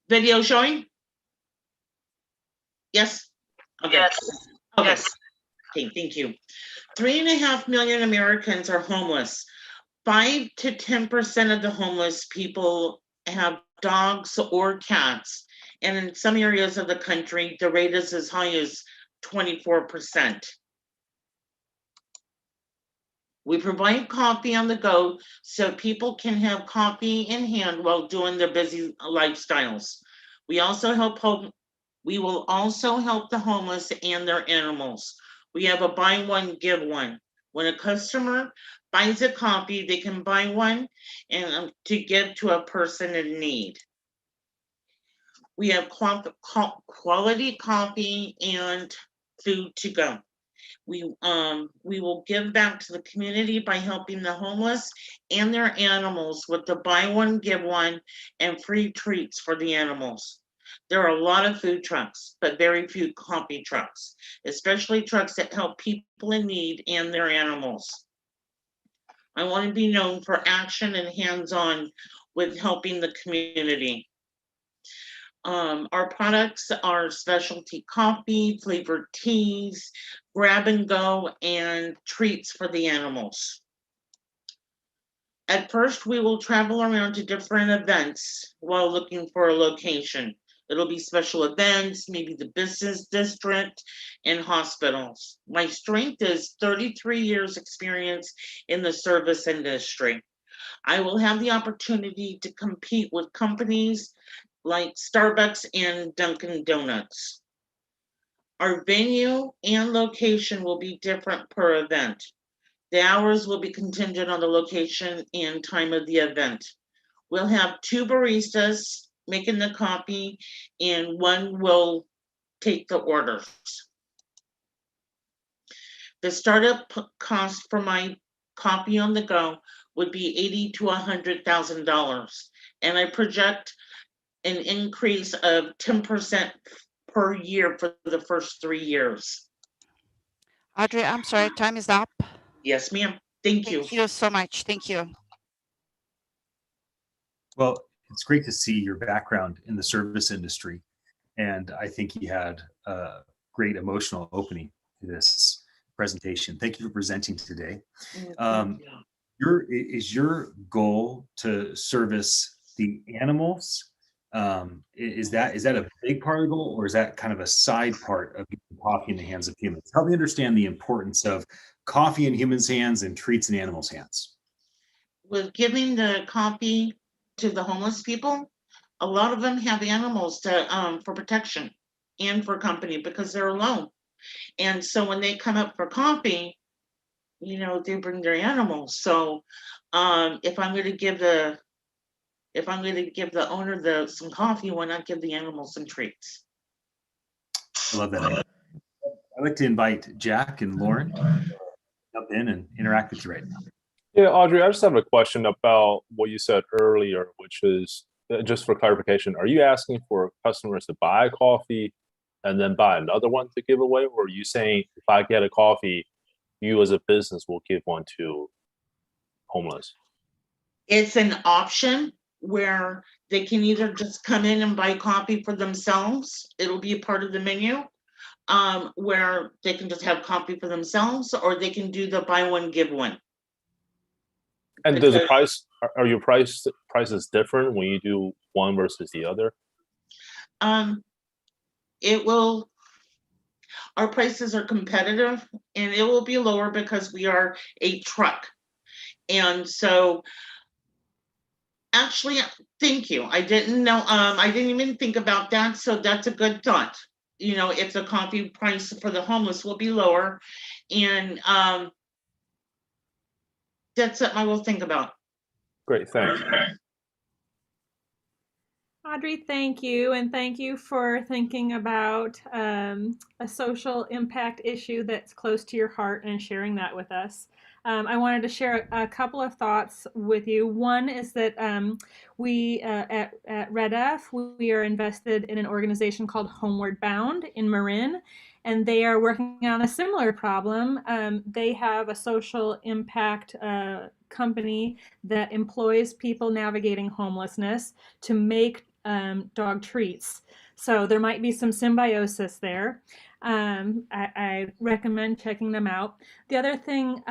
video showing? Yes? Okay. Yes. Okay. Yes. Okay, thank you. 3.5 million Americans are homeless. 5 to 10% of the homeless people have dogs or cats. And in some areas of the country, the rate is as high as 24%. We provide coffee on the go so people can have coffee in hand while doing their busy lifestyles. We will also help the homeless and their animals. We have a buy one, give one. When a customer buys a coffee, they can buy one and to give to a person in need. We have quality coffee and food to go. We will give back to the community by helping the homeless and their animals with the buy one, give one, and free treats for the animals. There are a lot of food trucks, but very few coffee trucks, especially trucks that help people in need and their animals. I want to be known for action and hands-on with helping the community. Our products are specialty coffee, flavored teas, grab and go, and treats for the animals. At first, we will travel around to different events while looking for a location. It'll be special events, maybe the business district and hospitals. My strength is 33 years experience in the service industry. I will have the opportunity to compete with companies like Starbucks and Dunkin' Donuts. Our venue and location will be different per event. The hours will be contingent on the location and time of the event. We'll have 2 baristas making the coffee, and 1 will take the orders. The startup cost for my coffee on the go would be $80,000 to $100,000, and I project an increase of 10% per year for the first 3 years. Audrey, I'm sorry, time is up. Yes, ma'am. Thank you. Thank you so much. Thank you. Well, it's great to see your background in the service industry. And I think you had great emotional opening to this presentation. Thank you for presenting today. Is your goal to service the animals? Is that a big part of the goal, or is that kind of a side part of getting coffee in the hands of humans? Help me understand the importance of coffee in humans' hands and treats in animals' hands. With giving the coffee to the homeless people, a lot of them have animals to for protection and for company because they're alone. And so when they come up for coffee, you know, they bring their animals. So if I'm going to give the owner some coffee, why not give the animals some treats? I love that. I'd like to invite Jack and Lauren to jump in and interact with you right now. Yeah, Audrey, I just have a question about what you said earlier, which is, just for clarification, are you asking for customers to buy coffee and then buy another one to give away? Or are you saying, if I get a coffee, you as a business will give one to homeless? It's an option where they can either just come in and buy coffee for themselves. It'll be a part of the menu where they can just have coffee for themselves, or they can do the buy one, give one. And does the price, are your prices different when you do one versus the other? Our prices are competitive, and it will be lower because we are a truck. And so, actually, thank you. I didn't know, I didn't even think about that. So that's a good thought. You know, if the coffee price for the homeless will be lower, and that's something I will think about. Great, thanks. Audrey, thank you. And thank you for thinking about a social impact issue that's close to your heart and sharing that with us. I wanted to share a couple of thoughts with you. One is that we at Red F, we are invested in an organization called Homeward Bound in Marin, and they are working on a similar problem. They have a social impact company that employs people navigating homelessness to make dog treats. So there might be some symbiosis there. I recommend checking them out. The other thing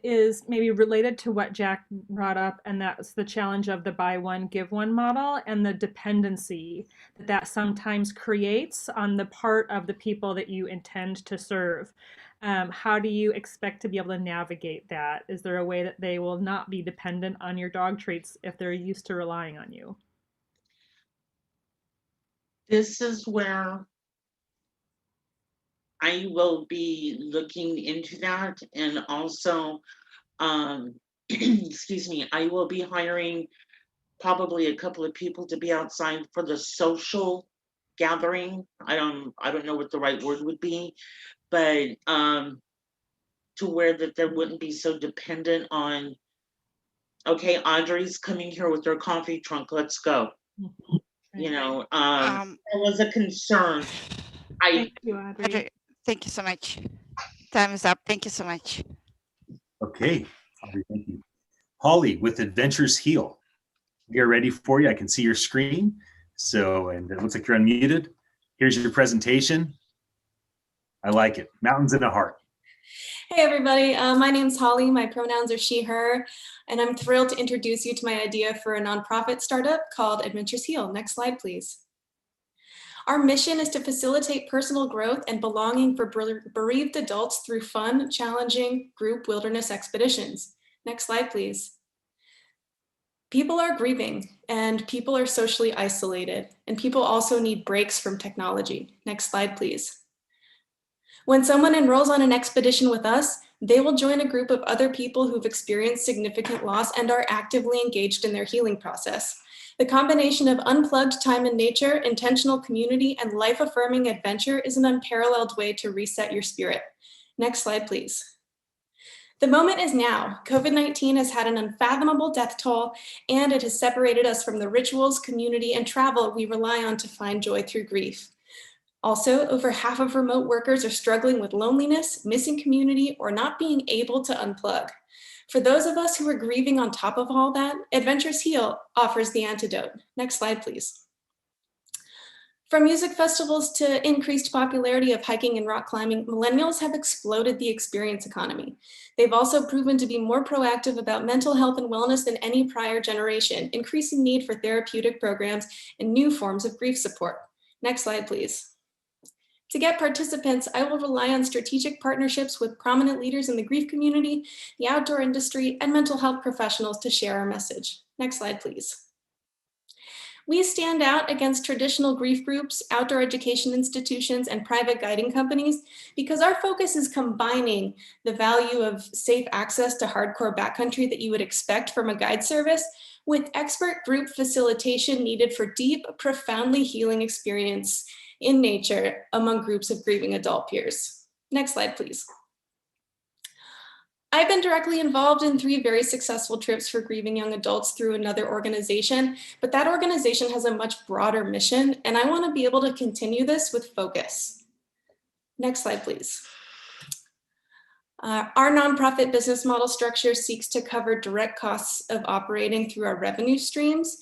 is maybe related to what Jack brought up, and that's the challenge of the buy one, give one model and the dependency that sometimes creates on the part of the people that you intend to serve. How do you expect to be able to navigate that? Is there a way that they will not be dependent on your dog treats if they're used to relying on you? This is where I will be looking into that, and also, excuse me, I will be hiring probably a couple of people to be outside for the social gathering. I don't know what the right word would be, but to where that there wouldn't be so dependent on, okay, Audrey's coming here with her coffee trunk, let's go. You know, there was a concern. Thank you, Audrey. Thank you so much. Time is up. Thank you so much. Okay, Audrey, thank you. Holly with Adventures Heal. We are ready for you. I can see your screen. So, and it looks like you're unmuted. Here's your presentation. I like it. Mountains in a Heart. Hey everybody, my name's Holly. My pronouns are she, her, and I'm thrilled to introduce you to my idea for a nonprofit startup called Adventures Heal. Next slide, please. Our mission is to facilitate personal growth and belonging for bereaved adults through fun, challenging group wilderness expeditions. Next slide, please. People are grieving and people are socially isolated, and people also need breaks from technology. Next slide, please. When someone enrolls on an expedition with us, they will join a group of other people who've experienced significant loss and are actively engaged in their healing process. The combination of unplugged time in nature, intentional community, and life-affirming adventure is an unparalleled way to reset your spirit. Next slide, please. The moment is now. COVID-19 has had an unfathomable death toll, and it has separated us from the rituals, community, and travel we rely on to find joy through grief. Also, over half of remote workers are struggling with loneliness, missing community, or not being able to unplug. For those of us who are grieving on top of all that, Adventures Heal offers the antidote. Next slide, please. From music festivals to increased popularity of hiking and rock climbing, millennials have exploded the experience economy. They've also proven to be more proactive about mental health and wellness than any prior generation, increasing need for therapeutic programs and new forms of grief support. Next slide, please. To get participants, I will rely on strategic partnerships with prominent leaders in the grief community, the outdoor industry, and mental health professionals to share our message. Next slide, please. We stand out against traditional grief groups, outdoor education institutions, and private guiding companies because our focus is combining the value of safe access to hardcore backcountry that you would expect from a guide service with expert group facilitation needed for deep, profoundly healing experience in nature among groups of grieving adult peers. Next slide, please. I've been directly involved in 3 very successful trips for grieving young adults through another organization, but that organization has a much broader mission, and I want to be able to continue this with focus. Next slide, please. Our nonprofit business model structure seeks to cover direct costs of operating through our revenue streams,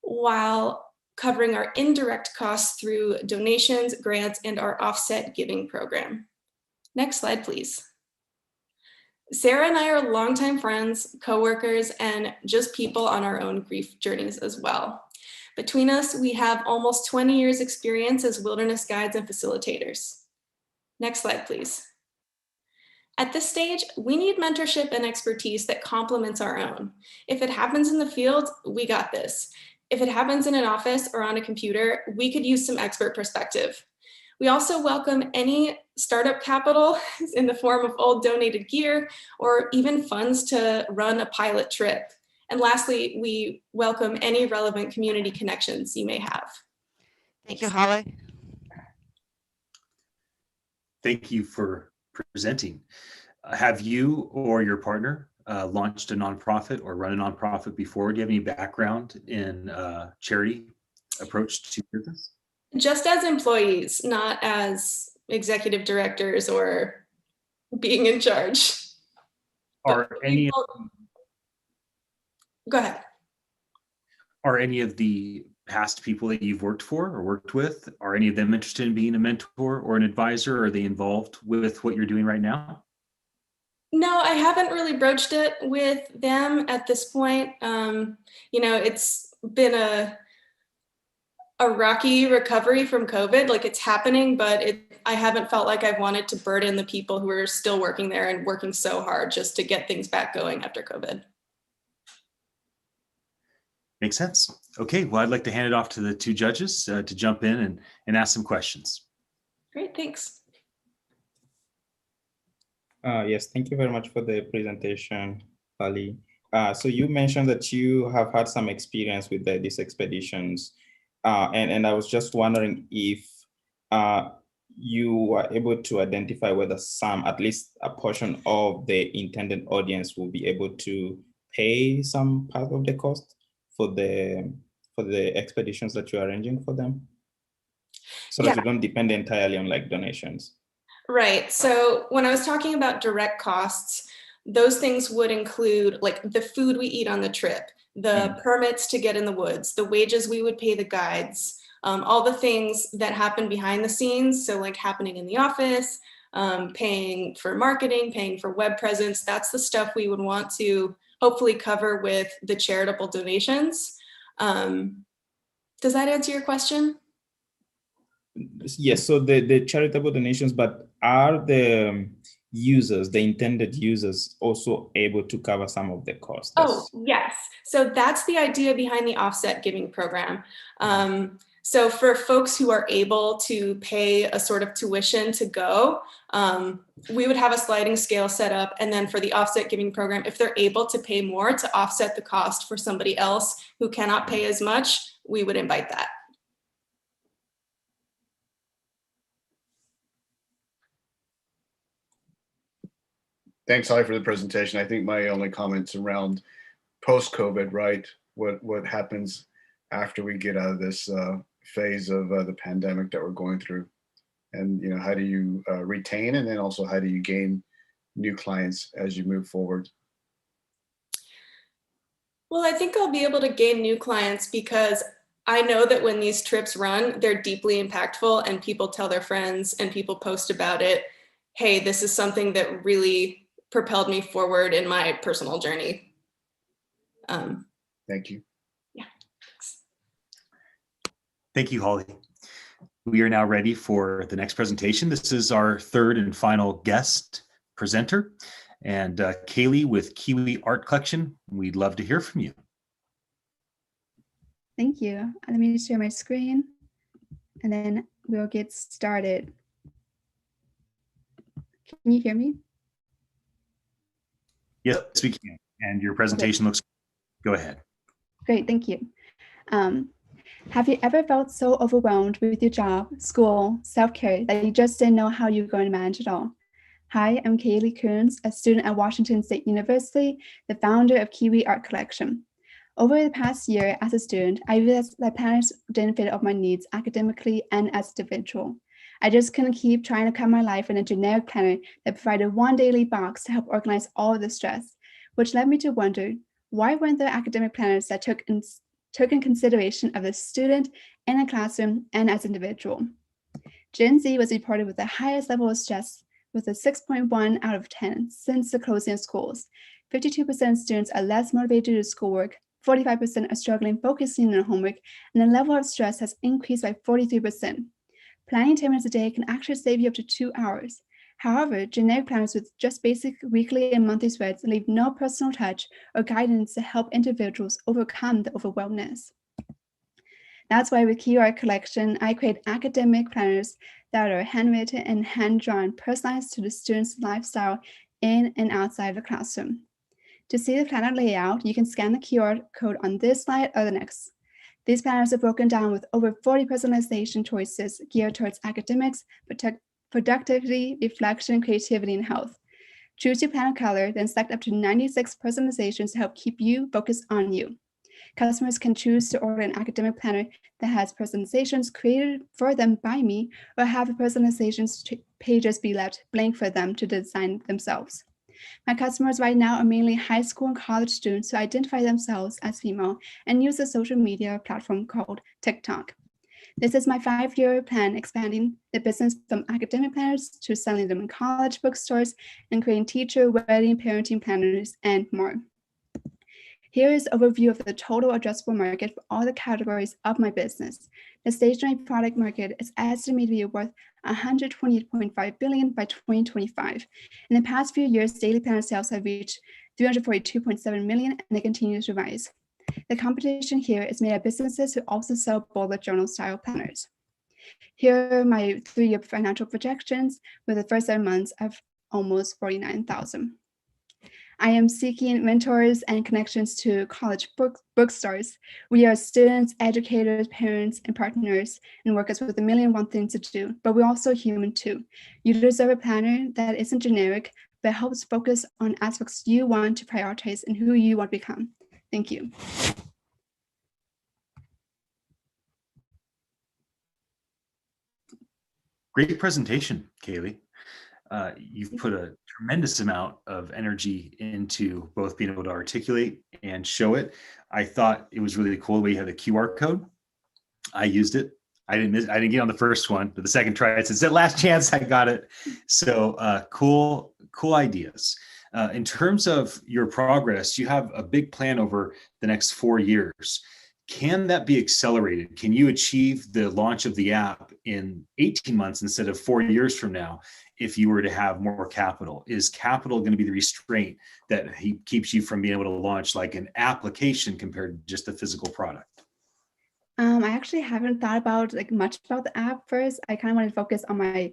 while covering our indirect costs through donations, grants, and our offset giving program. Next slide, please. Sarah and I are longtime friends, coworkers, and just people on our own grief journeys as well. Between us, we have almost 20 years experience as wilderness guides and facilitators. Next slide, please. At this stage, we need mentorship and expertise that complements our own. If it happens in the field, we got this. If it happens in an office or on a computer, we could use some expert perspective. We also welcome any startup capital in the form of old donated gear or even funds to run a pilot trip. And lastly, we welcome any relevant community connections you may have. Thank you, Holly. Thank you for presenting. Have you or your partner launched a nonprofit or run a nonprofit before? Do you have any background in charity approach to business? Just as employees, not as executive directors or being in charge. Are any Go ahead. Are any of the past people that you've worked for or worked with, are any of them interested in being a mentor or an advisor? Are they involved with what you're doing right now? No, I haven't really broached it with them at this point. You know, it's been a rocky recovery from COVID. Like, it's happening, but I haven't felt like I've wanted to burden the people who are still working there and working so hard just to get things back going after COVID. Makes sense. Okay, well, I'd like to hand it off to the 2 judges to jump in and ask some questions. Great, thanks. Yes, thank you very much for the presentation, Ali. So you mentioned that you have had some experience with these expeditions. And I was just wondering if you were able to identify whether at least a portion of the intended audience will be able to pay some part of the cost for the expeditions that you're arranging for them, so that you don't depend entirely on like donations. Right. So when I was talking about direct costs, those things would include like the food we eat on the trip, the permits to get in the woods, the wages we would pay the guides, all the things that happen behind the scenes. So like happening in the office, paying for marketing, paying for web presence. That's the stuff we would want to hopefully cover with the charitable donations. Does that answer your question? Yes, so the charitable donations, but are the users, the intended users, also able to cover some of the costs? Oh, yes. So that's the idea behind the offset giving program. So for folks who are able to pay a sort of tuition to go, we would have a sliding scale set up. And then for the offset giving program, if they're able to pay more to offset the cost for somebody else who cannot pay as much, we would invite that. Thanks, Holly, for the presentation. I think my only comments around post-COVID, right? What happens after we get out of this phase of the pandemic that we're going through, and how do you retain, and then also how do you gain new clients as you move forward? Well, I think I'll be able to gain new clients because I know that when these trips run, they're deeply impactful and people tell their friends and people post about it. Hey, this is something that really propelled me forward in my personal journey. Thank you. Yeah. Thank you, Holly. We are now ready for the next presentation. This is our third and final guest presenter, and Kaylee with Kiwi Art Collection. We'd love to hear from you. Thank you. Let me share my screen and then we'll get started. Can you hear me? Yes, we can. And your presentation looks, go ahead. Great, thank you. Have you ever felt so overwhelmed with your job, school, self-care that you just didn't know how you're going to manage it all? Hi, I'm Kaylee Coons, a student at Washington State University, the founder of Kiwi Art Collection. Over the past year as a student, I realized that planners didn't fit all my needs academically and as an individual. I just couldn't keep trying to cut my life in a generic planner that provided one daily box to help organize all of the stress, which led me to wonder, why weren't there academic planners that took in consideration of the student in a classroom and as an individual? Gen Z was reported with the highest level of stress with a 6.1 out of 10 since the closing of schools. 52% of students are less motivated to do schoolwork, 45% are struggling focusing on homework, and the level of stress has increased by 43%. Planning 10 minutes a day can actually save you up to 2 hours. However, generic planners with just basic weekly and monthly spreads leave no personal touch or guidance to help individuals overcome the overwhelmness. That's why with Kiwi Art Collection, I create academic planners that are handwritten and hand-drawn, personalized to the student's lifestyle in and outside the classroom. To see the planner layout, you can scan the QR code on this slide or the next. These planners are broken down with over 40 personalization choices geared towards academics, productivity, reflection, creativity, and health. Choose your planner color, then select up to 96 personalizations to help keep you focused on you. Customers can choose to order an academic planner that has personalizations created for them by me, or have the personalizations pages be left blank for them to design themselves. My customers right now are mainly high school and college students who identify themselves as female and use a social media platform called TikTok. This is my 5-year plan, expanding the business from academic planners to selling them in college bookstores and creating teacher, wedding, parenting planners, and more. Here is an overview of the total addressable market for all the categories of my business. The stationery product market is estimated to be worth $128.5 billion by 2025. In the past few years, daily planner sales have reached $342.7 million, and they continue to rise. The competition here is made of businesses who also sell bullet journal style planners. Here are my 3-year financial projections with the first 7 months of almost $49,000. I am seeking mentors and connections to college bookstores. We are students, educators, parents, and partners, and workers with a million and one things to do, but we're also human too. You deserve a planner that isn't generic, but helps focus on aspects you want to prioritize and who you want to become. Thank you. Great presentation, Kaylee. You've put a tremendous amount of energy into both being able to articulate and show it. I thought it was really cool the way you had the QR code. I used it. I didn't get on the first one, but the second try, it said last chance, I got it. So cool ideas. In terms of your progress, you have a big plan over the next 4 years. Can that be accelerated? Can you achieve the launch of the app in 18 months instead of 4 years from now if you were to have more capital? Is capital going to be the restraint that keeps you from being able to launch like an application compared to just a physical product? I actually haven't thought about much about the app first. I kind of want to focus on my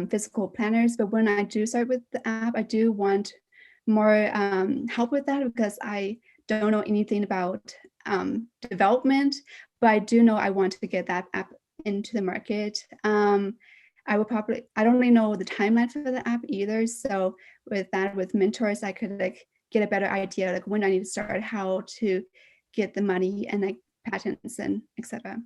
physical planners, but when I do start with the app, I do want more help with that because I don't know anything about development, but I do know I want to get that app into the market. I don't really know the timeline for the app either. So with mentors, I could get a better idea when I need to start, how to get the money and patents and etc.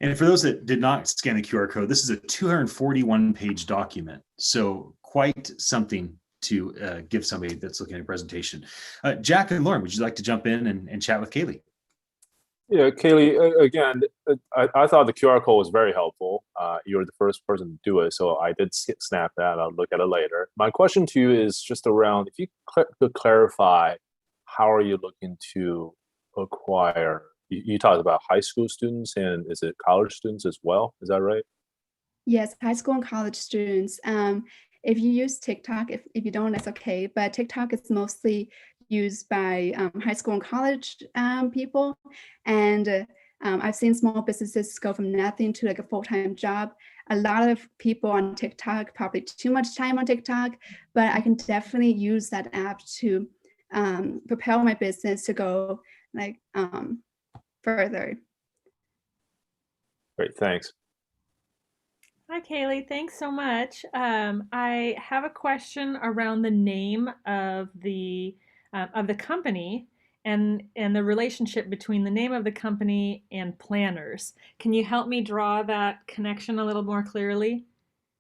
And for those that did not scan the QR code, this is a 241-page document. So quite something to give somebody that's looking at a presentation. Jack and Lauren, would you like to jump in and chat with Kaylee? Yeah, Kaylee, again, I thought the QR code was very helpful. You were the first person to do it, so I did snap that. I'll look at it later. My question to you is just around, if you could clarify, how are you looking to acquire, you talked about high school students, and is it college students as well? Is that right? Yes, high school and college students. If you use TikTok, if you don't, that's okay. But TikTok is mostly used by high school and college people. And I've seen small businesses go from nothing to like a full-time job. A lot of people on TikTok, probably too much time on TikTok, but I can definitely use that app to propel my business to go like further. Great, thanks. Hi, Kaylee. Thanks so much. I have a question around the name of the company and the relationship between the name of the company and planners. Can you help me draw that connection a little more clearly?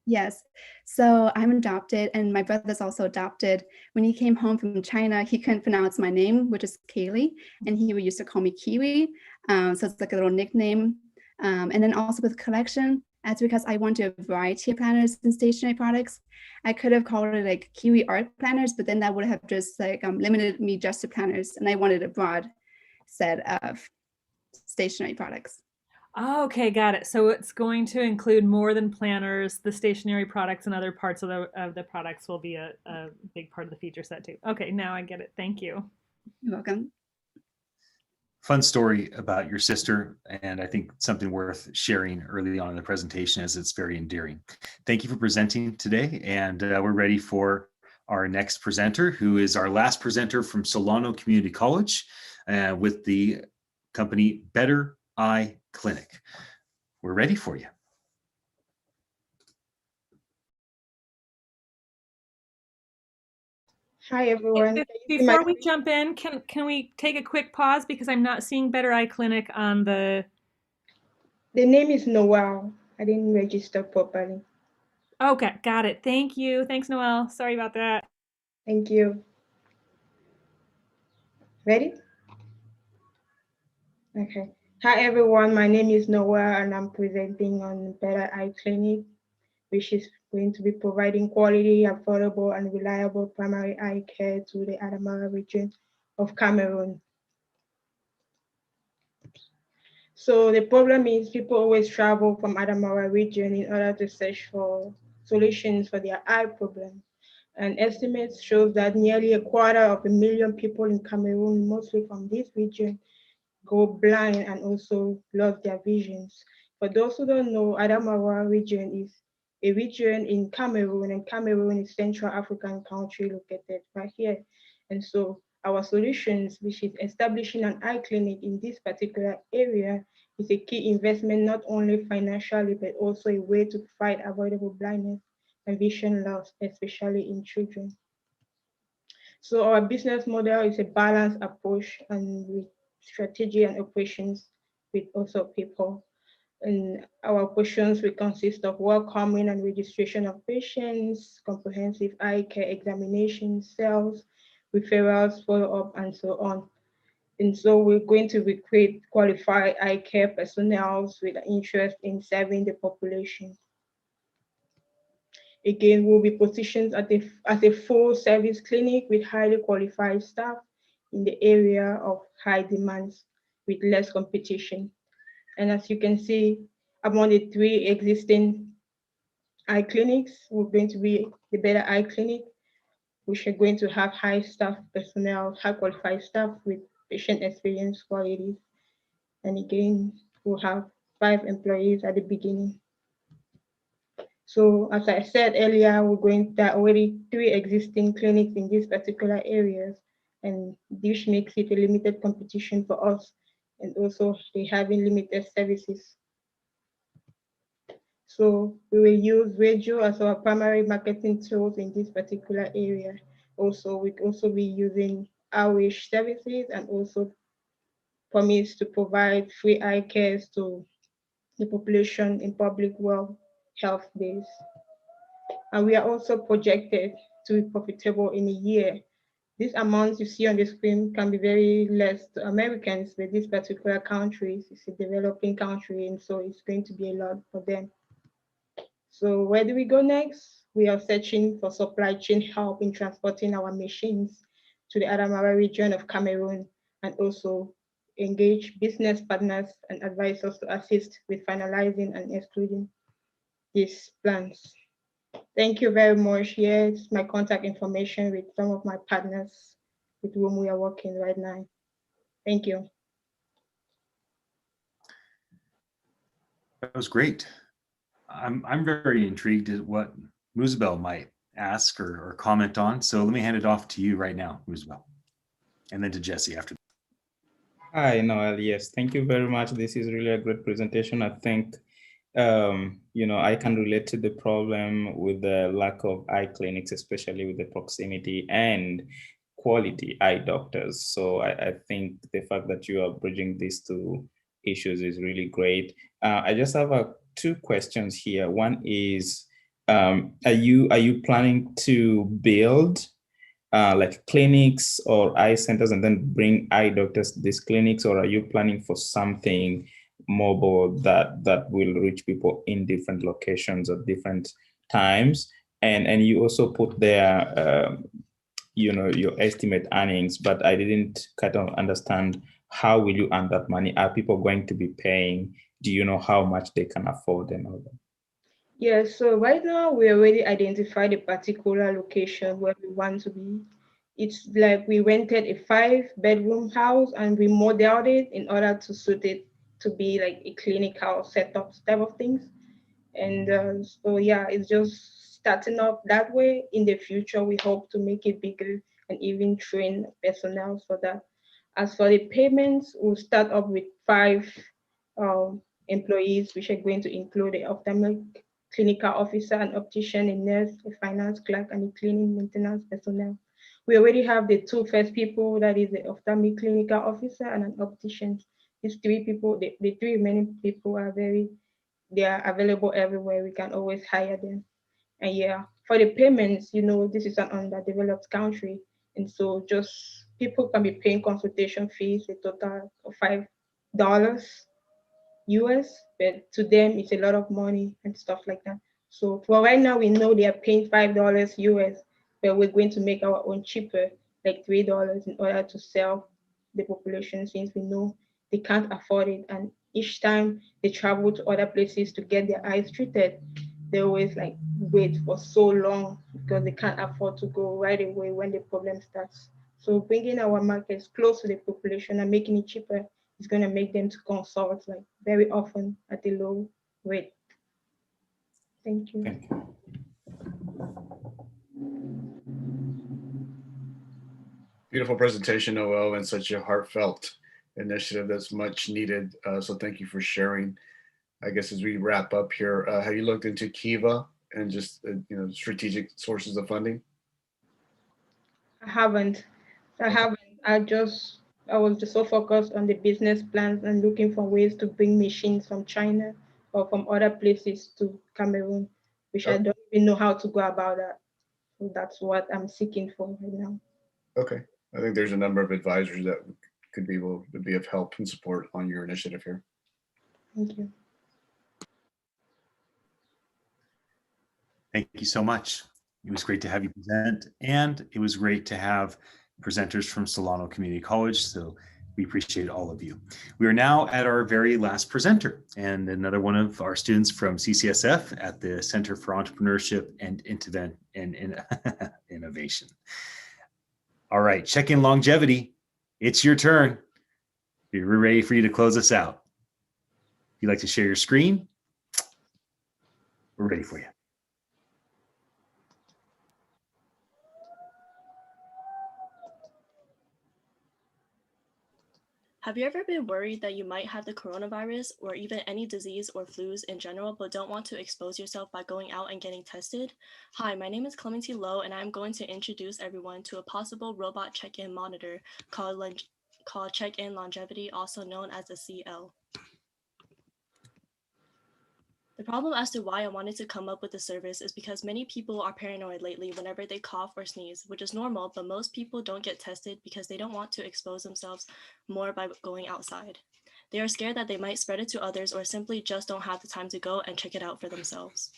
Yes. So I'm adopted and my brother's also adopted. When he came home from China, he couldn't pronounce my name, which is Kaylee, and he would used to call me Kiwi. So it's like a little nickname. And then also with collection, that's because I wanted a variety of planners and stationery products. I could have called it like Kiwi art planners, but then that would have just like limited me just to planners. And I wanted a broad set of stationery products. Okay, got it. So it's going to include more than planners. The stationery products and other parts of the products will be a big part of the feature set too. Okay, now I get it. Thank you. You're welcome. Fun story about your sister, and I think something worth sharing early on in the presentation, as it's very endearing. Thank you for presenting today, and we're ready for our next presenter, who is our last presenter from Solano Community College with the company Better Eye Clinic. We're ready for you. Hi, everyone. Before we jump in, can we take a quick pause because I'm not seeing Better Eye Clinic on the... The name is Noel. I didn't register properly. Okay, got it. Thank you. Thanks, Noel. Sorry about that. Thank you. Ready? Okay. Hi, everyone. My name is Noel, and I'm presenting on Better Eye Clinic, which is going to be providing quality, affordable, and reliable primary eye care to the Adamawa region of Cameroon. So the problem is people always travel from Adamawa region in order to search for solutions for their eye problem. And estimates show that nearly 250,000 people in Cameroon, mostly from this region, go blind and also lose their visions. For those who don't know, Adamawa region is a region in Cameroon, and Cameroon is Central African country located right here. And so our solutions, which is establishing an eye clinic in this particular area, is a key investment, not only financially, but also a way to fight avoidable blindness and vision loss, especially in children. So our business model is a balanced approach and with strategy and operations with also people. And our operations will consist of welcoming and registration of patients, comprehensive eye care examinations, sales, referrals, follow-up, and so on. And so we're going to recruit qualified eye care personnel with an interest in serving the population. Again, we'll be positioned as a full service clinic with highly qualified staff in the area of high demands with less competition. And as you can see, among the 3 existing eye clinics, we're going to be the Better Eye Clinic, which are going to have high staff personnel, high qualified staff with patient experience qualities. And again, we'll have 5 employees at the beginning. So as I said earlier, there are already 3 existing clinics in these particular areas, and this makes it a limited competition for us, and also they having limited services. So we will use radio as our primary marketing tools in this particular area. Also, we'll also be using outreach services and also promise to provide free eye care to the population in public health days. And we are also projected to be profitable in a year These amounts you see on the screen can be very less to Americans, but these particular countries, it's a developing country, and so it's going to be a lot for them. So where do we go next? We are searching for supply chain help in transporting our machines to the Adamawa region of Cameroon, and also engage business partners and advisors to assist with finalizing and excluding these plans. Thank you very much. Here's my contact information with some of my partners with whom we are working right now. Thank you. That was great. I'm very intrigued at what Musabel might ask or comment on. So let me hand it off to you right now, Musabel, and then to Jesse after. Hi, Noel. Yes, thank you very much. This is really a great presentation. I think, I can relate to the problem with the lack of eye clinics, especially with the proximity and quality eye doctors. So I think the fact that you are bridging these two issues is really great. I just have two questions here. One is, are you planning to build like clinics or eye centers and then bring eye doctors to these clinics, or are you planning for something mobile that will reach people in different locations at different times? And you also put there, your estimate earnings, but I didn't kind of understand how will you earn that money? Are people going to be paying? Do you know how much they can afford and all that? Yeah, so right now we already identified a particular location where we want to be. It's like we rented a 5-bedroom house and we modeled it in order to suit it to be like a clinical setup type of things. And so yeah, it's just starting up that way. In the future, we hope to make it bigger and even train personnel for that. As for the payments, we'll start up with 5 employees, which are going to include the ophthalmic clinical officer, an optician, a nurse, a finance clerk, and a cleaning maintenance personnel. We already have the 2 first people, that is the ophthalmic clinical officer and an optician. These 3 people, the 3 remaining people they are available everywhere. We can always hire them. And yeah, for the payments, this is an underdeveloped country. And so just people can be paying consultation fees, a total of $5 US, but to them it's a lot of money and stuff like that. So for right now, we know they are paying $5 US, but we're going to make our own cheaper, like $3, in order to sell the population, since we know they can't afford it. And each time they travel to other places to get their eyes treated, they always like wait for so long because they can't afford to go right away when the problem starts. So bringing our markets close to the population and making it cheaper is going to make them to consult like very often at a low rate. Thank you. Thank you. Beautiful presentation, Noel, and such a heartfelt initiative that's much needed. So thank you for sharing. I guess as we wrap up here, have you looked into Kiva and just strategic sources of funding? I haven't. I was just so focused on the business plans and looking for ways to bring machines from China or from other places to Cameroon, which I don't even know how to go about that. So that's what I'm seeking for right now. Okay. I think there's a number of advisors that could be of help and support on your initiative here. Thank you. Thank you so much. It was great to have you present, and it was great to have presenters from Solano Community College. So we appreciate all of you. We are now at our very last presenter, and another one of our students from CCSF at the Center for Entrepreneurship and Innovation. All right, check-in longevity. It's your turn. We're ready for you to close us out. If you'd like to share your screen, we're ready for you. Have you ever been worried that you might have the coronavirus or even any disease or flus in general, but don't want to expose yourself by going out and getting tested? Hi, my name is Clemency Lowe, and I'm going to introduce everyone to a possible robot check-in monitor called Check-in Longevity, also known as the CL. The problem as to why I wanted to come up with the service is because many people are paranoid lately whenever they cough or sneeze, which is normal, but most people don't get tested because they don't want to expose themselves more by going outside. They are scared that they might spread it to others or simply just don't have the time to go and check it out for themselves.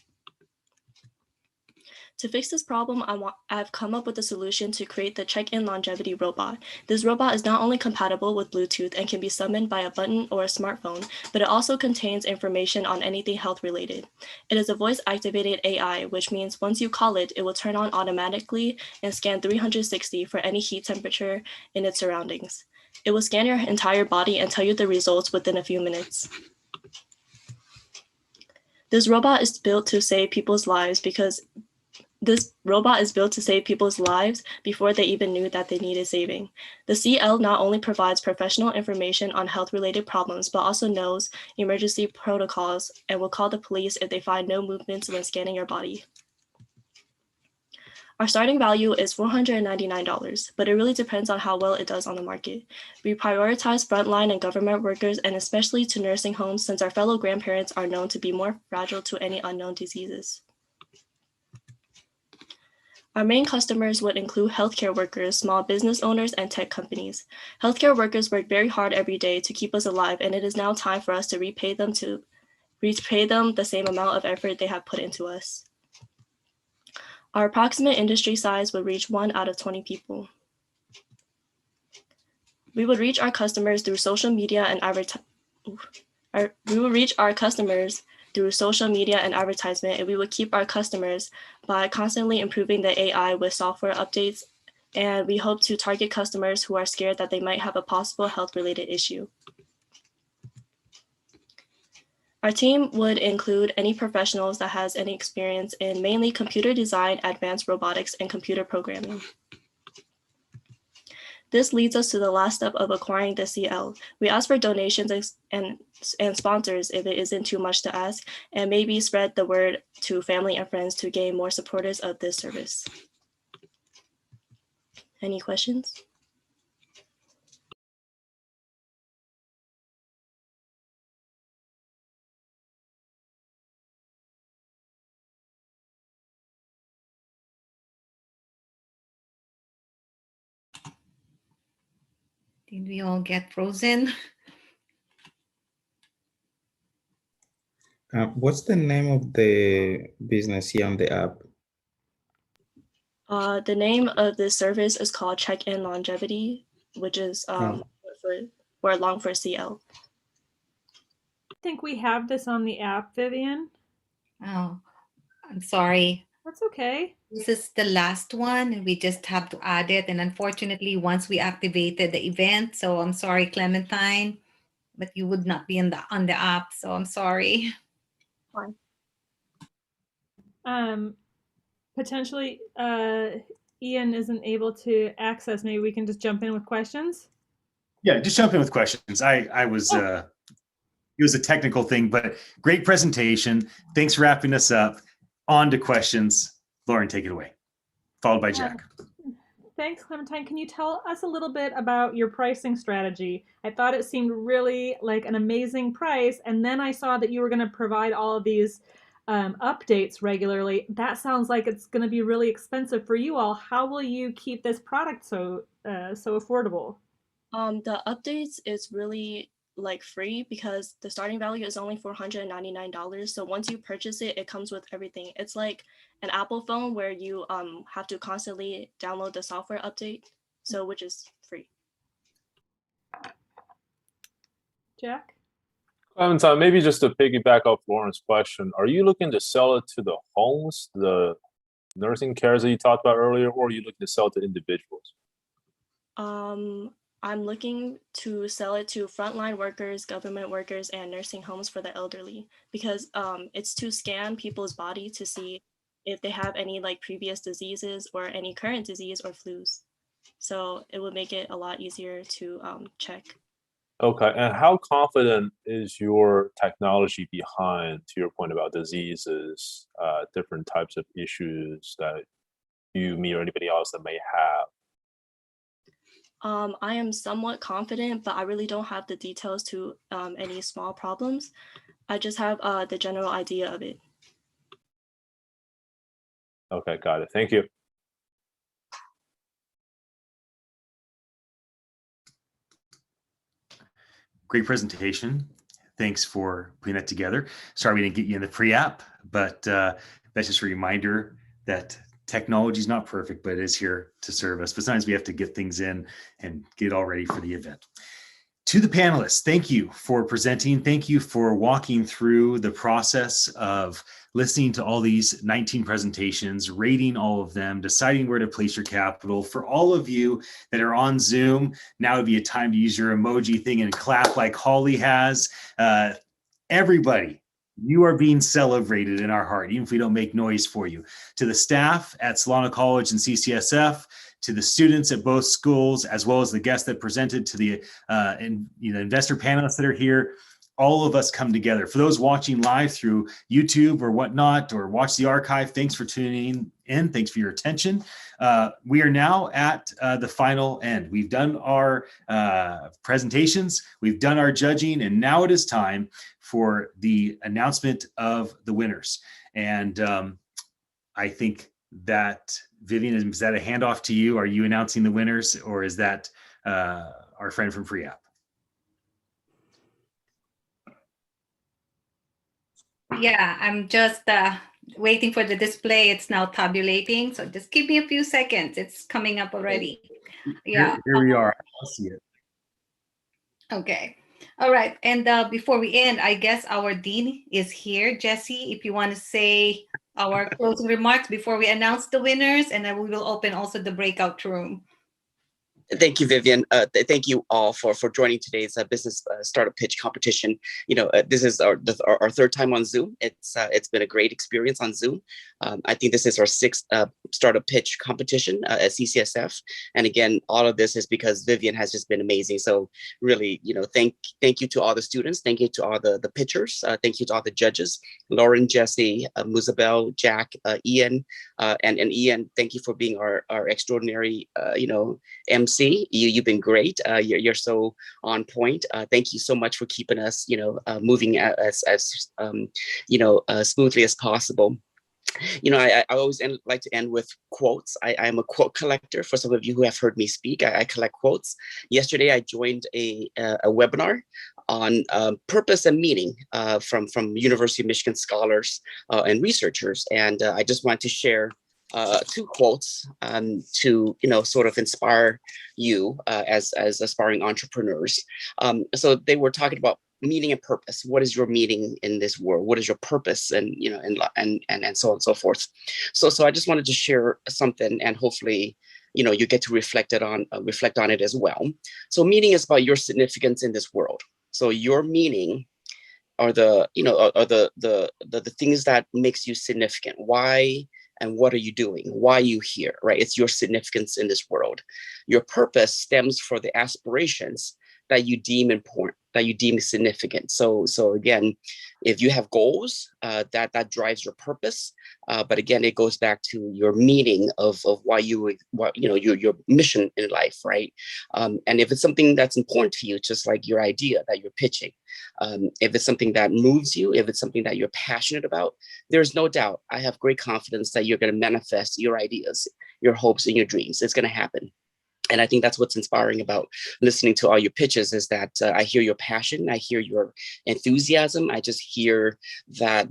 To fix this problem, I've come up with a solution to create the check-in longevity robot. This robot is not only compatible with Bluetooth and can be summoned by a button or a smartphone, but it also contains information on anything health-related. It is a voice-activated AI, which means once you call it, it will turn on automatically and scan 360 for any heat temperature in its surroundings. It will scan your entire body and tell you the results within a few minutes. This robot is built to save people's lives before they even knew that they needed saving. The CL not only provides professional information on health-related problems, but also knows emergency protocols and will call the police if they find no movements when scanning your body. Our starting value is $499, but it really depends on how well it does on the market. We prioritize frontline and government workers, and especially to nursing homes, since our fellow grandparents are known to be more fragile to any unknown diseases. Our main customers would include healthcare workers, small business owners, and tech companies. Healthcare workers work very hard every day to keep us alive, and it is now time for us to repay them the same amount of effort they have put into us. Our approximate industry size would reach 1 out of 20 people. We would reach our customers through social media and advertisement, and we would keep our customers by constantly improving the AI with software updates, and we hope to target customers who are scared that they might have a possible health-related issue. Our team would include any professionals that has any experience in mainly computer design, advanced robotics, and computer programming. This leads us to the last step of acquiring the CL. We ask for donations and sponsors if it isn't too much to ask, and maybe spread the word to family and friends to gain more supporters of this service. Any questions? Did we all get frozen? What's the name of the business here on the app? The name of this service is called Check-in Longevity, which is long for CL. I think we have this on the app, Vivian. Oh, I'm sorry. That's okay. This is the last one, and we just have to add it. And unfortunately, once we activated the event, so I'm sorry, Clementine, but you would not be on the app, so I'm sorry. Fine. Potentially, Ian isn't able to access. Maybe we can just jump in with questions. Yeah, just jump in with questions. It was a technical thing, but great presentation. Thanks for wrapping us up. On to questions. Lauren, take it away. Followed by Jack. Thanks, Clementine. Can you tell us a little bit about your pricing strategy? I thought it seemed really like an amazing price, and then I saw that you were going to provide all of these updates regularly. That sounds like it's going to be really expensive for you all. How will you keep this product so affordable? The updates is really like free because the starting value is only $499. So once you purchase it, it comes with everything. It's like an Apple phone where you have to constantly download the software update, so which is free. Jack? Clementine, maybe just to piggyback off Lauren's question, are you looking to sell it to the homes, the nursing cares that you talked about earlier, or are you looking to sell it to individuals? I'm looking to sell it to frontline workers, government workers, and nursing homes for the elderly, because it's to scan people's body to see if they have any like previous diseases or any current disease or flus. So it would make it a lot easier to check. Okay, and how confident is your technology behind, to your point about diseases, different types of issues that you, me, or anybody else that may have? I am somewhat confident, but I really don't have the details to any small problems. I just have the general idea of it. Okay, got it. Thank you. Great presentation. Thanks for putting that together. Sorry we didn't get you in the pre-app, but that's just a reminder that technology is not perfect, but it is here to serve us. But sometimes we have to get things in and get all ready for the event. To the panelists, thank you for presenting. Thank you for walking through the process of listening to all these 19 presentations, rating all of them, deciding where to place your capital. For all of you that are on Zoom, now would be a time to use your emoji thing and clap like Holly has. Everybody, you are being celebrated in our heart, even if we don't make noise for you. To the staff at Solana College and CCSF, to the students at both schools, as well as the guests that presented, to the investor panelists that are here, all of us come together. For those watching live through YouTube or whatnot, or watch the archive, thanks for tuning in. Thanks for your attention. We are now at the final end. We've done our presentations, we've done our judging, and now it is time for the announcement of the winners. And I think that, Vivian, is that a handoff to you? Are you announcing the winners, or is that our friend from Pre-App? Yeah, I'm just waiting for the display. It's now tabulating, so just give me a few seconds. It's coming up already. Yeah. Here we are. I'll see it. Okay. All right. And before we end, I guess our dean is here. Jesse, if you want to say our closing remarks before we announce the winners, and then we will open also the breakout room. Thank you, Vivian. Thank you all for joining today's business startup pitch competition. This is our third time on Zoom. It's been a great experience on Zoom. I think this is our sixth startup pitch competition at CCSF. And again, all of this is because Vivian has just been amazing. So really, thank you to all the students. Thank you to all the pitchers. Thank you to all the judges, Lauren, Jesse, Muzabel, Jack, Ian, and Ian. Thank you for being our extraordinary, MC. You've been great. You're so on point. Thank you so much for keeping us, moving as smoothly as possible. I always like to end with quotes. I'm a quote collector. For some of you who have heard me speak, I collect quotes. Yesterday, I joined a webinar on purpose and meaning from University of Michigan scholars and researchers. And I just wanted to share two quotes to sort of inspire you as aspiring entrepreneurs. So they were talking about meaning and purpose. What is your meaning in this world? What is your purpose? And and so on and so forth. So I just wanted to share something, and hopefully you get to reflect on it as well. So meaning is about your significance in this world. So your meaning are the things that makes you significant. Why? And what are you doing? Why are you here, right? It's your significance in this world. Your purpose stems for the aspirations that you deem important, that you deem significant. So again, if you have goals, that drives your purpose. But again, it goes back to your meaning of why your mission in life, right? And if it's something that's important to you, just like your idea that you're pitching, if it's something that moves you, if it's something that you're passionate about, there's no doubt, I have great confidence that you're going to manifest your ideas, your hopes, and your dreams. It's going to happen. And I think that's what's inspiring about listening to all your pitches, is that I hear your passion, I hear your enthusiasm, I just hear that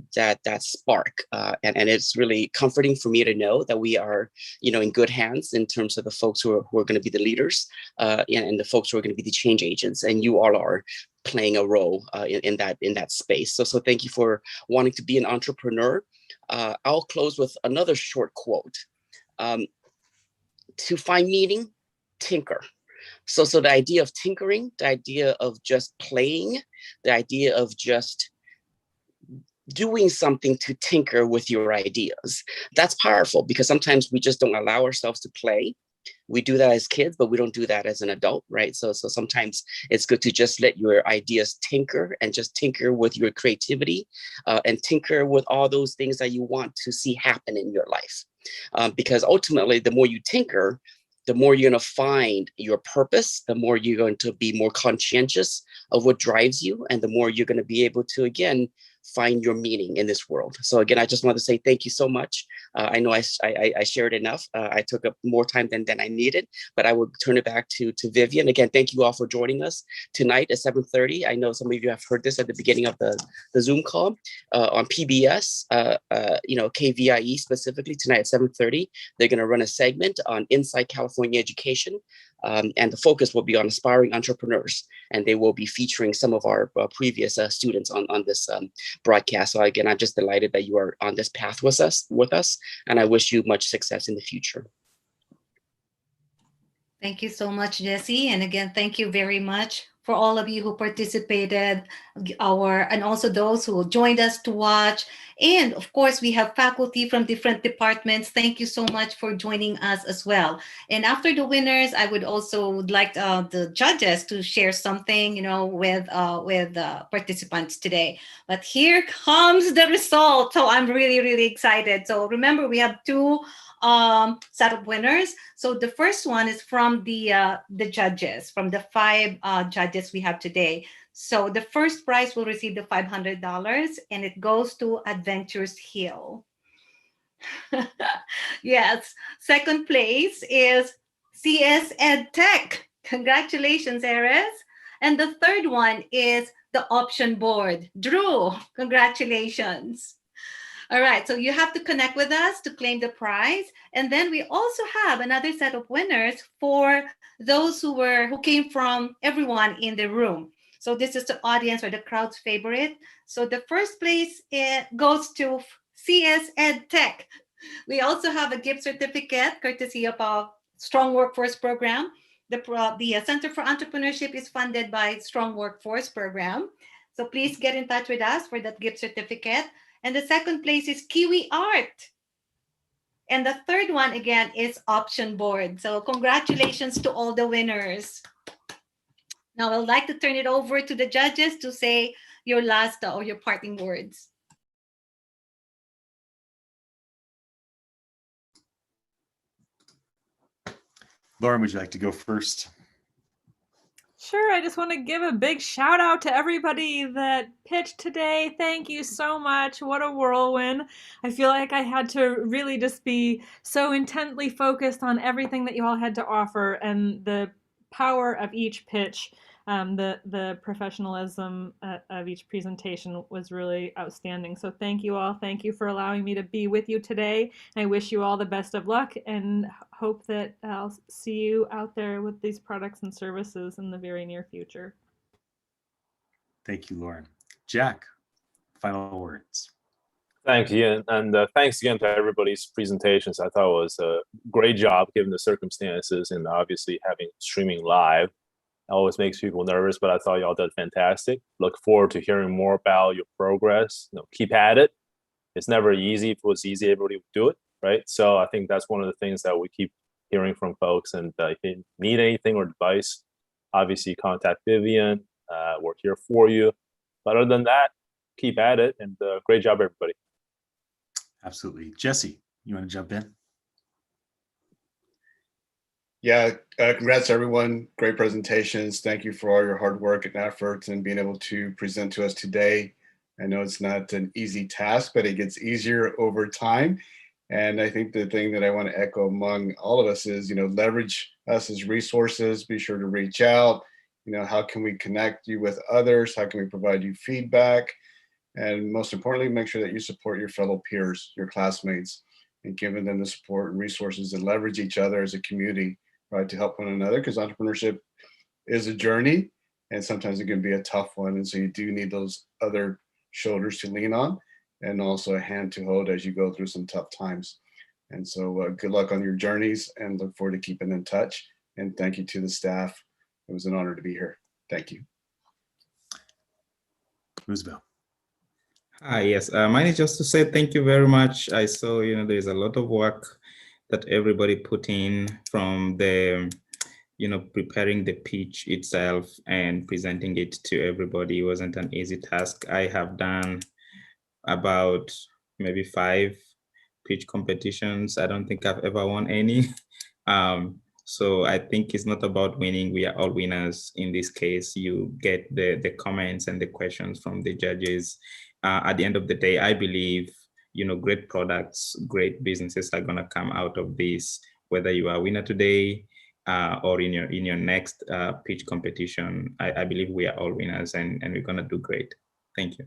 spark, and it's really comforting for me to know that we are, in good hands in terms of the folks who are going to be the leaders, and the folks who are going to be the change agents, and you all are playing a role in that space. So thank you for wanting to be an entrepreneur. I'll close with another short quote. To find meaning, tinker. So the idea of tinkering, the idea of just playing, the idea of just doing something to tinker with your ideas, that's powerful, because sometimes we just don't allow ourselves to play. We do that as kids, but we don't do that as an adult, right? So sometimes it's good to just let your ideas tinker, and just tinker with your creativity, and tinker with all those things that you want to see happen in your life. Because ultimately, the more you tinker, the more you're going to find your purpose, the more you're going to be more conscientious of what drives you, and the more you're going to be able to, again, find your meaning in this world. So again, I just want to say thank you so much. I know I shared enough. I took up more time than I needed, but I will turn it back to Vivian. Again, thank you all for joining us tonight at 7:30. I know some of you have heard this at the beginning of the Zoom call on PBS, KVIE specifically tonight at 7:30. They're going to run a segment on Inside California Education. And the focus will be on aspiring entrepreneurs, and they will be featuring some of our previous students on this broadcast. So again, I'm just delighted that you are on this path with us, and I wish you much success in the future. Thank you so much, Jesse. And again, thank you very much for all of you who participated, and also those who joined us to watch. And of course, we have faculty from different departments. Thank you so much for joining us as well. And after the winners, I would also like the judges to share something, with participants today. But here comes the result. So I'm really, really excited. So remember, we have two set of winners. So the first one is from the judges, from the 5 judges we have today. So the first prize will receive the $500, and it goes to Adventures Hill. Yes. Second place is CS EdTech. Congratulations, Eres. And the third one is the Option Board. Drew, congratulations. All right, so you have to connect with us to claim the prize. And then we also have another set of winners for those who came from everyone in the room. So this is the audience or the crowd's favorite. So the first place goes to CS EdTech. We also have a gift certificate courtesy of our Strong Workforce Program. The Center for Entrepreneurship is funded by Strong Workforce Program. So please get in touch with us for that gift certificate. And the second place is Kiwi Art. And the third one, again, is Option Board. So congratulations to all the winners. Now, I'd like to turn it over to the judges to say your last or your parting words. Lauren, would you like to go first? Sure, I just want to give a big shout out to everybody that pitched today. Thank you so much. What a whirlwind. I feel like I had to really just be so intently focused on everything that you all had to offer, and the power of each pitch, the professionalism of each presentation was really outstanding. So thank you all. Thank you for allowing me to be with you today. I wish you all the best of luck and hope that I'll see you out there with these products and services in the very near future. Thank you, Lauren. Jack, final words. Thank you, and thanks again to everybody's presentations. I thought it was a great job given the circumstances, and obviously having streaming live always makes people nervous, but I thought y'all did fantastic. Look forward to hearing more about your progress. Keep at it. It's never easy. If it was easy, everybody would do it, right? So I think that's one of the things that we keep hearing from folks. And if you need anything or advice, obviously contact Vivian. We're here for you. But other than that, keep at it, and great job, everybody. Absolutely. Jesse, you want to jump in? Yeah, congrats everyone. Great presentations. Thank you for all your hard work and efforts and being able to present to us today. I know it's not an easy task, but it gets easier over time. And I think the thing that I want to echo among all of us is, leverage us as resources. Be sure to reach out. How can we connect you with others? How can we provide you feedback? And most importantly, make sure that you support your fellow peers, your classmates, and giving them the support and resources and leverage each other as a community, right, to help one another, because entrepreneurship is a journey and sometimes it can be a tough one. And so you do need those other shoulders to lean on and also a hand to hold as you go through some tough times. And so good luck on your journeys and look forward to keeping in touch. And thank you to the staff. It was an honor to be here. Thank you. Roosevelt. Hi, yes. Mine is just to say thank you very much. I saw, there's a lot of work that everybody put in, from the, preparing the pitch itself and presenting it to everybody. It wasn't an easy task. I have done about maybe 5 pitch competitions. I don't think I've ever won any. So I think it's not about winning. We are all winners in this case. You get the comments and the questions from the judges, at the end of the day, I believe, great products, great businesses are going to come out of this, whether you are a winner today or in your next pitch competition. I believe we are all winners, and we're going to do great. Thank you.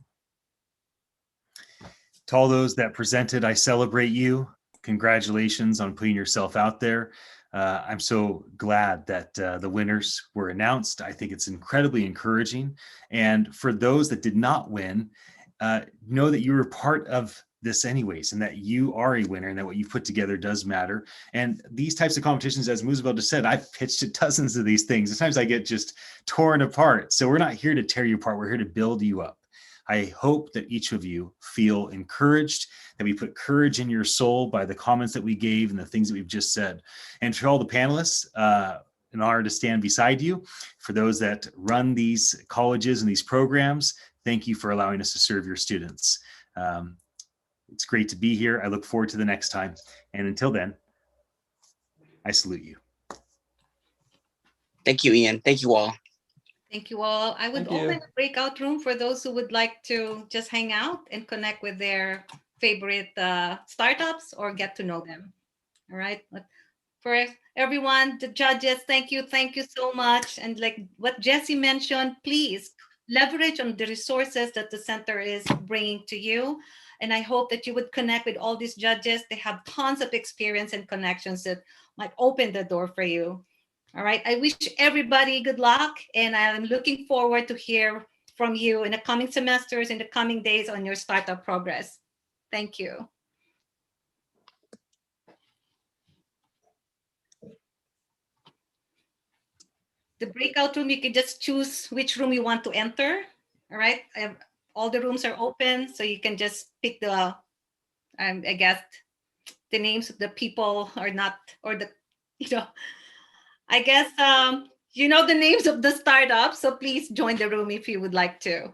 To all those that presented, I celebrate you. Congratulations on putting yourself out there. I'm so glad that the winners were announced. I think it's incredibly encouraging. And for those that did not win, know that you were part of this anyways, and that you are a winner, and that what you've put together does matter. And these types of competitions, as Moosevelt just said, I've pitched at dozens of these things. Sometimes I get just torn apart. So we're not here to tear you apart. We're here to build you up. I hope that each of you feel encouraged, that we put courage in your soul by the comments that we gave and the things that we've just said. And for all the panelists, an honor to stand beside you. For those that run these colleges and these programs, thank you for allowing us to serve your students. It's great to be here. I look forward to the next time. And until then, I salute you. Thank you, Ian. Thank you all. Thank you all. I would open a breakout room for those who would like to just hang out and connect with their favorite startups or get to know them. All right. But for everyone, the judges, thank you so much. And like what Jesse mentioned, please leverage on the resources that the center is bringing to you. And I hope that you would connect with all these judges. They have tons of experience and connections that might open the door for you. All right. I wish everybody good luck, and I'm looking forward to hear from you in the coming semesters, in the coming days on your startup progress. Thank you. The breakout room, you can just choose which room you want to enter. All right. All the rooms are open, so you can just pick the, I guess, the names of the people or not, or the, I guess, the names of the startups. So please join the room if you would like to.